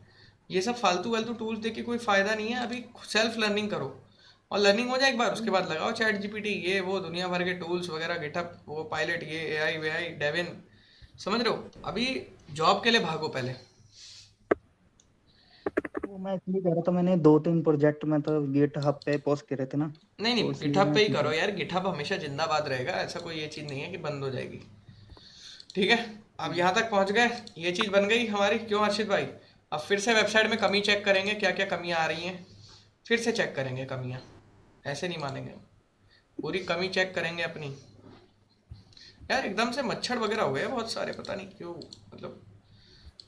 ये सब फालतू वालतू टूल्स देख के कोई फ़ायदा नहीं है, अभी सेल्फ लर्निंग करो, और लर्निंग हो जाए एक बार उसके बाद लगाओ चैट जीपीटी, ये वो दुनिया भर के टूल्स वगैरह, गिटहब, वो पायलट, ये एआई वेआई, डेविन, समझ रहे हो? अभी जॉब के लिए भागो पहले। वो मैं इसलिए कह रहा था, मैंने 2-3 प्रोजेक्ट में तो गिटहब पे पोस्ट करे थे ना, नहीं तो नहीं, इसलिए गिटहब मैं पे ही पूछ करो रहा यार, गिटहब हमेशा जिंदाबाद रहेगा, ऐसा कोई ये चीज़ नहीं है कि बंद हो जाएगी। ठीक है, अब यहाँ तक पहुँच गए, ये चीज़ बन गई हमारी। क्यों हर्षित भाई? अब फिर से वेबसाइट में कमी चेक करेंगे, क्या क्या कमियाँ आ रही हैं, फिर से चेक करेंगे कमियाँ, ऐसे नहीं मानेंगे, पूरी कमी चेक करेंगे अपनी। यार एकदम से मच्छर वगैरह हो गए बहुत सारे, पता नहीं क्यों, मतलब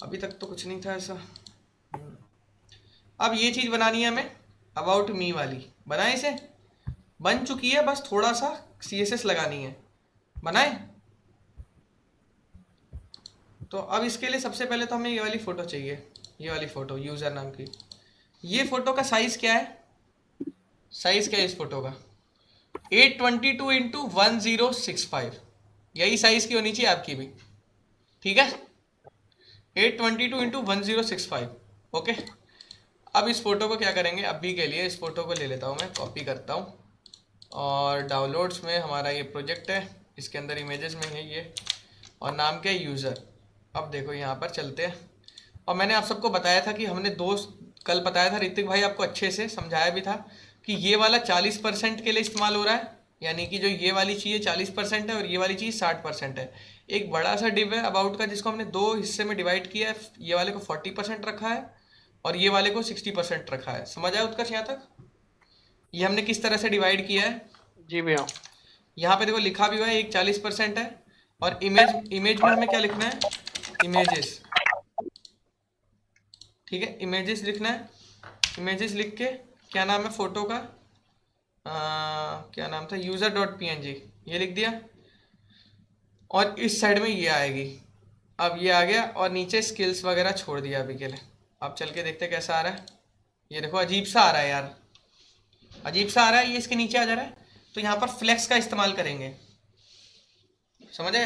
अभी तक तो कुछ नहीं था ऐसा। अब ये चीज़ बनानी है हमें, अबाउट मी वाली, बनाए इसे, बन चुकी है, बस थोड़ा सा CSS लगानी है। बनाए? तो अब इसके लिए सबसे पहले तो हमें ये वाली फ़ोटो चाहिए, ये वाली फ़ोटो यूज़र नाम की। ये फ़ोटो का साइज़ क्या है? साइज़ क्या है इस फ़ोटो का? 822x1065, यही साइज़ की होनी चाहिए आपकी भी, ठीक है? 822x1065, okay. अब इस फ़ोटो को क्या करेंगे, अभी के लिए इस फ़ोटो को ले लेता हूँ मैं, कॉपी करता हूँ, और डाउनलोड्स में हमारा ये प्रोजेक्ट है, इसके अंदर इमेजेस में है ये, और नाम क्या है, यूज़र। अब देखो यहाँ पर चलते हैं, और मैंने आप सबको बताया था कि हमने कल बताया था, ऋतिक भाई आपको अच्छे से समझाया भी था कि ये वाला 40% के लिए इस्तेमाल हो रहा है, यानी कि जो ये वाली चीज़ 40% है और ये वाली चीज़ 60% है। एक बड़ा सा डिव है अबाउट का, जिसको हमने 2 हिस्से में डिवाइड किया है, ये वाले को 40% रखा है और ये वाले को 60% रखा है। समझ आया उत्कर्ष यहाँ तक? ये हमने किस तरह से डिवाइड किया है? जी भैया। यहाँ पे देखो लिखा भी हुआ है, एक 40% है, और इमेज में हमें क्या लिखना है, इमेजेस, ठीक है, इमेजेस लिखना है। इमेजेस लिख के क्या नाम है फोटो का, क्या नाम था, user.png, ये लिख दिया, और इस साइड में ये आएगी। अब ये आ गया, और नीचे स्किल्स वगैरह छोड़ दिया अभी के लिए। अब चल के देखते कैसा आ रहा है। ये देखो अजीब सा आ रहा है यार, अजीब सा आ रहा है, ये इसके नीचे आ जा रहा है। तो यहाँ पर फ्लेक्स का इस्तेमाल करेंगे, समझे?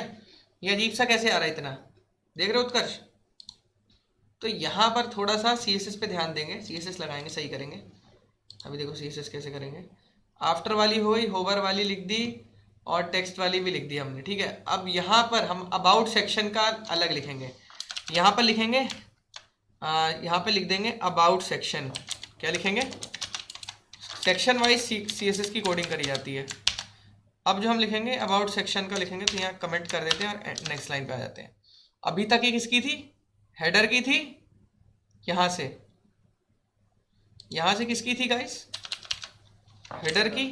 ये अजीब सा कैसे आ रहा है इतना, देख रहे हो उत्कर्ष? तो यहाँ पर थोड़ा सा CSS पे ध्यान देंगे, CSS लगाएंगे, सही करेंगे। अभी देखो CSS कैसे करेंगे। आफ्टर वाली हो गई, होवर वाली लिख दी, और टेक्स्ट वाली भी लिख दी हमने, ठीक है। अब यहाँ पर हम अबाउट सेक्शन का अलग लिखेंगे, यहाँ पर लिखेंगे यहाँ पे लिख देंगे अबाउट सेक्शन। क्या लिखेंगे? सेक्शन वाइज CSS की कोडिंग करी जाती है। अब जो हम लिखेंगे अबाउट सेक्शन का लिखेंगे तो यहाँ कमेंट कर देते हैं और नेक्स्ट लाइन पे आ जाते हैं। अभी तक ये किसकी थी? हेडर की थी। यहाँ से किसकी थी गाइस? हेडर की।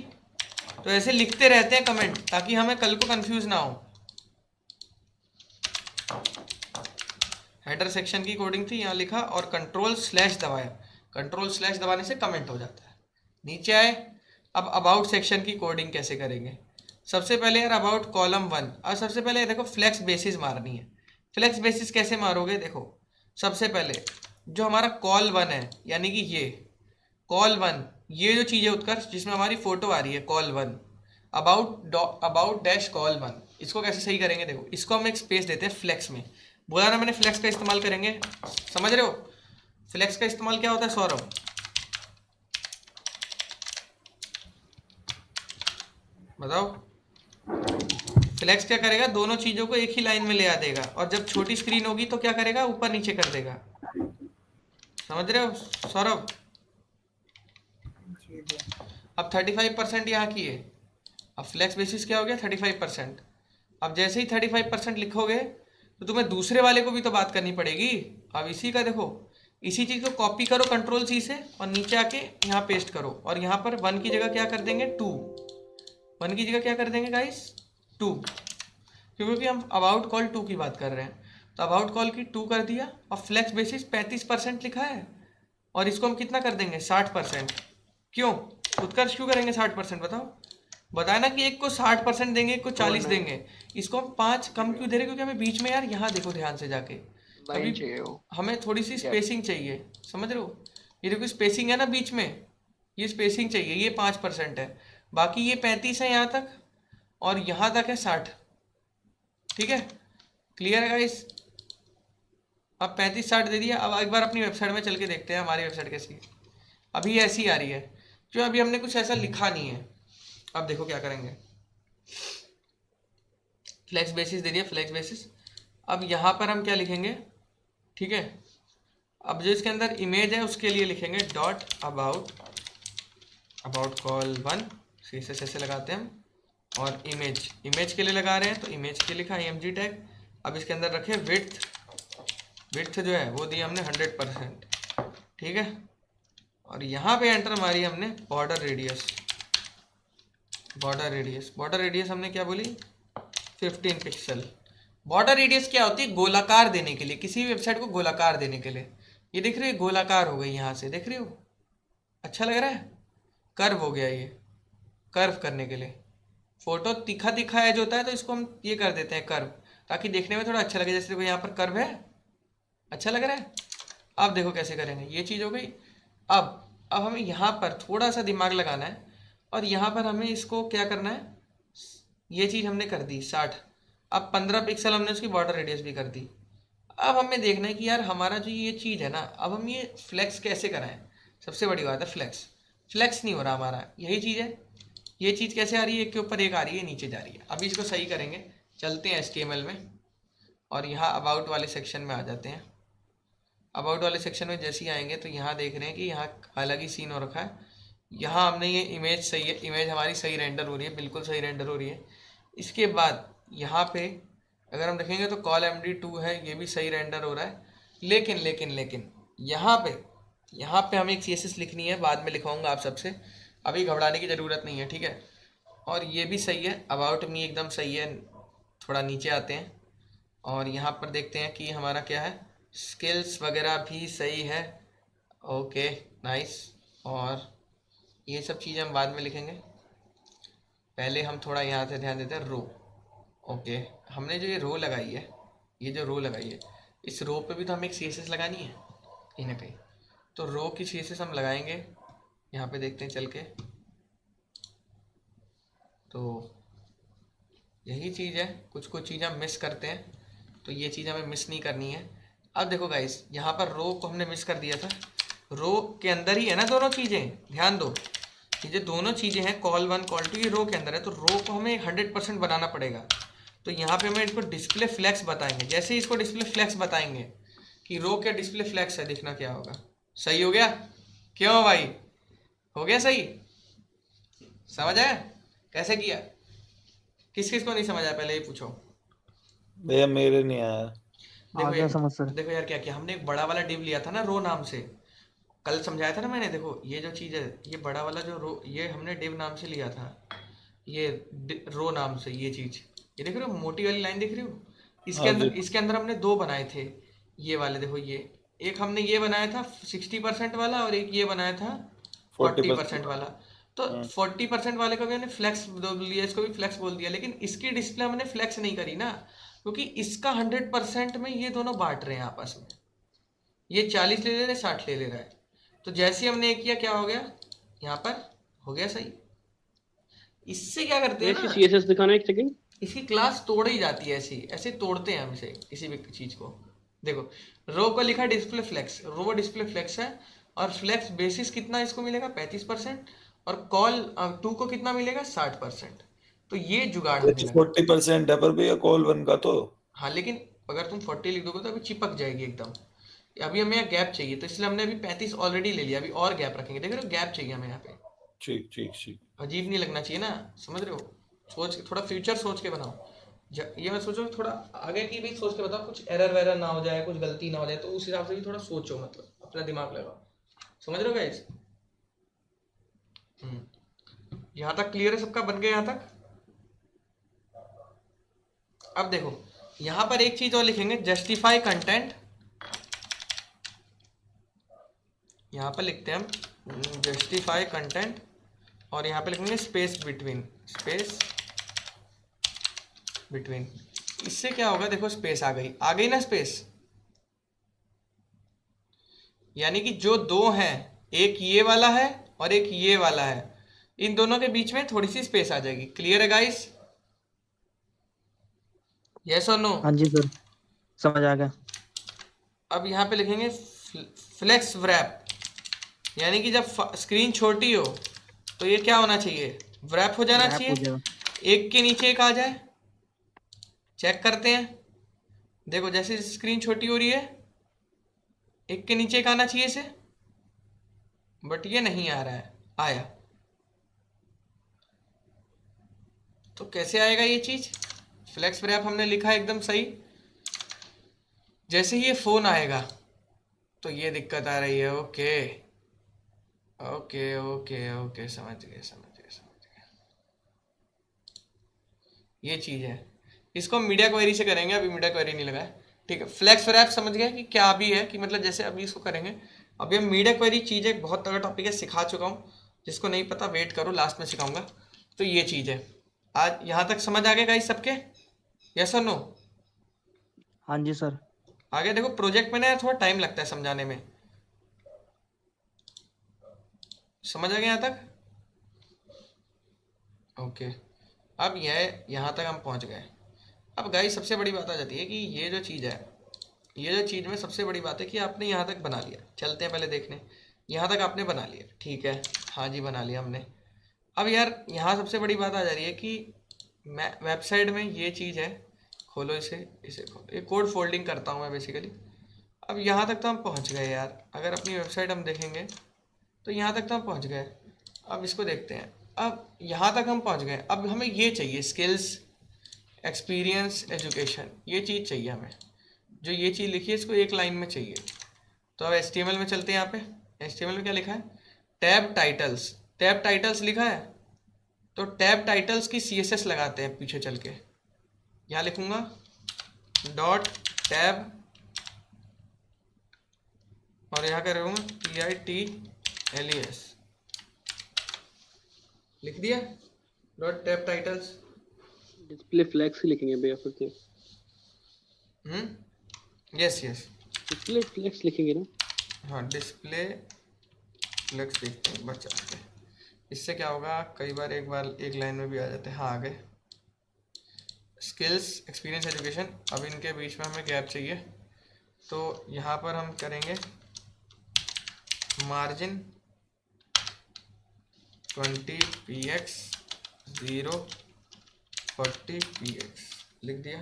तो ऐसे लिखते रहते हैं कमेंट ताकि हमें कल को कंफ्यूज ना हो। हेडर सेक्शन की कोडिंग थी, यहाँ लिखा और कंट्रोल/ दबाया। कंट्रोल/ दबाने से कमेंट हो जाता है। नीचे आए, अब अबाउट सेक्शन की कोडिंग कैसे करेंगे? सबसे पहले यार अबाउट कॉलम 1। अब सबसे पहले देखो फ्लेक्स बेसिस मारनी है। फ्लेक्स बेसिस कैसे मारोगे? देखो सबसे पहले जो हमारा कॉल 1 है, यानी कि ये कॉल 1, ये जो चीज़ है उत्कर्ष जिसमें हमारी फोटो आ रही है कॉल 1, अबाउट डैश कॉल 1, इसको कैसे सही करेंगे? देखो इसको हम एक स्पेस देते हैं फ्लेक्स में। बोला ना मैंने फ्लेक्स का इस्तेमाल करेंगे, समझ रहे हो? फ्लेक्स का इस्तेमाल क्या होता है सौरभ? बताओ। फ्लेक्स क्या करेगा? दोनों चीजों को एक ही लाइन में ले आ देगा और जब छोटी स्क्रीन होगी तो क्या करेगा? ऊपर नीचे कर देगा। समझ रहे हो सौरभ? अब 35% यहाँ की है। अब फ्लेक्स बेसिस क्या हो गया? 35%। अब जैसे ही 35% लिखोगे तो तुम्हें दूसरे वाले को भी तो बात करनी पड़ेगी। अब इसी का देखो, इसी चीज़ को कॉपी करो Ctrl+C से और नीचे आके यहाँ पेस्ट करो और यहाँ पर 1 की जगह क्या कर देंगे? 2। 1 की जगह क्या कर देंगे गाइस? 2, क्योंकि हम अबाउट कॉल 2 की बात कर रहे हैं। तो अबाउट कॉल की 2 कर दिया और फ्लेक्स बेसिस 35% लिखा है और इसको हम कितना कर देंगे? 60%। क्यों उत्कर्ष, क्यों करेंगे 60%? बताओ। बताया ना कि एक को 60% देंगे, एक को 40 देंगे। इसको हम 5 कम क्यों दे रहे? क्योंकि हमें बीच में यार यहाँ देखो ध्यान से जाके, अभी हमें थोड़ी सी स्पेसिंग चाहिए। समझ रहे हो? ये देखो स्पेसिंग है ना बीच में, ये स्पेसिंग चाहिए। ये 5% है, बाकी ये 35 है यहाँ तक और यहाँ तक है 60। ठीक है, क्लियर है गाइस? अब 35-60 दे दिया। अब एक बार अपनी वेबसाइट में चल के देखते हैं हमारी वेबसाइट कैसी है। अभी ऐसी आ रही है, जो अभी हमने कुछ ऐसा लिखा नहीं है। अब देखो क्या करेंगे। फ्लेक्स बेसिस दे दिया, फ्लेक्स बेसिस। अब यहाँ पर हम क्या लिखेंगे? ठीक है, अब जो इसके अंदर इमेज है उसके लिए लिखेंगे डॉट अबाउट कॉल 1। CSS ऐसे लगाते हैं हम। और इमेज के लिए लगा रहे हैं तो इमेज के लिखा img टैग। अब इसके अंदर रखे विड्थ जो है वो दी हमने 100%। ठीक है, और यहाँ पे एंटर मारी हमने बॉर्डर रेडियस हमने क्या बोली? 15 पिक्सल। बॉर्डर रेडियस क्या होती है? गोलाकार देने के लिए, किसी भी वेबसाइट को गोलाकार देने के लिए। ये देख रहे हो, गोलाकार हो गई यहाँ से, देख रहे हो? अच्छा लग रहा है? कर्व हो गया ये, कर्व करने के लिए। फोटो तीखा एज होता है तो इसको हम ये कर देते हैं कर्व, ताकि देखने में थोड़ा अच्छा लगे। जैसे देखो यहाँ पर कर्व है, अच्छा लग रहा है? अब देखो कैसे करेंगे, ये चीज़ हो गई। अब हमें यहाँ पर थोड़ा सा दिमाग लगाना है और यहाँ पर हमें इसको क्या करना है? ये चीज़ हमने कर दी 60। अब 15 पिक्सल हमने उसकी बॉर्डर रेडियस भी कर दी। अब हमें देखना है कि यार हमारा जो ये चीज़ है ना, अब हम ये फ्लेक्स कैसे कराएं? सबसे बड़ी बात है फ्लेक्स नहीं हो रहा हमारा। यही चीज़ है, ये चीज़ कैसे आ रही है? एक के ऊपर एक आ रही है, नीचे जा रही है। अभी इसको सही करेंगे, चलते हैं HTML में और यहाँ अबाउट वाले सेक्शन में आ जाते हैं। अबाउट वाले सेक्शन में जैसे ही आएंगे तो यहाँ देख रहे हैं कि यहाँ अलग ही सीन हो रखा है। यहाँ हमने ये इमेज सही है, इमेज हमारी सही रेंडर हो रही है, बिल्कुल सही रेंडर हो रही है। इसके बाद यहाँ पे अगर हम देखेंगे तो कॉल MD2 है, ये भी सही रेंडर हो रहा है। लेकिन यहाँ पे हमें एक CSS लिखनी है, बाद में लिखवाऊंगा आप सबसे, अभी घबराने की ज़रूरत नहीं है। ठीक है, और ये भी सही है, अबाउट मी एकदम सही है। थोड़ा नीचे आते हैं और यहाँ पर देखते हैं कि हमारा क्या है, स्किल्स वगैरह भी सही है। ओके नाइस, और ये सब चीज़ें हम बाद में लिखेंगे। पहले हम थोड़ा यहाँ से ध्यान देते हैं रो। ओके, हमने जो ये रो लगाई है, इस रो पे भी तो हमें एक CSS लगानी है कहीं ना कहीं। तो रो की CSS हम लगाएंगे, यहाँ पे देखते हैं चल के। तो यही चीज़ है, कुछ चीज़ हम मिस करते हैं, तो ये चीज़ हमें मिस नहीं करनी है। अब देखो गाइस, यहाँ पर रो को हमने मिस कर दिया था। रो के अंदर ही है ना दोनों चीज़ें, ध्यान दो। ये जो दोनों चीज़ें हैं कॉल 1 कॉल 2 ये रो के अंदर है, तो रो को हमें 100% बनाना पड़ेगा। तो यहाँ पे हमें इसको डिस्प्ले फ्लैक्स बताएंगे। जैसे ही इसको डिस्प्ले फ्लैक्स बताएंगे कि रो क्या डिस्प्ले फ्लैक्स है, देखना क्या होगा। सही हो गया? क्यों भाई, हो गया सही? समझ आया कैसे किया? किस किस को नहीं समझ आया पहले ये पूछो। भैया मेरे नहीं आया। आ गया समझ सर। देखो यार क्या किया हमने, एक बड़ा वाला डिव लिया था ना रो नाम से, कल समझाया था ना मैंने। देखो ये जो चीज़ है, ये बड़ा वाला जो रो, ये हमने डिव नाम से लिया था, ये रो नाम से। ये चीज़ ये देख रहे हो, मोटी वाली लाइन देख रहे हो, इसके अंदर हमने 2 बनाए थे ये वाले। देखो ये एक हमने ये बनाया था 60% वाला, और एक ये बनाया था 40% वाला। तो 40% वाले को भी हमने फ्लेक्स बोल दिया, इसको भी फ्लेक्स बोल दिया, लेकिन इसकी डिस्प्ले हमने फ्लेक्स नहीं करी ना, क्योंकि इसका 100% में ये दोनों बांट रहे हैं आपस में। ये 40 ले ले रहा है, 60 ले ले रहा है। तो जैसे ही हमने एक किया, क्या हो गया यहाँ पर, हो गया सही। इससे क्या करते हैं ना, CSS दिखाना एक सेकंड। इसकी क्लास तोड़ ही जाती है, ऐसी ऐसे तोड़ते हैं हम इसे, किसी भी चीज को। देखो रो को लिखा डिस्प्ले फ्लेक्स, रो डिस्प्ले फ्लेक्स है, और फ्लेक्स बेसिस कितना इसको मिलेगा 35%, और कॉल 2 को कितना मिलेगा 60%। तो ये जुगाड़ होने लगा। 40% है पर भैया कॉल 1 का तो। हाँ लेकिन अगर तुम 40 लिख दोगे तो अभी चिपक जाएगी एकदम। अभी हमें यहाँ गैप चाहिए, तो इसलिए हमने अभी 35 ऑलरेडी ले लिया, अभी और गैप रखेंगे। देख रहे हो गैप चाहिए हमें यहाँ पे। ठीक ठीक ठीक। अजीब नहीं लगना चाहिए ना, समझ रहे हो? सोच थोड़ा फ्यूचर सोच के बनाओ। ये मैं सोचो थोड़ा आगे की भी सोच के बताओ, कुछ एरर वेरर ना हो जाए, कुछ गलती ना हो जाए, तो उस हिसाब से भी थोड़ा सोचो, मतलब अपना दिमाग लगाओ। समझ रहे हो गाइस? यहाँ तक क्लियर है सबका? बन गया यहाँ तक? अब देखो यहाँ पर एक चीज और लिखेंगे, जस्टिफाई कंटेंट। यहाँ पर लिखते हैं हम जस्टिफाई कंटेंट, और यहाँ पे लिखेंगे स्पेस बिटवीन, स्पेस बिटवीन। इससे क्या होगा, देखो स्पेस आ गई ना स्पेस, यानी कि जो 2 हैं, एक ये वाला है और एक ये वाला है, इन दोनों के बीच में थोड़ी सी स्पेस आ जाएगी। क्लियर है गाइस? यस और नो? हाँ जी सर, समझ आ गया। अब यहाँ पे लिखेंगे फ्लेक्स व्रैप, यानी कि जब स्क्रीन छोटी हो तो ये क्या होना चाहिए, व्रैप हो जाना चाहिए, एक के नीचे एक आ जाए। चेक करते हैं, देखो जैसे स्क्रीन छोटी हो रही है, एक के नीचे एक आना चाहिए इसे, बट ये नहीं आ रहा है। आया, तो कैसे आएगा ये चीज? फ्लेक्स व्रैप हमने लिखा है एकदम सही। जैसे ही ये फोन आएगा तो ये दिक्कत आ रही है। ओके ओके ओके ओके, समझ गए समझ गए समझ गए। ये चीज है, इसको मीडिया क्वेरी से करेंगे, अभी मीडिया क्वेरी नहीं लगा है। ठीक है, फ्लेक्स व्रैप समझ गए कि क्या भी है, कि मतलब जैसे अभी इसको करेंगे। अभी हम मीडिया क्वेरी चीज़ एक बहुत तगड़ा टॉपिक है, सिखा चुका हूँ, जिसको नहीं पता वेट करो, लास्ट में सिखाऊंगा। तो ये चीज़ है। आज यहाँ तक समझ आ गया गाइस सबके? यस और नो? हाँ जी सर। आगे देखो, प्रोजेक्ट में ना थोड़ा टाइम लगता है समझाने में। समझ आ गया यहाँ तक? ओके, अब यह यहाँ तक हम पहुँच गए। अब गाइस सबसे बड़ी बात आ जाती है कि ये जो चीज़ है, ये जो चीज़ में सबसे बड़ी बात है कि आपने यहाँ तक बना लिया। चलते हैं पहले देखने, यहाँ तक आपने बना लिया, ठीक है, हाँ जी बना लिया हमने। अब यार यहाँ सबसे बड़ी बात आ जा रही है कि मैं वेबसाइट में ये चीज़ है, खोलो इसे, इसे खोलो, ये कोड फोल्डिंग करता हूँ मैं बेसिकली। अब यहाँ तक तो हम पहुँच गए यार, अगर अपनी वेबसाइट हम देखेंगे तो यहाँ तक तो हम पहुँच गए। अब इसको देखते हैं, अब यहाँ तक हम पहुँच गए। अब हमें ये चाहिए, स्किल्स, एक्सपीरियंस, एजुकेशन, ये चीज़ चाहिए हमें। जो ये चीज़ लिखी है इसको एक लाइन में चाहिए। तो अब HTML में चलते हैं। यहाँ पे HTML में क्या लिखा है, टैब टाइटल्स। टैब टाइटल्स लिखा है, तो टैब टाइटल्स की CSS लगाते हैं पीछे चल के। यहाँ लिखूंगा डॉट टैब, और यहाँ करूँगा TITLES, लिख दिया dot tab titles. Display flex ही लिखेंगे भैया फिर से। यस यस, डिस्प्ले फ्लैक्स लिखेंगे ना? हाँ डिस्प्ले फ्लेक्स लिखते हैं, बच जाते हैं। इससे क्या होगा, कई बार एक लाइन में भी आ जाते हैं। हाँ आ गए। स्किल्स, एक्सपीरियंस, एजुकेशन, अब इनके बीच में हमें गैप चाहिए, तो यहाँ पर हम करेंगे मार्जिन 20px 0 40px लिख दिया।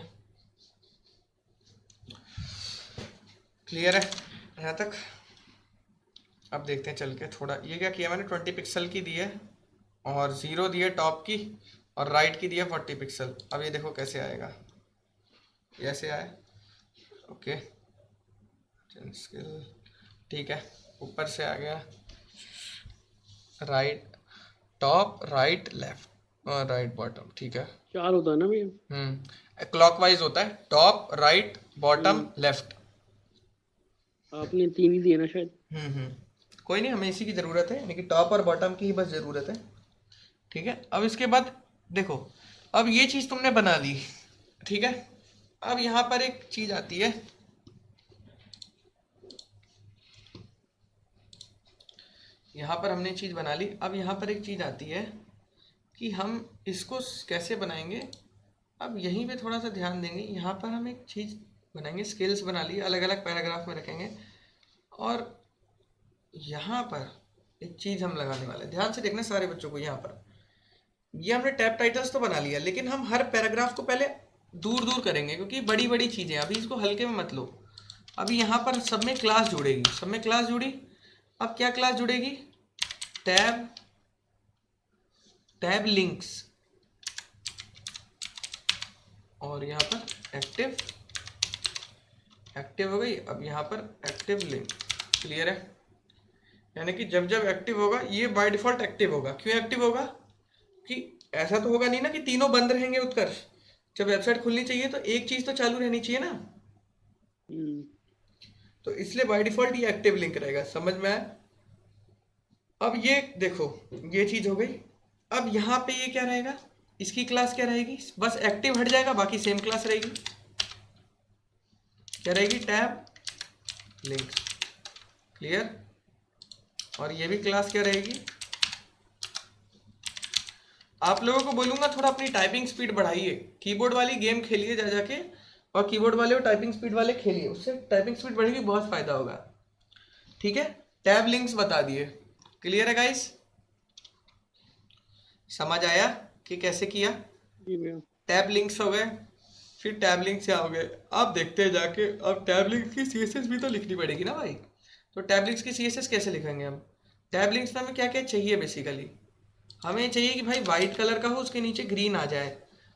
क्लियर है यहाँ तक? अब देखते हैं चल के थोड़ा, ये क्या किया मैंने, 20 पिक्सल की दी है और 0 दी है टॉप की और राइट की दी है 40 पिक्सल। अब ये देखो कैसे आएगा, ऐसे आए। ओके स्केल ठीक है, ऊपर से आ गया राइट टॉप राइट लेफ्ट और राइट बॉटम। ठीक है 4 होता है ना भैया? क्लॉकवाइज होता है, टॉप राइट बॉटम लेफ्ट। आपने 3 ही दिए ना शायद। कोई नहीं, हमें इसी की ज़रूरत है, यानी कि टॉप और बॉटम की ही बस ज़रूरत है। ठीक है, अब इसके बाद देखो, अब ये चीज़ तुमने बना ली। ठीक है, अब यहाँ पर एक चीज़ आती है, यहाँ पर हमने चीज़ बना ली। अब यहाँ पर एक चीज़ आती है कि हम इसको कैसे बनाएंगे। अब यहीं पे थोड़ा सा ध्यान देंगे, यहाँ पर हम एक चीज़ बनाएंगे, स्केल्स बना ली, अलग अलग पैराग्राफ में रखेंगे और यहाँ पर एक चीज़ हम लगाने वाले हैं। ध्यान से देखना सारे बच्चों को, यहाँ पर ये हमने टैब टाइटल्स तो बना लिया, लेकिन हम हर पैराग्राफ को पहले दूर दूर करेंगे क्योंकि बड़ी बड़ी चीज़ें, अभी इसको हल्के में मत लो। अभी यहाँ पर सब में क्लास जुड़ेगी, सब में क्लास जुड़ी। अब क्या क्लास जुड़ेगी, टैब लिंक्स और यहाँ पर एक्टिव हो गई। अब यहाँ पर एक्टिव लिंक। क्लियर है? यानी कि जब जब एक्टिव होगा ये बाय डिफॉल्ट एक्टिव होगा। क्यों एक्टिव होगा? कि ऐसा तो होगा नहीं ना कि तीनों बंद रहेंगे उत्कर्ष। जब वेबसाइट खुलनी चाहिए तो एक चीज तो चालू रहनी चाहिए ना, तो इसलिए बाय डिफॉल्ट ये एक्टिव लिंक रहेगा। समझ में आया? अब ये देखो, ये चीज हो गई। अब यहाँ पे ये क्या रहेगा, इसकी क्लास क्या रहेगी, बस एक्टिव हट जाएगा, बाकी सेम क्लास रहेगी। क्या रहेगी, टैब लिंक्स। क्लियर? और ये भी क्लास क्या रहेगी। आप लोगों को बोलूंगा थोड़ा अपनी टाइपिंग स्पीड बढ़ाइए, कीबोर्ड वाली गेम खेलिए जा जाके, और कीबोर्ड वाले और टाइपिंग स्पीड वाले खेलिए, उससे टाइपिंग स्पीड बढ़ेगी, बहुत फायदा होगा। ठीक है, टैब लिंक्स बता दिए। क्लियर है गाइस? समझ आया कि कैसे किया? टैब लिंक्स हो गए, फिर टैब लिंक्स क्या हो गए, आप देखते हैं जाके। अब टैब लिंक्स की सीएसएस भी तो लिखनी पड़ेगी ना भाई, तो टैब लिंक्स की सीएसएस कैसे लिखेंगे हम? टैब लिंक्स में हमें क्या क्या चाहिए, बेसिकली हमें चाहिए कि भाई वाइट कलर का हो, उसके नीचे ग्रीन आ जाए।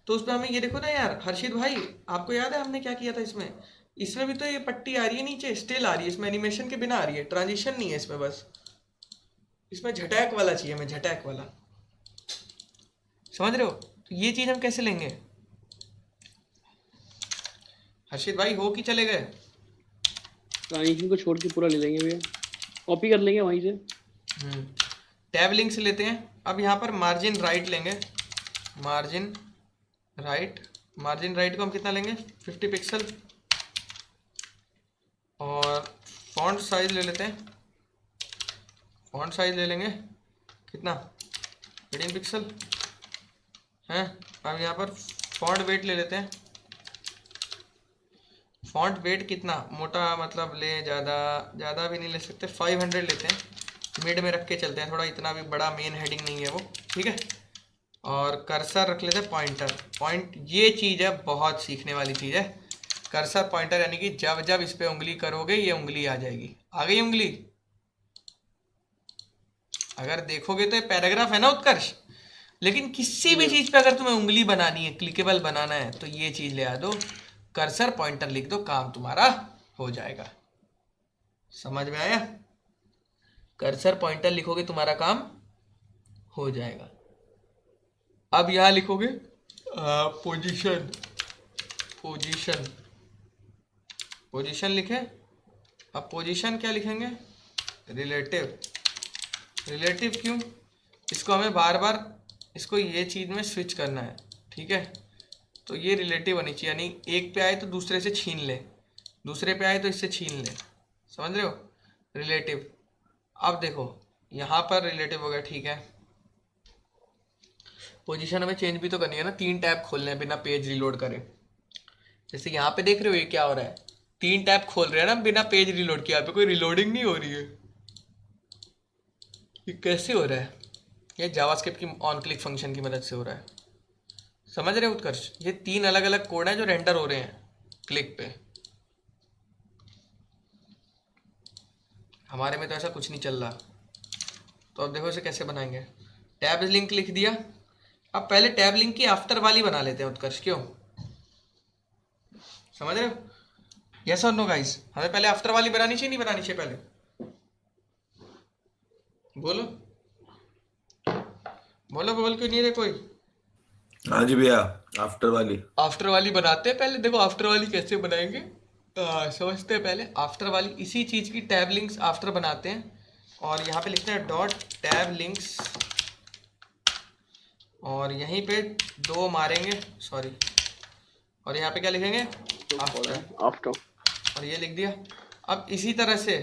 तो उस पर हमें ये देखो ना यार हर्षित भाई, आपको याद है हमने क्या किया था इसमें? इसमें भी तो ये पट्टी आ रही है नीचे, स्टिल आ रही है, इसमें एनिमेशन के बिना आ रही है, ट्रांजिशन नहीं है इसमें, बस इसमें झटैक वाला चाहिए हमें, झटैक वाला। समझ रहे हो? तो ये चीज हम कैसे लेंगे हर्षित भाई, हो कि चले गए? ट्रांजिशन को छोड़ के पूरा ले लेंगे भैया, कॉपी कर लेंगे वहीं से। टैब लिंक से लेते हैं। अब यहाँ पर मार्जिन राइट लेंगे, मार्जिन राइट को हम कितना लेंगे, 50 पिक्सल। और फॉन्ट साइज ले लेते हैं, फॉन्ट साइज ले लेंगे कितना, 18 पिक्सल है। अब यहाँ पर फॉन्ट वेट ले लेते हैं, फॉन्ट वेट कितना, मोटा मतलब ले, ज़्यादा भी नहीं ले सकते, 500 लेते हैं, मिड में रख के चलते हैं, थोड़ा इतना भी बड़ा मेन हेडिंग नहीं है वो। ठीक है, और कर्सर रख लेते हैं पॉइंट। ये चीज़ है बहुत सीखने वाली चीज़ है, कर्सर पॉइंटर, यानी कि जब जब इस पे उंगली करोगे ये उंगली आ जाएगी। आ गई उंगली? अगर देखोगे तो ये पैराग्राफ है ना उत्कर्ष, लेकिन किसी भी चीज़ पे अगर तुम्हें उंगली बनानी है, क्लिकेबल बनाना है, तो ये चीज़ ले आ दो, कर्सर पॉइंटर लिख दो, काम तुम्हारा हो जाएगा। समझ में आया? कर्सर पॉइंटर लिखोगे तुम्हारा काम हो जाएगा। अब यहां लिखोगे पोजीशन लिखे। अब पोजीशन क्या लिखेंगे, रिलेटिव क्यों, इसको हमें बार बार इसको ये चीज में स्विच करना है। ठीक है, तो ये रिलेटिव होनी चाहिए, यानी एक पे आए तो दूसरे से छीन ले, दूसरे पे आए तो इससे छीन ले। समझ रहे हो? रिलेटिव। अब देखो यहाँ पर रिलेटिव हो गया। ठीक है, पोजीशन हमें चेंज भी तो करनी है ना, 3 टैब खोलने हैं बिना पेज रिलोड करे। जैसे यहाँ पे देख रहे हो ये क्या हो रहा है, 3 टैब खोल रहे हैं ना बिना पेज रिलोड किए, यहाँ पे कोई रिलोडिंग नहीं हो रही है। ये कैसे हो रहा है? ये जावास्क्रिप्ट की ऑन क्लिक फंक्शन की मदद से हो रहा है, समझ रहे हो उत्कर्ष? ये 3 अलग अलग कोड हैं जो रेंडर हो रहे हैं क्लिक पे। हमारे में तो ऐसा कुछ नहीं चल रहा। तो अब देखो इसे कैसे बनाएंगे। टैब लिंक लिख दिया। अब पहले टैब लिंक की आफ्टर वाली बना लेते हैं उत्कर्ष, क्यों? समझ रहे हो? यस और नो गाइस? हमें पहले आफ्टर वाली बनानी चाहिए, नहीं बनानी चाहिए? पहले बोलो बोलो, बोल क्यों नहीं रहे कोई? हाँ जी भैया, आफ्टर वाली। आफ्टर वाली बनाते हैं पहले। देखो आफ्टर वाली कैसे बनाएंगे, समझते हैं पहले। आफ्टर वाली इसी चीज की टैब लिंक्स आफ्टर बनाते हैं, और यहाँ पे लिखते हैं डॉट टैब लिंक्स, और यहीं पे 2 मारेंगे, सॉरी, और यहाँ पे क्या लिखेंगे? आफ्टर। और ये लिख दिया। अब इसी तरह से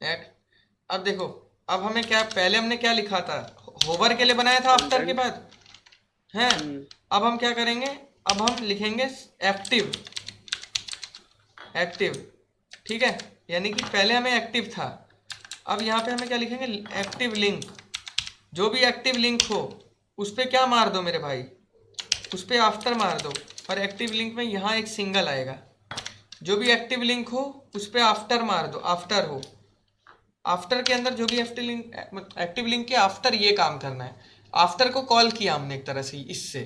अब देखो, अब हमें क्या, पहले हमने क्या लिखा था? होवर के लिए बनाया था आफ्टर के बाद, हैं? अब हम क्या करेंगे? अब हम लिखेंगे एक्टिव, एक्टिव, ठीक है? यानी कि पहले हमें एक्टिव था, अब यहाँ पे हमें क्या लिखेंगे? Active link. जो भी एक्टिव लिंक हो उस पर क्या मार दो मेरे भाई? उस पर आफ्टर मार दो, और एक्टिव लिंक में यहाँ एक सिंगल आएगा। जो भी एक्टिव लिंक हो उस पर आफ्टर मार दो, आफ्टर हो। आफ्टर के अंदर जो भी एक्टिव लिंक के आफ्टर ये काम करना है। आफ्टर को कॉल किया हमने एक तरह से इससे।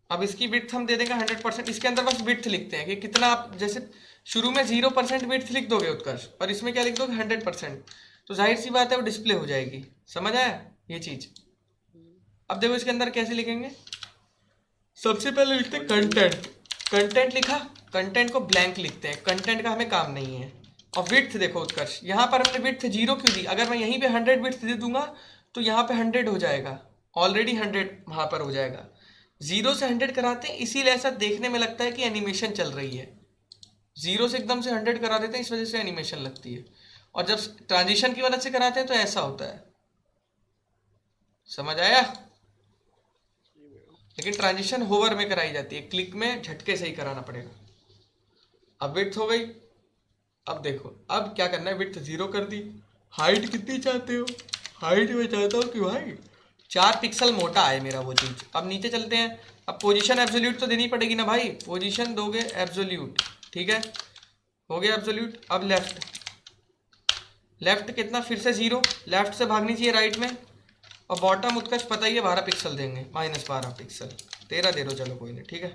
अब इसकी विड्थ हम दे देंगे 100%। इसके अंदर बस विड्थ लिखते हैं कि कितना, आप जैसे शुरू में 0% विड्थ लिख दोगे उत्कर्ष, और इसमें क्या लिख दोगे? 100%। तो जाहिर सी बात है वो डिस्प्ले हो जाएगी। समझ आया ये चीज? अब देखो इसके अंदर कैसे लिखेंगे। सबसे पहले लिखते हैं कंटेंट। कंटेंट लिखा, कंटेंट को ब्लैंक लिखते हैं, कंटेंट का हमें काम नहीं है। और विड्थ देखो उत्कर्ष, यहाँ पर हमने विड्थ 0 क्यों दी? अगर मैं यहीं पे 100 विड्थ दे दूंगा तो यहाँ पे 100 हो जाएगा, ऑलरेडी 100 वहाँ पर हो जाएगा। 0 से 100 कराते हैं, इसीलिए ऐसा देखने में लगता है कि एनिमेशन चल रही है। 0 से एकदम से 100 करा देते हैं, इस वजह से एनिमेशन लगती है। और जब ट्रांजिशन की मदद से कराते हैं तो ऐसा होता है। समझ आया? लेकिन ट्रांजिशन होवर में कराई जाती है, क्लिक में झटके से ही कराना पड़ेगा। अब विड्थ हो गई। अब देखो अब क्या करना है, विड्थ 0 कर दी। हाइट कितनी चाहते हो? हाइट में चाहता हूँ कि भाई 4 पिक्सल मोटा है मेरा वो चीज। अब नीचे चलते हैं। अब पोजीशन एब्सोल्यूट तो देनी पड़ेगी ना भाई, पोजीशन दोगे एब्सोल्यूट, ठीक है? हो गया एब्सोल्यूट। अब लेफ्ट, लेफ्ट कितना? फिर से 0, लेफ्ट से भागनी चाहिए राइट में। और बॉटम उत्कर्ष पता ही है 12 पिक्सल देंगे, -12 पिक्सल। 13 दे दो, चलो कोई नहीं, ठीक है?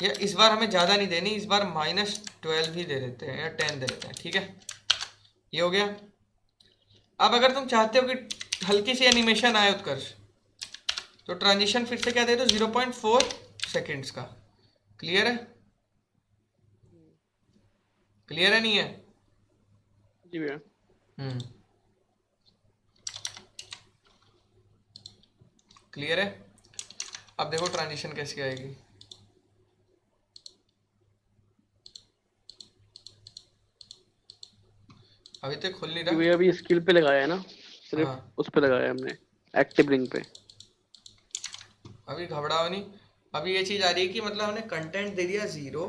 या इस बार हमें ज़्यादा नहीं देनी, इस बार -12 ही दे देते हैं, या 10 दे देते हैं, ठीक है? ये हो गया। अब अगर तुम चाहते हो कि हल्की सी एनिमेशन आए उत्कर्ष, तो ट्रांजिशन फिर से क्या दे दो? 0.4 सेकेंड्स का। क्लियर है? क्लियर है नहीं है? जी भैया। क्लियर है? अब देखो ट्रांजिशन कैसी आएगी। अभी तक खुल नहीं रहा। भैया अभी स्किल पे लगाया है ना, सिर्फ हाँ। उस पे लगाया है हमने, एक्टिव लिंक पे। अभी घबराओ नहीं। अभी ये चीज आ रही है कि मतलब हमने कंटेंट दे दिया 0,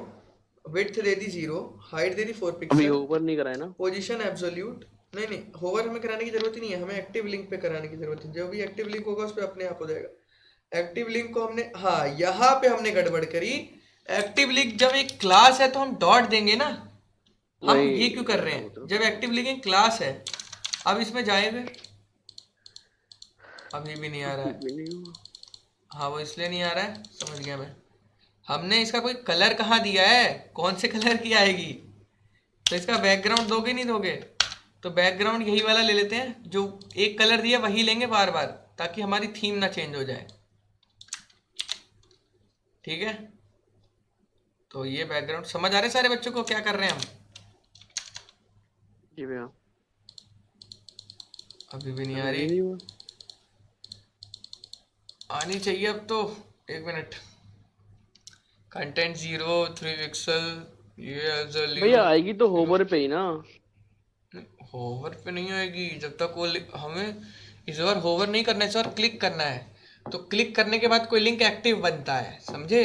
विड्थ दे दी 0, हाइट दे दी 4 अभी पिक्सल, होवर नहीं कराया ना। Position absolute. नहीं, होवर हमें कराने की जरूरत ही नहीं है, हमें एक्टिव लिंक पे कराने की जरूरत है। जो भी एक्टिव लिंक होगा उस पर अपने आप हो जाएगा। एक्टिव लिंक को हमने, हाँ यहाँ पे हमने गड़बड़ करी। एक्टिव लिंक जब एक क्लास है तो हम डॉट देंगे ना, हम ये क्यों कर रहे हैं? जब एक्टिव लिंक एक क्लास है। अब इसमें जाएंगे, अभी भी नहीं आ रहा है। हाँ वो इसलिए नहीं आ रहा है, समझ गया मैं। हमने इसका कोई कलर कहाँ दिया है? कौन से कलर की आएगी? तो इसका बैकग्राउंड दोगे नहीं दोगे? तो बैकग्राउंड यही वाला ले लेते हैं, जो एक कलर दिया वही लेंगे बार बार, ताकि हमारी थीम ना चेंज हो जाए, ठीक है? तो ये बैकग्राउंड समझ आ रहे सारे बच्चों को क्या कर रहे हैं हम? जी भैया। अभी भी नहीं आ रही, आनी चाहिए अब तो। 1 मिनट। कंटेंट 0, 3 पिक्सल, ये भैया आएगी तो होवर पे ही ना। होवर पे नहीं आएगी जब तक वो हमें इस बार होवर नहीं करना है, इस बार क्लिक करना है। तो क्लिक करने के बाद कोई लिंक एक्टिव बनता है, समझे?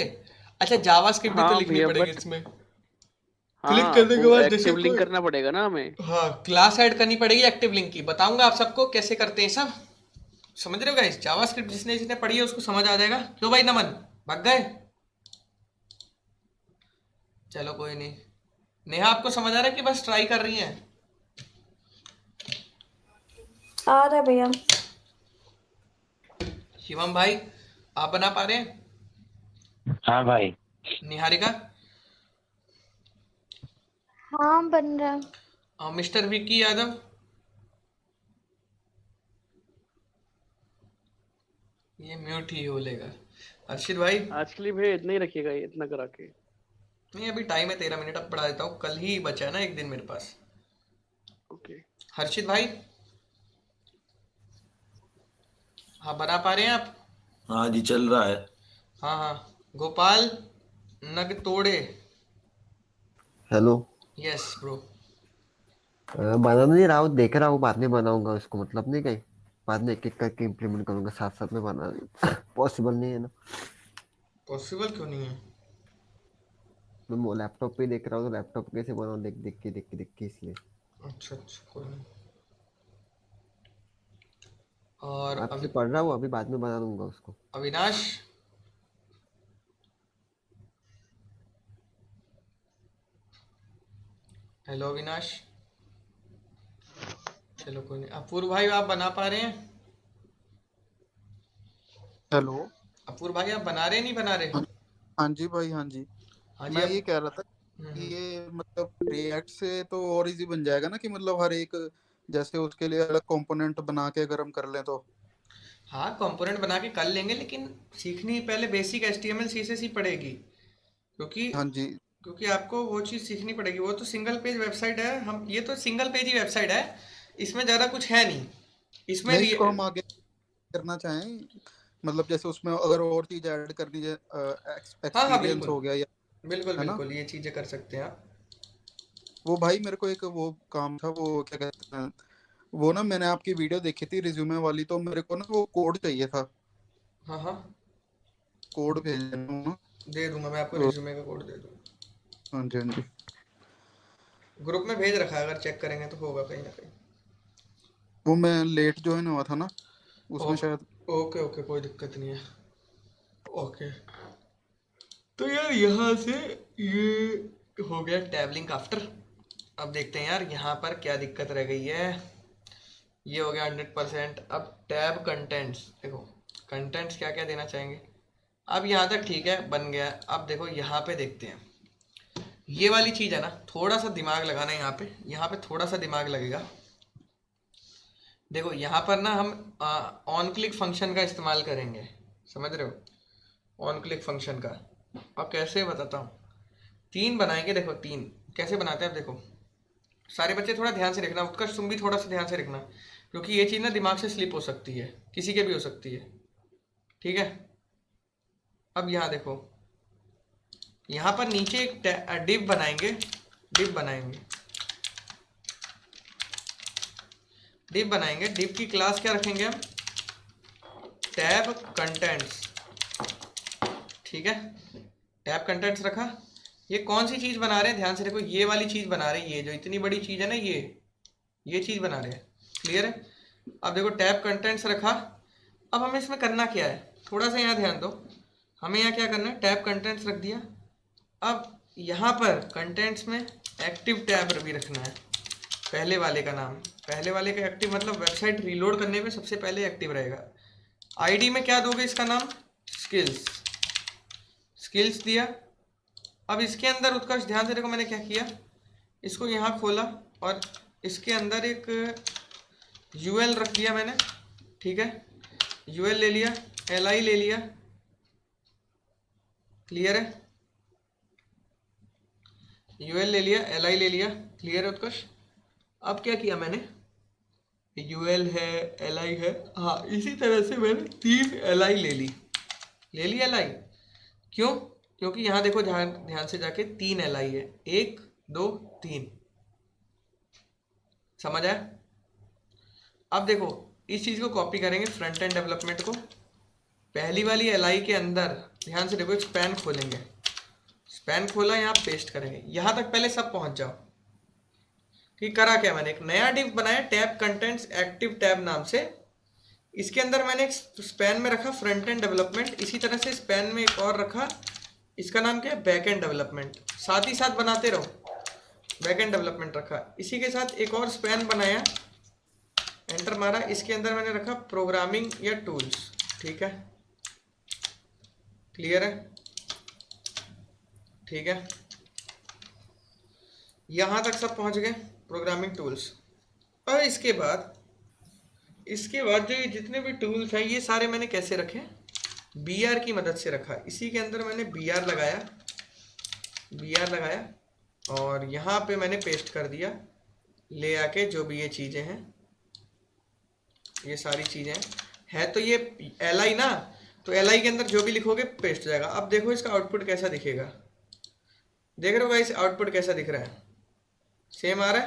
अच्छा जावास्क्रिप्ट भी तो लिखनी पड़ेगी इसमें। क्लिक करने के बाद एक्टिव लिंक करना पड़ेगा ना हमें। हाँ, क्लास ऐड करनी पड़ेगी एक्टिव लिंक की। बताऊंगा आप सबको कैसे करते हैं सब, समझ रहे हो गाइस, जावास्क्रिप्ट जिसने जिसने पढ़ी है उसको समझ आ जाएगा। क्यों भाई नमन भाग गए? चलो कोई नहीं। नेहा आपको समझ आ रहा है कि बस ट्राई कर रही हैं? आ रहा है भैया। शिवम भाई आप बना पा रहे हैं? हाँ भाई। निहारिका? हाँ बन रहा है। और मिस्टर विक्की यादव? ये म्यूट ही हो लेगा। अर्शिद भाई? आज के लिए भैया इतना ही रखिएगा, ये इतना करा के। नहीं अभी टाइम है 13 मिनट, अब पढ़ा देता हूँ, कल ही बचा है ना एक दिन मेरे पास। ओके। हर्षित भाई हाँ बना पा रहे हैं आप? हाँ जी चल रहा है। हाँ हाँ। गोपाल नगतोड़े? हेलो। Yes bro. बना नहीं रहा हूँ, देख रहा हूँ, बाद में बनाऊंगा उसको, मतलब नहीं कहीं बाद में एक एक करके इम्प्लीमेंट करूंगा, साथ साथ में बना पॉसिबल नहीं है ना। पॉसिबल क्यों नहीं है? मैं वो लैपटॉप पे देख रहा हूँ, तो लैपटॉप कैसे बनाऊँ, देख के इसलिए। अच्छा अच्छा कोई नहीं। और आपसे पढ़ रहा हूँ, अभी बाद में बना दूंगा उसको। अविनाश? हेलो अविनाश? चलो कोई नहीं। अपूर्व भाई आप बना पा रहे हैं? हेलो। अपूर्व भाई आप बना रहे नहीं बना रहे? हाँ जी भाई, हाँ जी। हाँ जी मैं आप। ये कह रहा था कि ये मतलब रिएक्ट से तो और इजी बन जाएगा ना, कि मतलब हर एक जैसे उसके लिए अलग कंपोनेंट बना के अगर हम कर लें तो। हाँ कंपोनेंट बना के कर लेंगे, लेकिन सीखनी पहले बेसिक HTML CSS ही पड़ेगी, क्योंकि हाँ जी। क्योंकि आपको वो चीज़ सीखनी पड़ेगी। वो तो सिंगल पेज वेबसाइट है, हम ये तो सिंगल पेज ही वेबसाइट है, इसमें ज़्यादा कुछ है नहीं। इसमें नहीं, इसको हम आगे करना चाहें, मतलब जैसे उसमें अगर और चीज ऐड करनी है, हाँ एक्सपीरियंस बिल्कुल हो गया या, बिल्कुल है ना। बिल्कुल ये चीज़ें कर सकते हैं आप। वो भाई मेरे को एक वो काम था, वो क्या कहते हैं, वो ना मैंने आपकी वीडियो देखी थी रिज्यूमे वाली, तो मेरे को ना वो कोड चाहिए था। हाँ हाँ कोड भेज देना। दे दूंगा मैं आपको, तो रिज्यूमे का कोड दे दूंगा। हाँ जी, हाँ जी। ग्रुप में भेज रखा है, अगर चेक करेंगे तो होगा कहीं ना कहीं। वो मैं लेट ज्वाइन हुआ था ना, उसमें शायद। ओके ओके कोई दिक्कत नहीं है। ओके तो यार यहाँ से ये हो गया टैब लिंक आफ्टर। अब देखते हैं यार यहाँ पर क्या दिक्कत रह गई है। ये हो गया 100%। अब टैब कंटेंट्स, देखो कंटेंट्स क्या क्या देना चाहेंगे। अब यहाँ तक ठीक है, बन गया। अब देखो यहाँ पे देखते हैं, ये वाली चीज़ है ना, थोड़ा सा दिमाग लगाना है यहाँ पे थोड़ा सा दिमाग लगेगा। देखो यहाँ पर ना हम ऑन क्लिक फंक्शन का इस्तेमाल करेंगे, समझ रहे हो, ऑन क्लिक फंक्शन का। अब कैसे बताता हूँ, 3 बनाएंगे। देखो 3 कैसे बनाते हैं, अब देखो सारे बच्चे थोड़ा ध्यान से देखना, उत्कर्ष तुम भी थोड़ा सा ध्यान से देखना, क्योंकि ये चीज़ ना दिमाग से स्लिप हो सकती है, किसी के भी हो सकती है, ठीक है। अब यहाँ देखो, यहाँ पर नीचे एक डिव बनाएंगे, डिव की क्लास क्या रखेंगे हम, टैब कंटेंट्स, ठीक है। टैब कंटेंट्स रखा। ये कौन सी चीज़ बना रहे हैं, ध्यान से देखो, ये वाली चीज़ बना रहे हैं, ये जो इतनी बड़ी चीज़ है ना, ये चीज़ बना रहे हैं, क्लियर है। अब देखो टैब कंटेंट्स रखा। अब हमें इसमें करना क्या है, थोड़ा सा यहाँ ध्यान दो, हमें यहाँ क्या करना है, टैब कंटेंट्स रख दिया। अब यहाँ पर कंटेंट्स में एक्टिव टैब भी रखना है, पहले वाले का नाम, पहले वाले का एक्टिव मतलब वेबसाइट रीलोड करने में सबसे पहले एक्टिव रहेगा। आईडी में क्या दोगे, इसका नाम स्किल्स दिया। अब इसके अंदर उत्कर्ष ध्यान से देखो, मैंने क्या किया, इसको यहाँ खोला और इसके अंदर एक UL रख दिया मैंने, ठीक है। UL ले लिया, LI ले लिया, क्लियर है। UL ले लिया, LI ले लिया, क्लियर है उत्कर्ष। अब क्या किया मैंने, UL है, LI है, हाँ इसी तरह से मैंने 3 LI ले ली LI। क्यों, क्योंकि यहाँ देखो ध्यान से जाके 3 LI है, 1 2 3, समझ आया। अब देखो इस चीज़ को कॉपी करेंगे फ्रंट एंड डेवलपमेंट को, पहली वाली LI के अंदर ध्यान से देखो एक स्पैन खोलेंगे, स्पैन खोला, यहाँ पेस्ट करेंगे, यहाँ तक पहले सब पहुँच जाओ, ठीक। करा क्या मैंने, एक नया डिव बनाया टैब कंटेंट्स एक्टिव टैब नाम से, इसके अंदर मैंने एक स्पैन में रखा फ्रंट एंड डेवलपमेंट, इसी तरह से स्पैन में एक और रखा, इसका नाम क्या है, बैक एंड डेवलपमेंट। साथ ही साथ बनाते रहो, बैक एंड डेवलपमेंट रखा। इसी के साथ एक और स्पैन बनाया, एंटर मारा, इसके अंदर मैंने रखा प्रोग्रामिंग या टूल्स। ठीक है, क्लियर है, ठीक है, यहाँ तक सब पहुँच गए प्रोग्रामिंग टूल्स। और इसके बाद जो ये जितने भी टूल्स हैं ये सारे मैंने कैसे रखे, BR की मदद से रखा। इसी के अंदर मैंने BR लगाया और यहाँ पे मैंने पेस्ट कर दिया ले आके, जो भी ये चीज़ें हैं, ये सारी चीज़ें हैं तो ये LI ना, तो LI के अंदर जो भी लिखोगे पेस्ट हो जाएगा। अब देखो इसका आउटपुट कैसा दिखेगा, देख रहे हो गाइस आउटपुट कैसा दिख रहा है, सेम आ रहा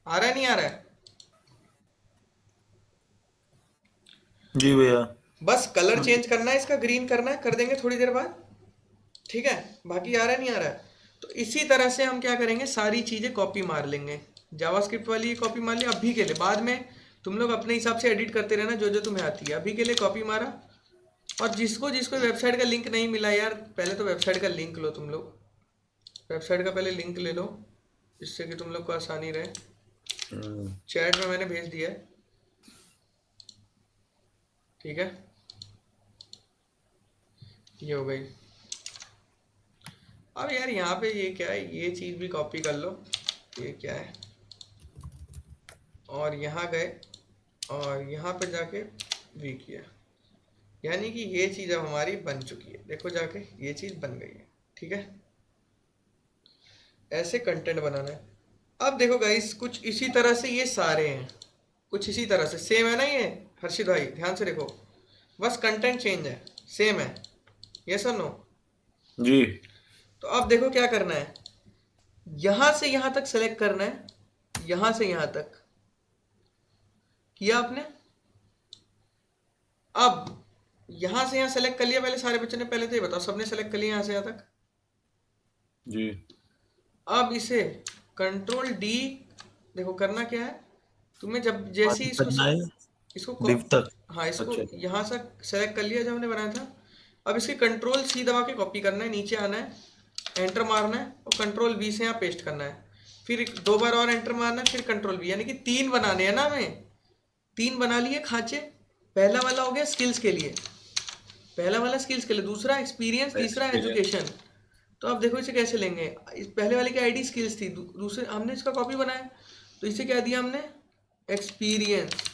है नहीं आ रहा है? जी भैया। बस कलर चेंज करना है, इसका ग्रीन करना है, कर देंगे थोड़ी देर बाद। ठीक है, बाकी आ रहा है नहीं आ रहा है? तो इसी तरह से हम क्या करेंगे, सारी चीज़ें कॉपी मार लेंगे। जावास्क्रिप्ट वाली कॉपी मार ली अभी के लिए, बाद में तुम लोग अपने हिसाब से एडिट करते रहना जो जो तुम्हें आती है। अभी के लिए कॉपी मारा। और जिसको वेबसाइट का लिंक नहीं मिला यार, पहले तो वेबसाइट का लिंक लो, तुम लोग वेबसाइट का पहले लिंक ले लो, जिससे कि तुम लोग को आसानी रहे। चैट में मैंने भेज दिया है, ठीक है, ये हो गई। अब यार यहाँ पे ये क्या है, ये चीज़ भी कॉपी कर लो, ये क्या है, और यहाँ गए और यहाँ पे जाके वी किया, यानी कि ये चीज़ अब हमारी बन चुकी है। देखो जाके ये चीज़ बन गई है, ठीक है। ऐसे कंटेंट बनाना है। अब देखो गाइस, कुछ इसी तरह से ये सारे हैं, कुछ इसी तरह से सेम है ना ये हर्षित भाई, ध्यान से देखो, बस कंटेंट चेंज है, सेम है, यस और नो जी। तो अब देखो क्या करना है, यहां से यहां तक सेलेक्ट करना है, यहां से यहां तक किया आपने। अब यहां से यहां सेलेक्ट कर लिया पहले सारे बच्चों ने, पहले तो ये बताओ सबने सेलेक्ट कर लिया यहां से यहां तक जी। अब इसे कंट्रोल डी, देखो करना क्या है तुम्हें, जब जैसे इसको div तक। हाँ इसको अच्छा। यहाँ से सेलेक्ट कर लिया जो हमने बनाया था। अब इसके कंट्रोल सी दबा के कॉपी करना है, नीचे आना है, एंटर मारना है और कंट्रोल वी से यहाँ पेस्ट करना है, फिर 2 बार और एंटर मारना है, फिर कंट्रोल वी, यानी कि 3 बनाने हैं ना हमें। 3 बना लिए खांचे, पहला वाला हो गया स्किल्स के लिए, पहला वाला स्किल्स के लिए, दूसरा एक्सपीरियंस, तीसरा एजुकेशन। तो अब देखो इसे कैसे लेंगे, इस पहले वाले की आईडी स्किल्स थी, दूसरे हमने इसका कॉपी बनाया, तो इसे क्या दिया हमने, एक्सपीरियंस।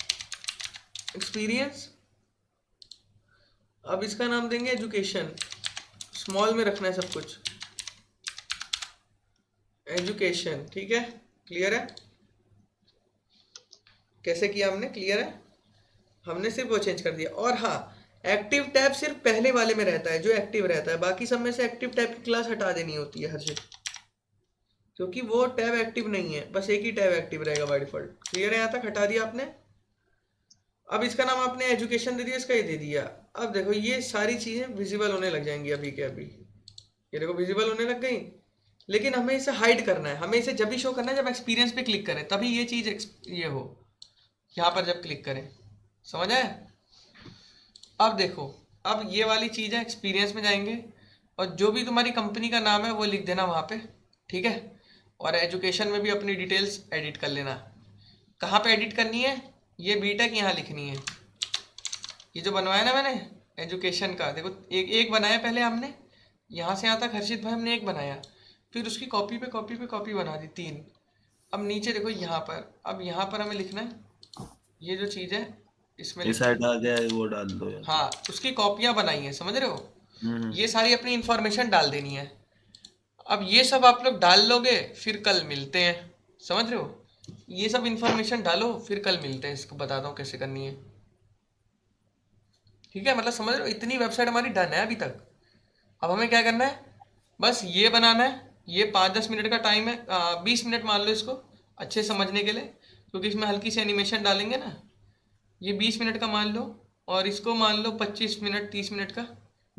अब इसका नाम देंगे एजुकेशन, स्मॉल में रखना है सब कुछ, एजुकेशन, ठीक है, क्लियर है। कैसे किया हमने, क्लियर है, हमने सिर्फ वो चेंज कर दिया। और हाँ, एक्टिव टैब सिर्फ पहले वाले में रहता है जो एक्टिव रहता है, बाकी सब में से एक्टिव टैब की क्लास हटा देनी होती है हर्षित, क्योंकि वो टैब एक्टिव नहीं है, बस एक ही टैब एक्टिव रहेगा बाय डिफॉल्ट। क्लियर है, यहाँ तक हटा दिया आपने। अब इसका नाम आपने एजुकेशन दे दिया, इसका ये दे दिया। अब देखो ये सारी चीज़ें विजिबल होने लग जाएंगी अभी के अभी, ये देखो विजिबल होने लग गई, लेकिन हमें इसे हाइड करना है, हमें इसे जब भी शो करना है जब एक्सपीरियंस पे क्लिक करें, तभी ये चीज़ ये हो, यहाँ पर जब क्लिक करें, समझ आए। अब देखो, अब ये वाली चीज़ है, एक्सपीरियंस में जाएंगे और जो भी तुम्हारी कंपनी का नाम है वो लिख देना वहाँ पे, ठीक है। और एजुकेशन में भी अपनी डिटेल्स एडिट कर लेना। कहाँ पे एडिट करनी है, ये बीटेक यहाँ लिखनी है, ये जो बनवाया ना मैंने एजुकेशन का, देखो एक बनाया पहले हमने, यहाँ से यहाँ तक हर्षित भाई हमने एक बनाया, फिर उसकी कॉपी पे कॉपी बना दी 3। अब नीचे देखो यहाँ पर, अब यहाँ पर हमें लिखना है ये जो चीज़ है इसमें, इस साइड आ गया है, वो डाल दो यार। हाँ उसकी कॉपियाँ बनाई हैं, समझ रहे हो, ये सारी अपनी इंफॉर्मेशन डाल देनी है। अब ये सब आप लोग डाल लोगे, फिर कल मिलते हैं, समझ रहे हो, ये सब इंफॉर्मेशन डालो फिर कल मिलते हैं, इसको बताता हूँ कैसे करनी है, ठीक है। मतलब समझ रहे हो, इतनी वेबसाइट हमारी डन है अभी तक। अब हमें क्या करना है, बस ये बनाना है, ये 5-10 मिनट का टाइम है, 20 मिनट मान लो इसको अच्छे समझने के लिए, क्योंकि इसमें हल्की सी एनिमेशन डालेंगे ना। ये 20 मिनट का मान लो, और इसको मान लो 25 मिनट 30 मिनट का,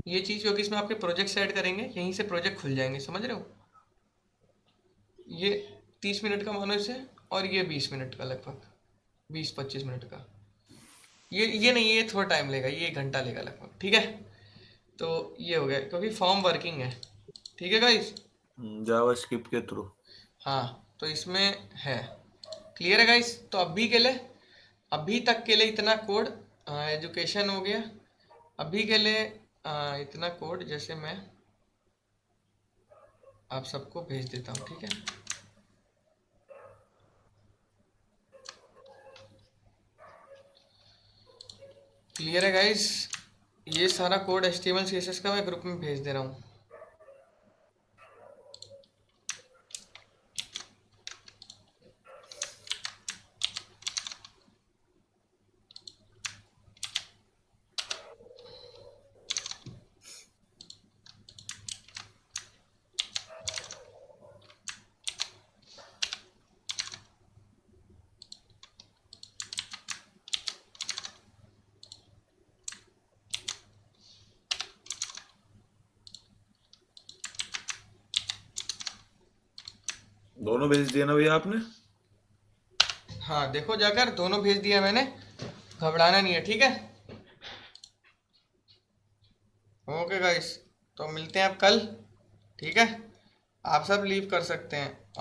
ये चीज़, क्योंकि इसमें आपके प्रोजेक्ट ऐड करेंगे, यहीं से प्रोजेक्ट खुल जाएंगे, समझ रहे हो। ये 30 मिनट का मानो इसे, और ये 20 मिनट का, लगभग 20-25 मिनट का। ये नहीं, ये थोड़ा टाइम लेगा, ये 1 घंटा लेगा लगभग, ठीक है। तो ये हो गया क्योंकि फॉर्म वर्किंग है, ठीक है गाइस। जावास्क्रिप्ट के थ्रू। हाँ तो इसमें है, क्लियर है गाइस। तो अभी के लिए, अभी तक के लिए इतना कोड, एजुकेशन हो गया। अभी के लिए इतना कोड जैसे मैं आप सबको भेज देता हूँ, ठीक है। क्लियर है गाइस, ये सारा कोड HTML CSS का मैं ग्रुप में भेज दे रहा हूँ। दोनों भेज दिया ना भैया आपने? हाँ देखो जाकर, दोनों भेज दिया मैंने, घबराना नहीं है, ठीक है। ओके गाइस, तो मिलते हैं आप कल, ठीक है। आप सब लीव कर सकते हैं।